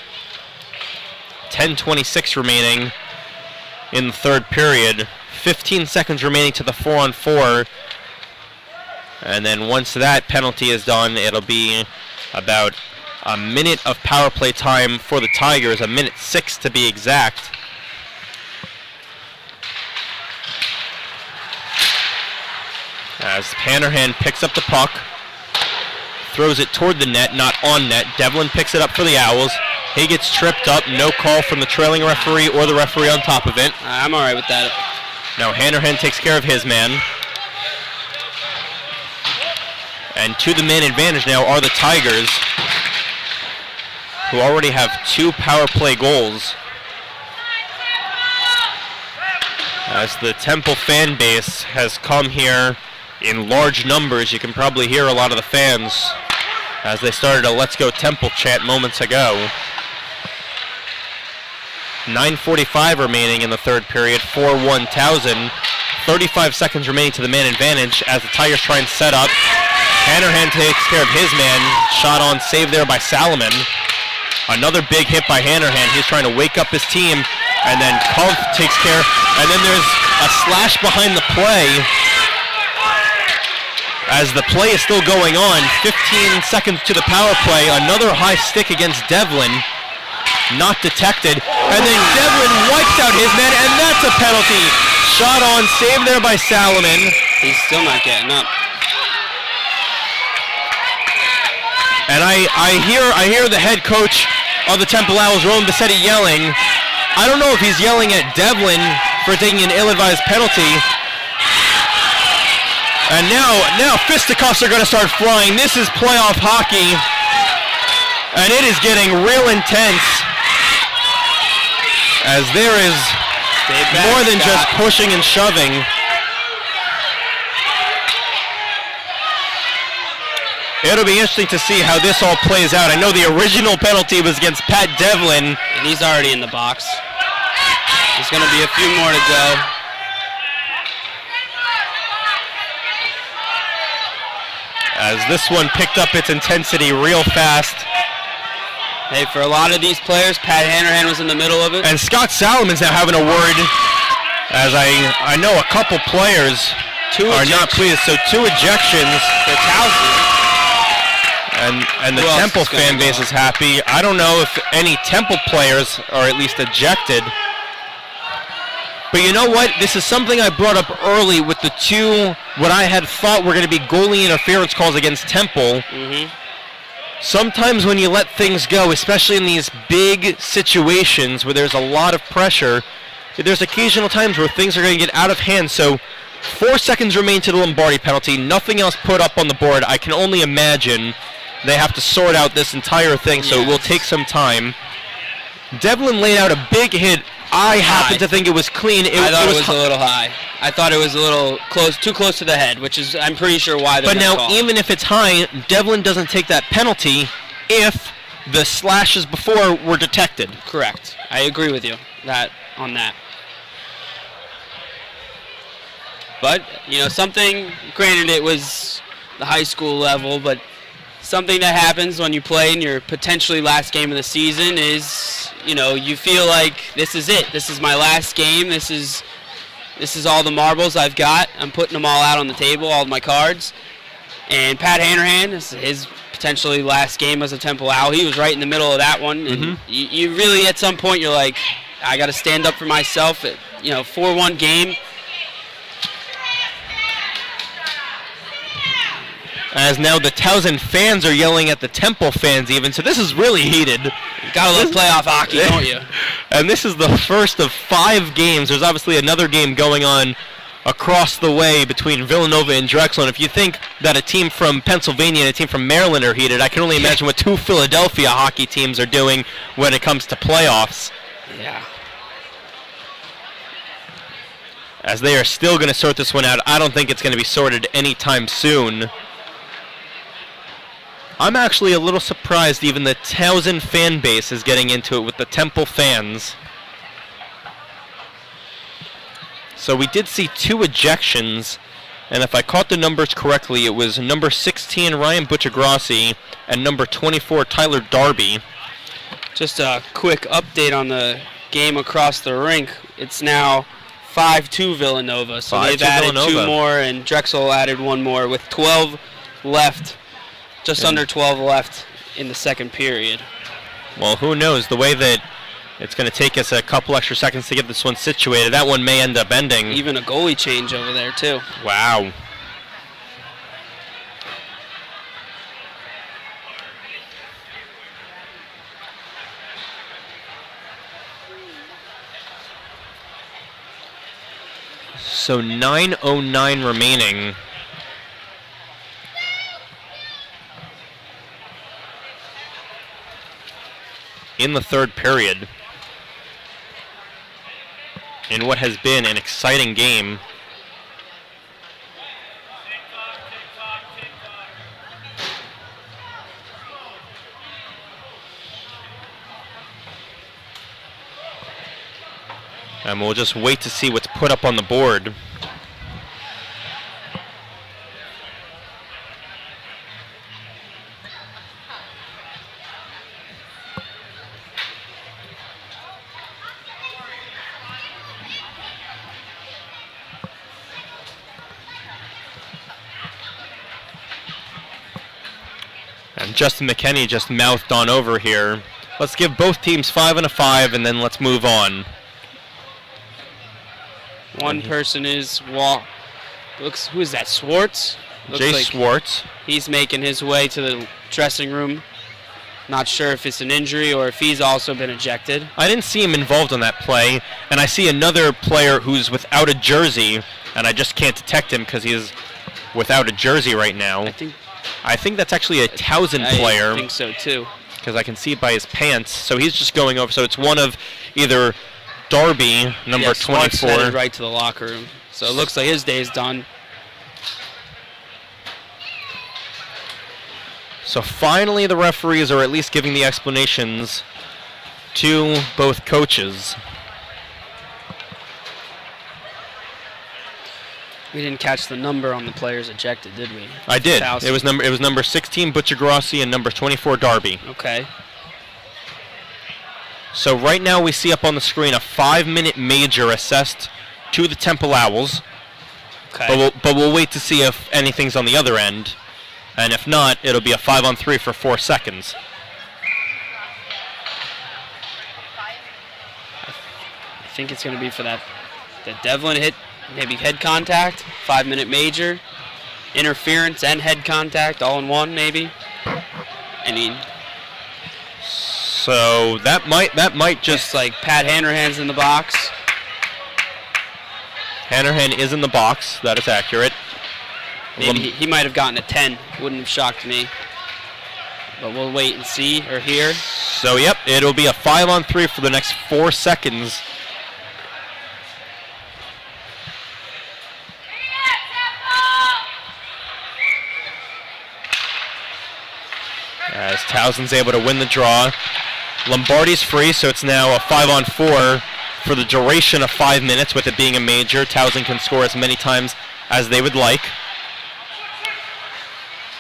S6: 10:26 remaining in the third period. 15 seconds remaining to the 4-on-4. And then once that penalty is done, it'll be about a minute of power play time for the Tigers, 1:06 to be exact. As Hanrahan picks up the puck, throws it toward the net, not on net. Devlin picks it up for the Owls. He gets tripped up, no call from the trailing referee or the referee on top of it.
S2: I'm all right with that.
S6: Now Hanrahan takes care of his man. And to the man advantage now are the Tigers, who already have 2 power play goals. As the Temple fan base has come here in large numbers, you can probably hear a lot of the fans as they started a Let's Go Temple chant moments ago. 9:45 remaining in the third period, 4-1 Towson. 35 seconds remaining to the man advantage as the Tigers try and set up. Hanrahan takes care of his man. Shot on, save there by Salomon. Another big hit by Hanrahan. He's trying to wake up his team. And then Kumpf takes care. And then there's a slash behind the play. As the play is still going on, 15 seconds to the power play. Another high stick against Devlin. Not detected. And then Devlin wipes out his man, and that's a penalty. Shot on, saved there by Salomon.
S2: He's still not getting up.
S6: And I hear the head coach of the Temple Owls, Rowan Bassetti, yelling. I don't know if he's yelling at Devlin for taking an ill-advised penalty. And now fisticuffs are going to start flying. This is playoff hockey, and it is getting real intense as there is more than just pushing and shoving. It'll be interesting to see how this all plays out. I know the original penalty was against Pat Devlin.
S2: And he's already in the box. There's going to be a few more to go.
S6: As this one picked up its intensity real fast.
S2: Hey, for a lot of these players, Pat Hanrahan was in the middle of it.
S6: And Scott Salomon's now having a word, as I know a couple players are not pleased. So 2 ejections
S2: for Towson.
S6: And the Temple fan base is happy. I don't know if any Temple players are at least ejected. But you know what? This is something I brought up early with the 2, what I had thought were going to be goalie interference calls against Temple. Sometimes when you let things go, especially in these big situations where there's a lot of pressure, there's occasional times where things are going to get out of hand. So 4 seconds remain to the Lombardi penalty. Nothing else put up on the board. I can only imagine they have to sort out this entire thing, so it will take some time. Devlin laid out a big hit. I happen to think it was clean.
S2: I thought it was a little high. I thought it was a little close, too close to the head, which is, I'm pretty sure why they're
S6: But now, even if it's high, Devlin doesn't take that penalty if the slashes before were detected.
S2: Correct. I agree with you on that. But, you know, something, granted it was the high school level, but something that happens when you play in your potentially last game of the season is, you know, you feel like this is it. This is my last game. This is all the marbles I've got. I'm putting them all out on the table, all of my cards. And Pat Hanrahan, this is his potentially last game as a Temple Owl. He was right in the middle of that one. And you really, at some point, you're like, I got to stand up for myself. 4-1 game.
S6: As now the Towson fans are yelling at the Temple fans even, so this is really heated.
S2: Gotta love playoff hockey, don't you?
S6: And this is the first of 5 games. There's obviously another game going on across the way between Villanova and Drexel, and if you think that a team from Pennsylvania and a team from Maryland are heated, I can only imagine what 2 Philadelphia hockey teams are doing when it comes to playoffs.
S2: Yeah.
S6: As they are still going to sort this one out. I don't think it's going to be sorted anytime soon. I'm actually a little surprised even the Towson fan base is getting into it with the Temple fans. So we did see 2 ejections, and if I caught the numbers correctly, it was number 16, Ryan Butchagrassi, and number 24, Tyler Darby.
S2: Just a quick update on the game across the rink. It's now 5-2 Villanova, so they've added Villanova. 2 more, and Drexel added 1 more with 12 left. Just under 12 left in the second period.
S6: Well, who knows? The way that it's going to take us a couple extra seconds to get this one situated, that one may end up ending.
S2: Even a goalie change over there, too.
S6: Wow. So 9:09 remaining. In the third period, in what has been an exciting game. And we'll just wait to see what's put up on the board. And Justin McKenney just mouthed on over here. Let's give both teams 5 and a 5, and then let's move on.
S2: One person is who is that? Swartz?
S6: Jay Swartz.
S2: He's making his way to the dressing room. Not sure if it's an injury or if he's also been ejected.
S6: I didn't see him involved on that play, and I see another player who's without a jersey, and I just can't detect him because he is without a jersey right now. I think that's actually a Towson player.
S2: I think so too.
S6: Because I can see it by his pants. So he's just going over. So it's one of either Darby, number 24.
S2: Headed right to the locker room. So it looks like his day is done.
S6: So finally the referees are at least giving the explanations to both coaches.
S2: We didn't catch the number on the players ejected, did we?
S6: I did.
S2: Towson.
S6: It was number 16 Butcher Grossi and number 24 Darby.
S2: Okay.
S6: So right now we see up on the screen a 5-minute major assessed to the Temple Owls.
S2: Okay.
S6: But we'll wait to see if anything's on the other end. And if not, it'll be a 5-on-3 for 4 seconds.
S2: I think it's going to be for that Devlin hit, maybe head contact, 5-minute major, interference and head contact all in one, maybe. I mean,
S6: so that might just
S2: like Pat Hanrahan's in the box.
S6: Hanrahan is in the box. That is accurate.
S2: Maybe he might have gotten a 10. Wouldn't have shocked me. But we'll wait and see or hear.
S6: So, yep, it'll be a 5-on-3 for the next 4 seconds. As Towson's able to win the draw. Lombardi's free, so it's now a 5-on-4 for the duration of 5 minutes, with it being a major. Towson can score as many times as they would like.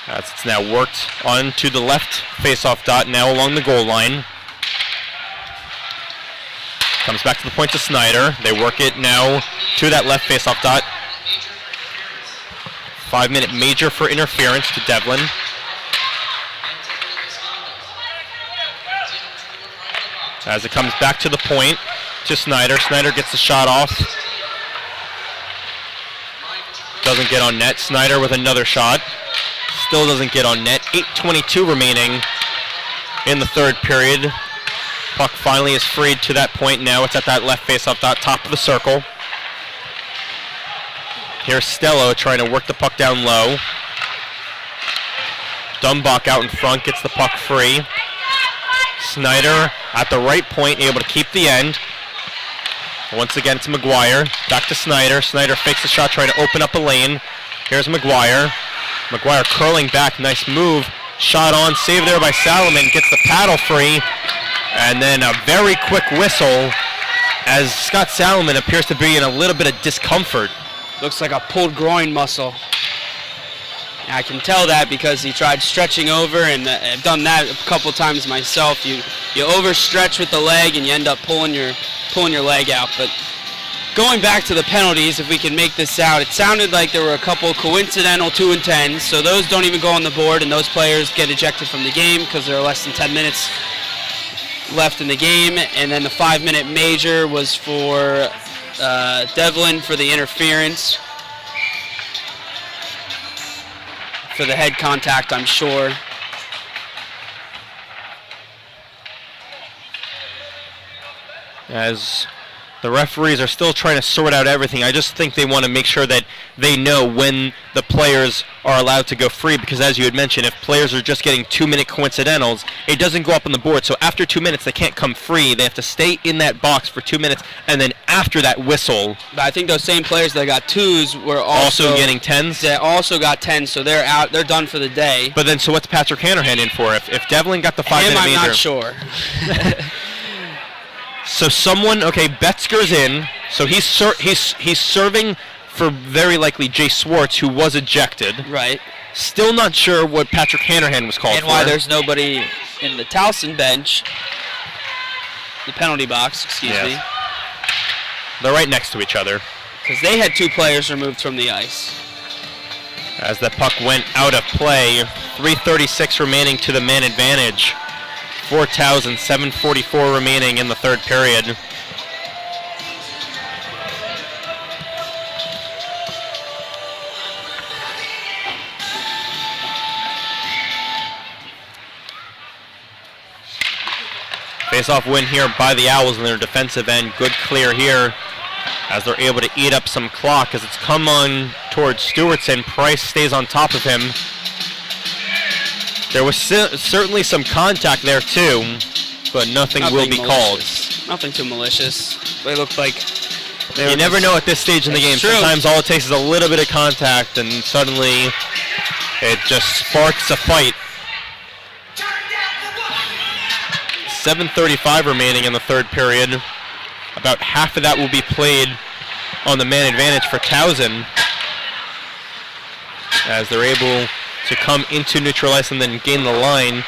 S6: As it's now worked onto the left face-off dot, now along the goal line. Comes back to the point to Snyder. They work it now to that left face-off dot. 5-minute major for interference to Devlin. As it comes back to the point to Snyder. Snyder gets the shot off. Doesn't get on net. Snyder with another shot. Still doesn't get on net. 8:22 remaining in the third period. Puck finally is freed to that point. Now it's at that left face-off dot, top of the circle. Here's Stello trying to work the puck down low. Dumbach out in front, gets the puck free. Snyder at the right point, able to keep the end. Once again to McGuire. Back to Snyder. Snyder fakes the shot, trying to open up a lane. Here's McGuire. McGuire curling back, nice move. Shot on, saved there by Salomon, gets the paddle free. And then a very quick whistle as Scott Salomon appears to be in a little bit of discomfort.
S2: Looks like a pulled groin muscle. I can tell that because he tried stretching over, and I've done that a couple times myself. You overstretch with the leg and you end up pulling your leg out. But going back to the penalties, if we can make this out, it sounded like there were a couple coincidental 2 and 10s, so those don't even go on the board, and those players get ejected from the game because there are less than 10 minutes left in the game. And then the 5-minute major was for Devlin for the interference. For the head contact, I'm sure.
S6: As the referees are still trying to sort out everything, I just think they want to make sure that they know when the players are allowed to go free, because as you had mentioned, if players are just getting 2-minute coincidentals, it doesn't go up on the board. So after 2 minutes, they can't come free. They have to stay in that box for 2 minutes, and then after that whistle.
S2: But I think those same players that got 2s were also
S6: getting 10s?
S2: They also got 10s, so they're out. They're done for the day.
S6: But then, so what's Patrick Hanrahan in for? If Devlin got the 5-minute major?
S2: I'm not sure.
S6: So someone, okay, Betzger's in, so he's serving for very likely Jay Swartz, who was ejected.
S2: Right.
S6: Still not sure what Patrick Hanrahan was called for.
S2: And why there's nobody in the Towson bench, the penalty box, excuse me.
S6: They're right next to each other.
S2: Because they had 2 players removed from the ice.
S6: As the puck went out of play, 3:36 remaining to the man advantage. 4,000, 7:44 remaining in the third period. Face-off win here by the Owls in their defensive end. Good clear here as they're able to eat up some clock as it's come on towards Stewartson. Price stays on top of him. There was certainly some contact there too, but nothing will be called.
S2: Nothing too malicious. They look like
S6: you never know at this stage in the game.
S2: True.
S6: Sometimes all it takes is a little bit of contact and suddenly it just sparks a fight. 7:35 remaining in the third period. About half of that will be played on the man advantage for Towson as they're able to come into neutral ice and then gain the line.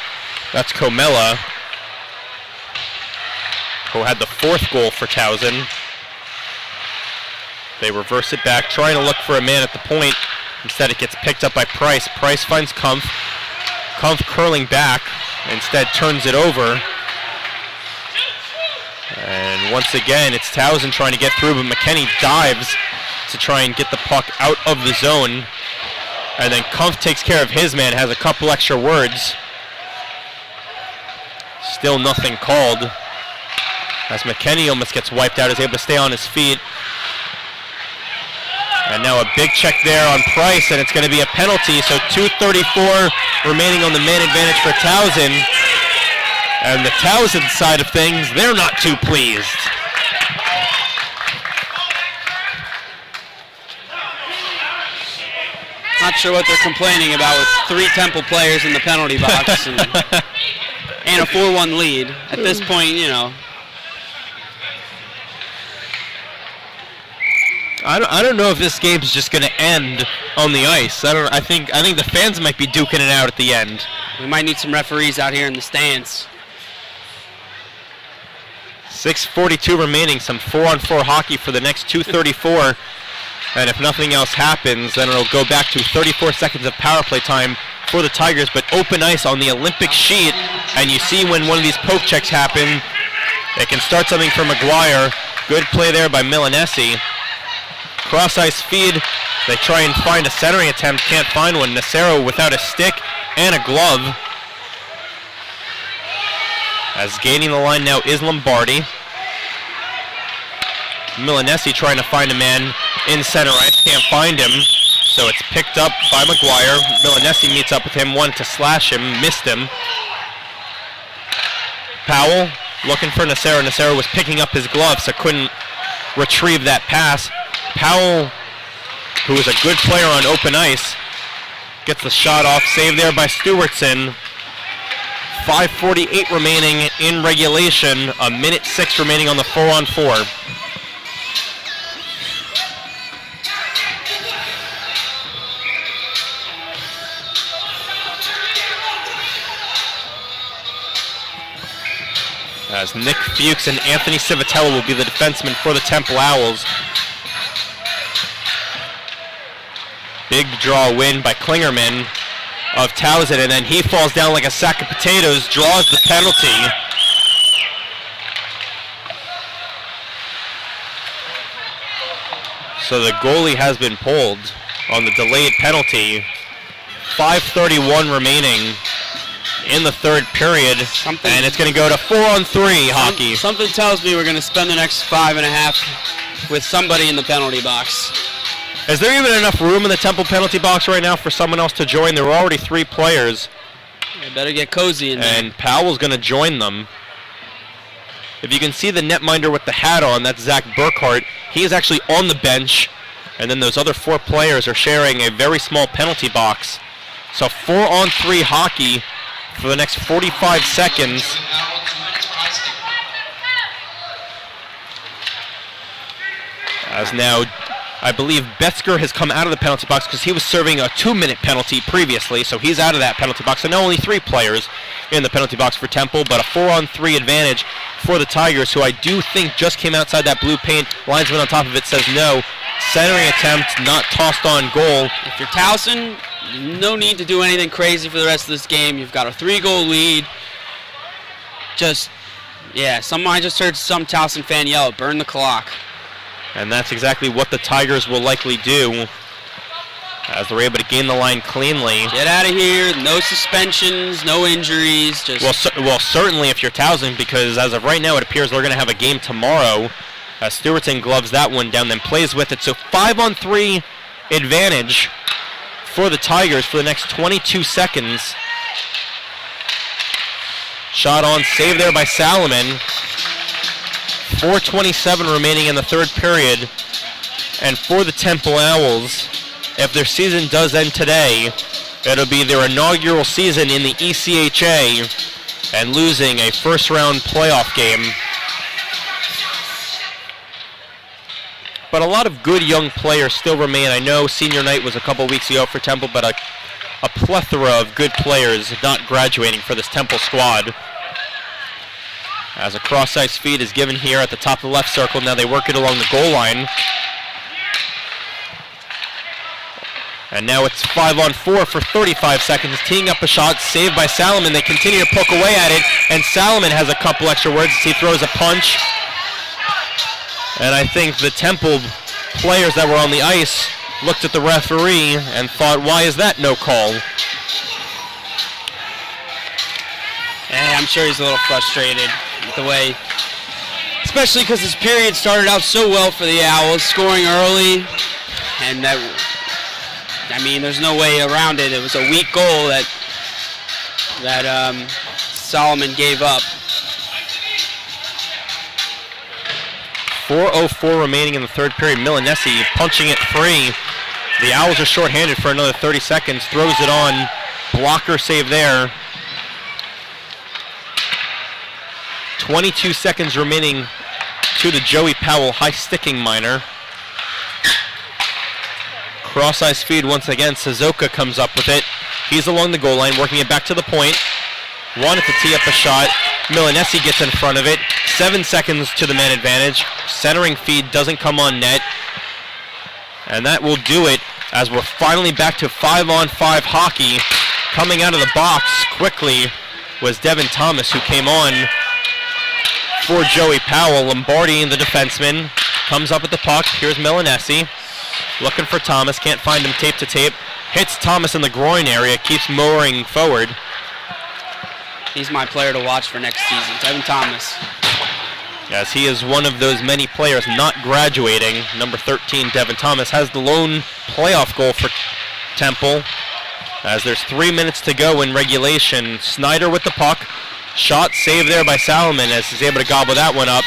S6: That's Comella, who had the 4th goal for Towson. They reverse it back, trying to look for a man at the point. Instead, it gets picked up by Price. Price finds Kumpf. Kumpf curling back, instead turns it over. And once again, it's Towson trying to get through, but McKenney dives to try and get the puck out of the zone. And then Kumpf takes care of his man, has a couple extra words. Still nothing called. As McKenney almost gets wiped out, is able to stay on his feet. And now a big check there on Price, and it's going to be a penalty. So 2:34 remaining on the man advantage for Towson. And the Towson side of things, they're not too pleased.
S2: not sure what they're complaining about with 3 Temple players in the penalty box and a 4-1 lead. At this point, you know.
S6: I don't know if this game's just going to end on the ice. I think the fans might be duking it out at the end.
S2: We might need some referees out here in the stands.
S6: 6:42 remaining, some 4-on-4 hockey for the next 2:34. And if nothing else happens, then it'll go back to 34 seconds of power play time for the Tigers, but open ice on the Olympic sheet. And you see when one of these poke checks happen, it can start something for McGuire. Good play there by Milanesi. Cross-ice feed. They try and find a centering attempt, can't find one. Nacero without a stick and a glove. As gaining the line now is Lombardi. Milanesi trying to find a man in center ice, can't find him, so it's picked up by McGuire. Milanesi meets up with him, wanted to slash him, missed him. Powell looking for Nacero. Nacero was picking up his glove, so couldn't retrieve that pass. Powell, who is a good player on open ice, gets the shot off, saved there by Stewartson. 5:48 remaining in regulation, a minute 6 remaining on the 4-on-4. As Nick Fuchs and Anthony Civitello will be the defensemen for the Temple Owls. Big draw win by Klingerman of Towson, and then he falls down like a sack of potatoes, draws the penalty. So the goalie has been pulled on the delayed penalty. 5:31 remaining in the third period, and it's going to go to 4-on-3 hockey.
S2: Something tells me we're going to spend the next 5.5 with somebody in the penalty box.
S6: Is there even enough room in the Temple penalty box right now for someone else to join? There were already 3 players.
S2: They better get cozy in there.
S6: And Powell's going to join them. If you can see the netminder with the hat on, that's Zach Burkhart. He is actually on the bench, and then those other 4 players are sharing a very small penalty box. So 4-on-3 hockey for the next 45 seconds. As now, I believe Betzger has come out of the penalty box because he was serving a 2-minute penalty previously, so he's out of that penalty box. So now only 3 players in the penalty box for Temple, but a 4-on-3 advantage for the Tigers, who I do think just came outside that blue paint. Linesman on top of it says no. Centering attempt not tossed on goal.
S2: If you're Towson, no need to do anything crazy for the rest of this game. You've got a 3-goal lead. I just heard some Towson fan yell, "Burn the clock."
S6: And that's exactly what the Tigers will likely do. as they're able to gain the line cleanly.
S2: Get out of here. No suspensions, no injuries. Just
S6: Well, certainly if you're Towson, because as of right now, it appears they're going to have a game tomorrow. Stewartson gloves that one down, then plays with it. So 5-on-3 advantage for the Tigers for the next 22 seconds. Shot on, save there by Salomon. 4:27 remaining in the third period. And for the Temple Owls, if their season does end today, it'll be their inaugural season in the ECHA and losing a first-round playoff game. But a lot of good young players still remain. I know senior night was a couple weeks ago for Temple, but a plethora of good players not graduating for this Temple squad. As a cross-ice feed is given here at the top of the left circle. Now they work it along the goal line. And now it's 5-on-4 for 35 seconds. Teeing up a shot, saved by Salomon. They continue to poke away at it, and Salomon has a couple extra words as he throws a punch. And I think the Temple players that were on the ice looked at the referee and thought, why is that no call?
S2: Hey, I'm sure he's a little frustrated with the way, especially because this period started out so well for the Owls, scoring early, and that, I mean, there's no way around it. It was a weak goal that Salomon gave up.
S6: 4:04 remaining in the third period. Milanesi punching it free. The Owls are shorthanded for another 30 seconds. Throws it on. Blocker save there. 22 seconds remaining to the Joey Powell high sticking minor. Cross-ice feed once again. Suzuka comes up with it. He's along the goal line, working it back to the point. Wanted to tee up a shot. Milanesi gets in front of it. 7 seconds to the man advantage. Centering feed doesn't come on net. And that will do it as we're finally back to 5-on-5 hockey. Coming out of the box quickly was Devin Thomas, who came on for Joey Powell. Lombardi, the defenseman, comes up with the puck. Here's Milanesi. Looking for Thomas. Can't find him tape to tape. Hits Thomas in the groin area. Keeps mowing forward.
S2: He's my player to watch for next season, Devin Thomas.
S6: As he is one of those many players not graduating. Number 13, Devin Thomas, has the lone playoff goal for Temple. As there's 3 minutes to go in regulation. Snyder with the puck. Shot saved there by Salomon as he's able to gobble that one up.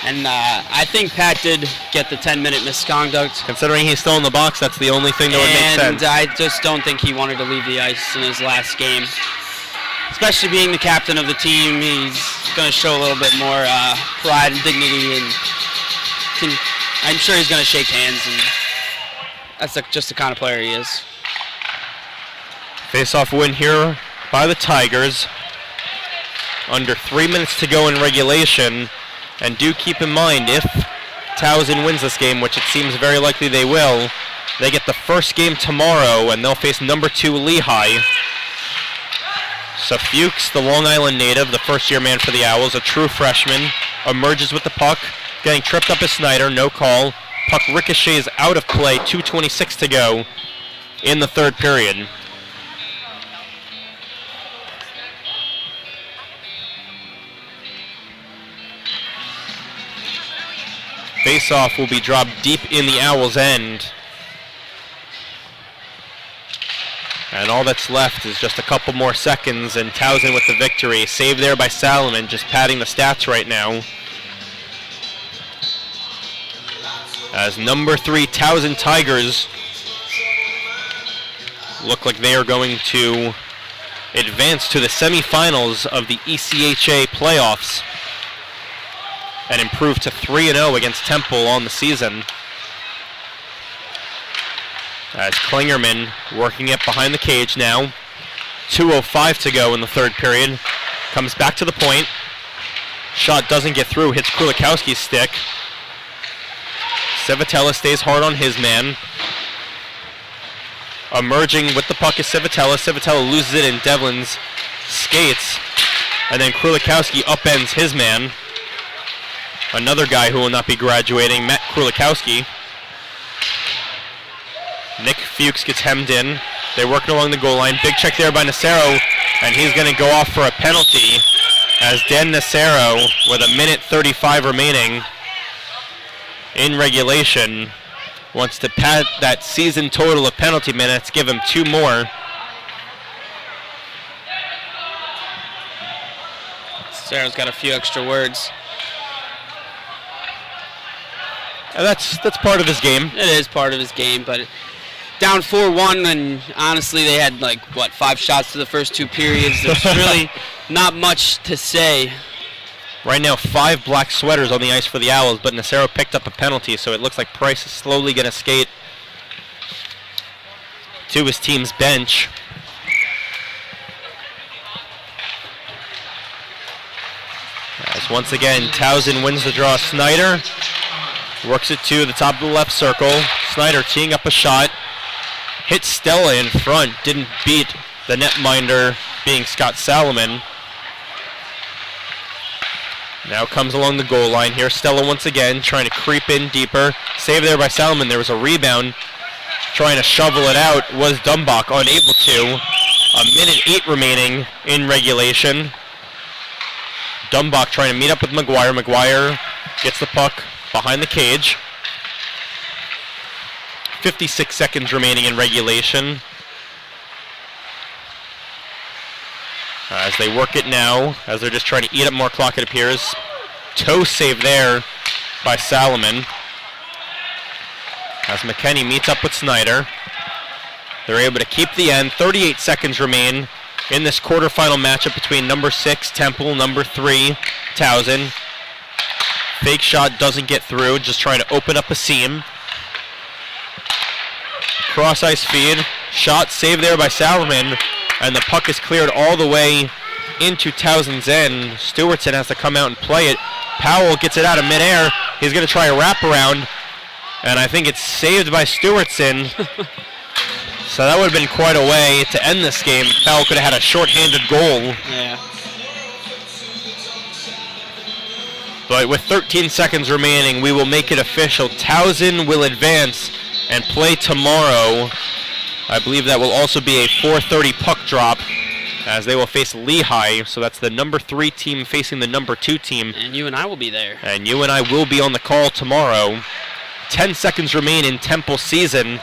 S2: And I think Pat did get the 10-minute misconduct.
S6: Considering he's still in the box, that's the only thing that would make sense.
S2: And I just don't think he wanted to leave the ice in his last game. Especially being the captain of the team, he's going to show a little bit more pride and dignity, and I'm sure he's going to shake hands, and that's just the kind of player he is.
S6: Face-off win here by the Tigers. Under 3 minutes to go in regulation. And do keep in mind, if Towson wins this game, which it seems very likely they will, they get the first game tomorrow, and they'll face number 2 Lehigh. So Fuchs, the Long Island native, the first-year man for the Owls, a true freshman, emerges with the puck, getting tripped up as Snyder, no call. Puck ricochets out of play, 2:26 to go in the third period. Face-off will be dropped deep in the Owls' end. And all that's left is just a couple more seconds, and Towson with the victory. Saved there by Salomon, just padding the stats right now. As number 3 Towson Tigers look like they are going to advance to the semifinals of the ECHA playoffs and improve to 3-0 against Temple on the season. As Klingerman working it behind the cage now. 2:05 to go in the third period. Comes back to the point. Shot doesn't get through, hits Krulikowski's stick. Civitella stays hard on his man. Emerging with the puck is Civitella. Civitella loses it in Devlin's skates. And then Krulikowski upends his man. Another guy who will not be graduating, Matt Krulikowski. Nick Fuchs gets hemmed in. They're working along the goal line. Big check there by Nacero, and he's going to go off for a penalty as Dan Nacero, with 1:35 remaining in regulation, wants to pad that season total of penalty minutes, give him 2 more.
S2: Nacero's got a few extra words.
S6: That's part of his game.
S2: It is part of his game, but down 4-1, and honestly, they had 5 shots to the first 2 periods. There's really not much to say.
S6: Right now, 5 black sweaters on the ice for the Owls, but Nacero picked up a penalty, so it looks like Price is slowly going to skate to his team's bench. As once again, Towson wins the draw. Snyder works it to the top of the left circle. Snyder teeing up a shot. Hit Stella in front. Didn't beat the netminder, being Scott Salomon. Now comes along the goal line here. Stella once again trying to creep in deeper. Save there by Salomon. There was a rebound. Trying to shovel it out was Dumbach, unable to. 1:08 remaining in regulation. Dumbach trying to meet up with McGuire. McGuire gets the puck behind the cage. 56 seconds remaining in regulation. As they work it now, as they're just trying to eat up more clock, it appears. Toe save there by Salomon. As McKenney meets up with Snyder. They're able to keep the end. 38 seconds remain in this quarterfinal matchup between number 6, Temple, number 3, Towson. Fake shot doesn't get through, just trying to open up a seam. Cross ice feed. Shot saved there by Salomon. And the puck is cleared all the way into Towson's end. Stewartson has to come out and play it. Powell gets it out of midair. He's going to try a wraparound. And I think it's saved by Stewartson. So that would have been quite a way to end this game. Powell could have had a shorthanded goal.
S2: Yeah.
S6: But with 13 seconds remaining, we will make it official. Towson will advance and play tomorrow. I believe that will also be a 4:30 puck drop, as they will face Lehigh. So that's the number 3 team facing the number 2 team.
S2: And you and I will be there.
S6: And you and I will be on the call tomorrow. 10 seconds remain in Temple season,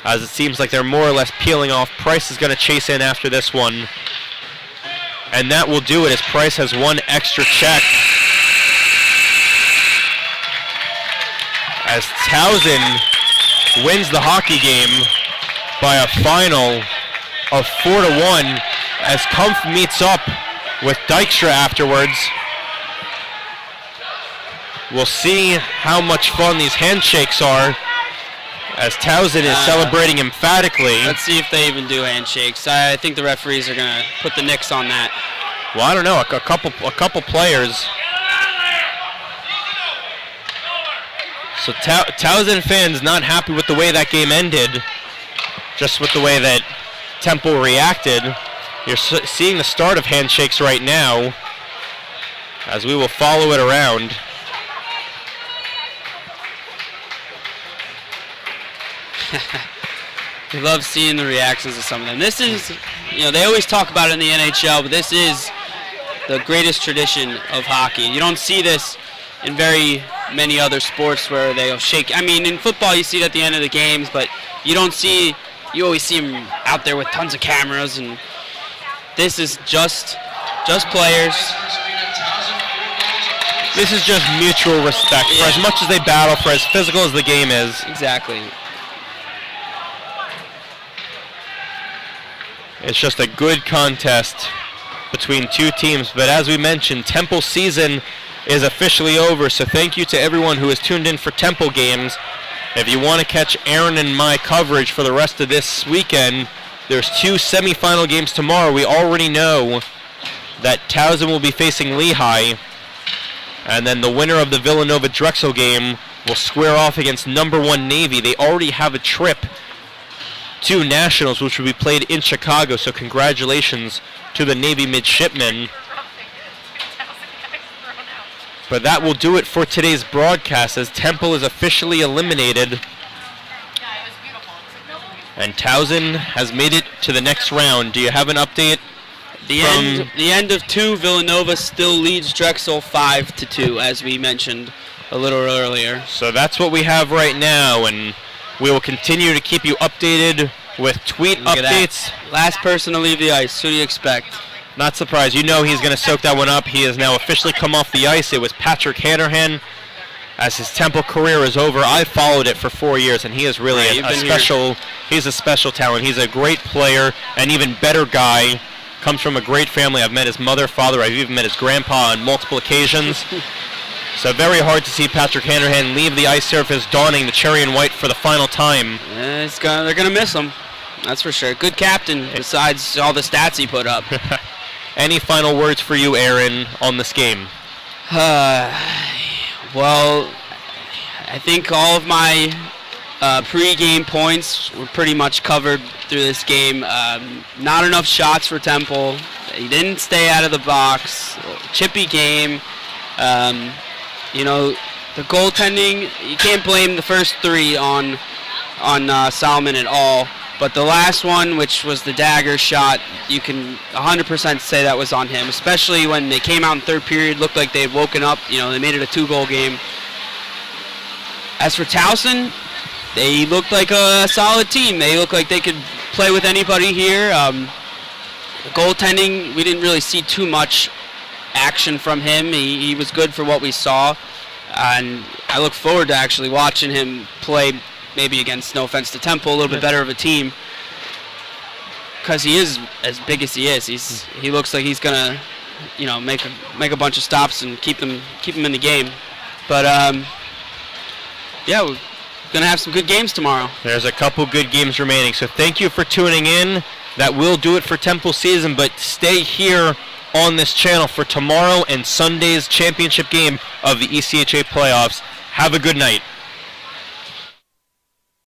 S6: as it seems like they're more or less peeling off. Price is going to chase in after this one. And that will do it, as Price has 1 extra check. As Towson wins the hockey game by a final of 4-1, as Kumpf meets up with Dykstra afterwards. We'll see how much fun these handshakes are, as Towson is celebrating emphatically.
S2: Let's see if they even do handshakes. I think the referees are going to put the nix on that.
S6: Well, I don't know, a couple players. So Towson fans not happy with the way that game ended, just with the way that Temple reacted. You're seeing the start of handshakes right now, as we will follow it around.
S2: We love seeing the reactions of some of them. This is, they always talk about it in the NHL, but this is the greatest tradition of hockey. You don't see this in very many other sports where they'll shake. I mean, in football you see it at the end of the games, but you always see them out there with tons of cameras, and this is just players.
S6: This is just mutual respect. For as much as they battle, for as physical as the game is.
S2: Exactly.
S6: It's just a good contest between 2 teams. But as we mentioned, Temple season is officially over. So thank you to everyone who has tuned in for Temple games. If you want to catch Aaron and my coverage for the rest of this weekend, there's 2 semifinal games tomorrow. We already know that Towson will be facing Lehigh. And then the winner of the Villanova-Drexel game will square off against number 1 Navy. They already have a trip to Nationals, which will be played in Chicago. So congratulations to the Navy midshipmen. But that will do it for today's broadcast, as Temple is officially eliminated. And Towson has made it to the next round. Do you have an update?
S2: The end of 2, Villanova still leads Drexel 5-2, as we mentioned a little earlier.
S6: So that's what we have right now, and we will continue to keep you updated with tweet updates.
S2: Last person to leave the ice. Who do you expect?
S6: Not surprised. You know he's going to soak that one up. He has now officially come off the ice. It was Patrick Hanrahan. As his Temple career is over, I followed it for 4 years, and he is really he's a special talent. He's a great player, an even better guy. Comes from a great family. I've met his mother, father. I've even met his grandpa on multiple occasions. So very hard to see Patrick Hanrahan leave the ice surface, donning the cherry and white for the final time.
S2: They're going to miss him. That's for sure. Good captain, besides all the stats he put up.
S6: Any final words for you, Aaron, on this game?
S2: Well, I think all of my pre-game points were pretty much covered through this game. Not enough shots for Temple. He didn't stay out of the box. Chippy game. The goaltending, you can't blame the first 3 on Solomon at all. But the last one, which was the dagger shot, you can 100% say that was on him, especially when they came out in third period, looked like they had woken up. They made it a 2-goal game. As for Towson, they looked like a solid team. They looked like they could play with anybody here. The goaltending, we didn't really see too much action from him. He was good for what we saw. And I look forward to actually watching him play maybe against, no offense to Temple, a little bit better of a team. Because he is as big as he is. He looks like he's going to, make a bunch of stops and keep them in the game. But, we're going to have some good games tomorrow.
S6: There's a couple good games remaining. So thank you for tuning in. That will do it for Temple season, but stay here on this channel for tomorrow and Sunday's championship game of the ECHA playoffs. Have a good night.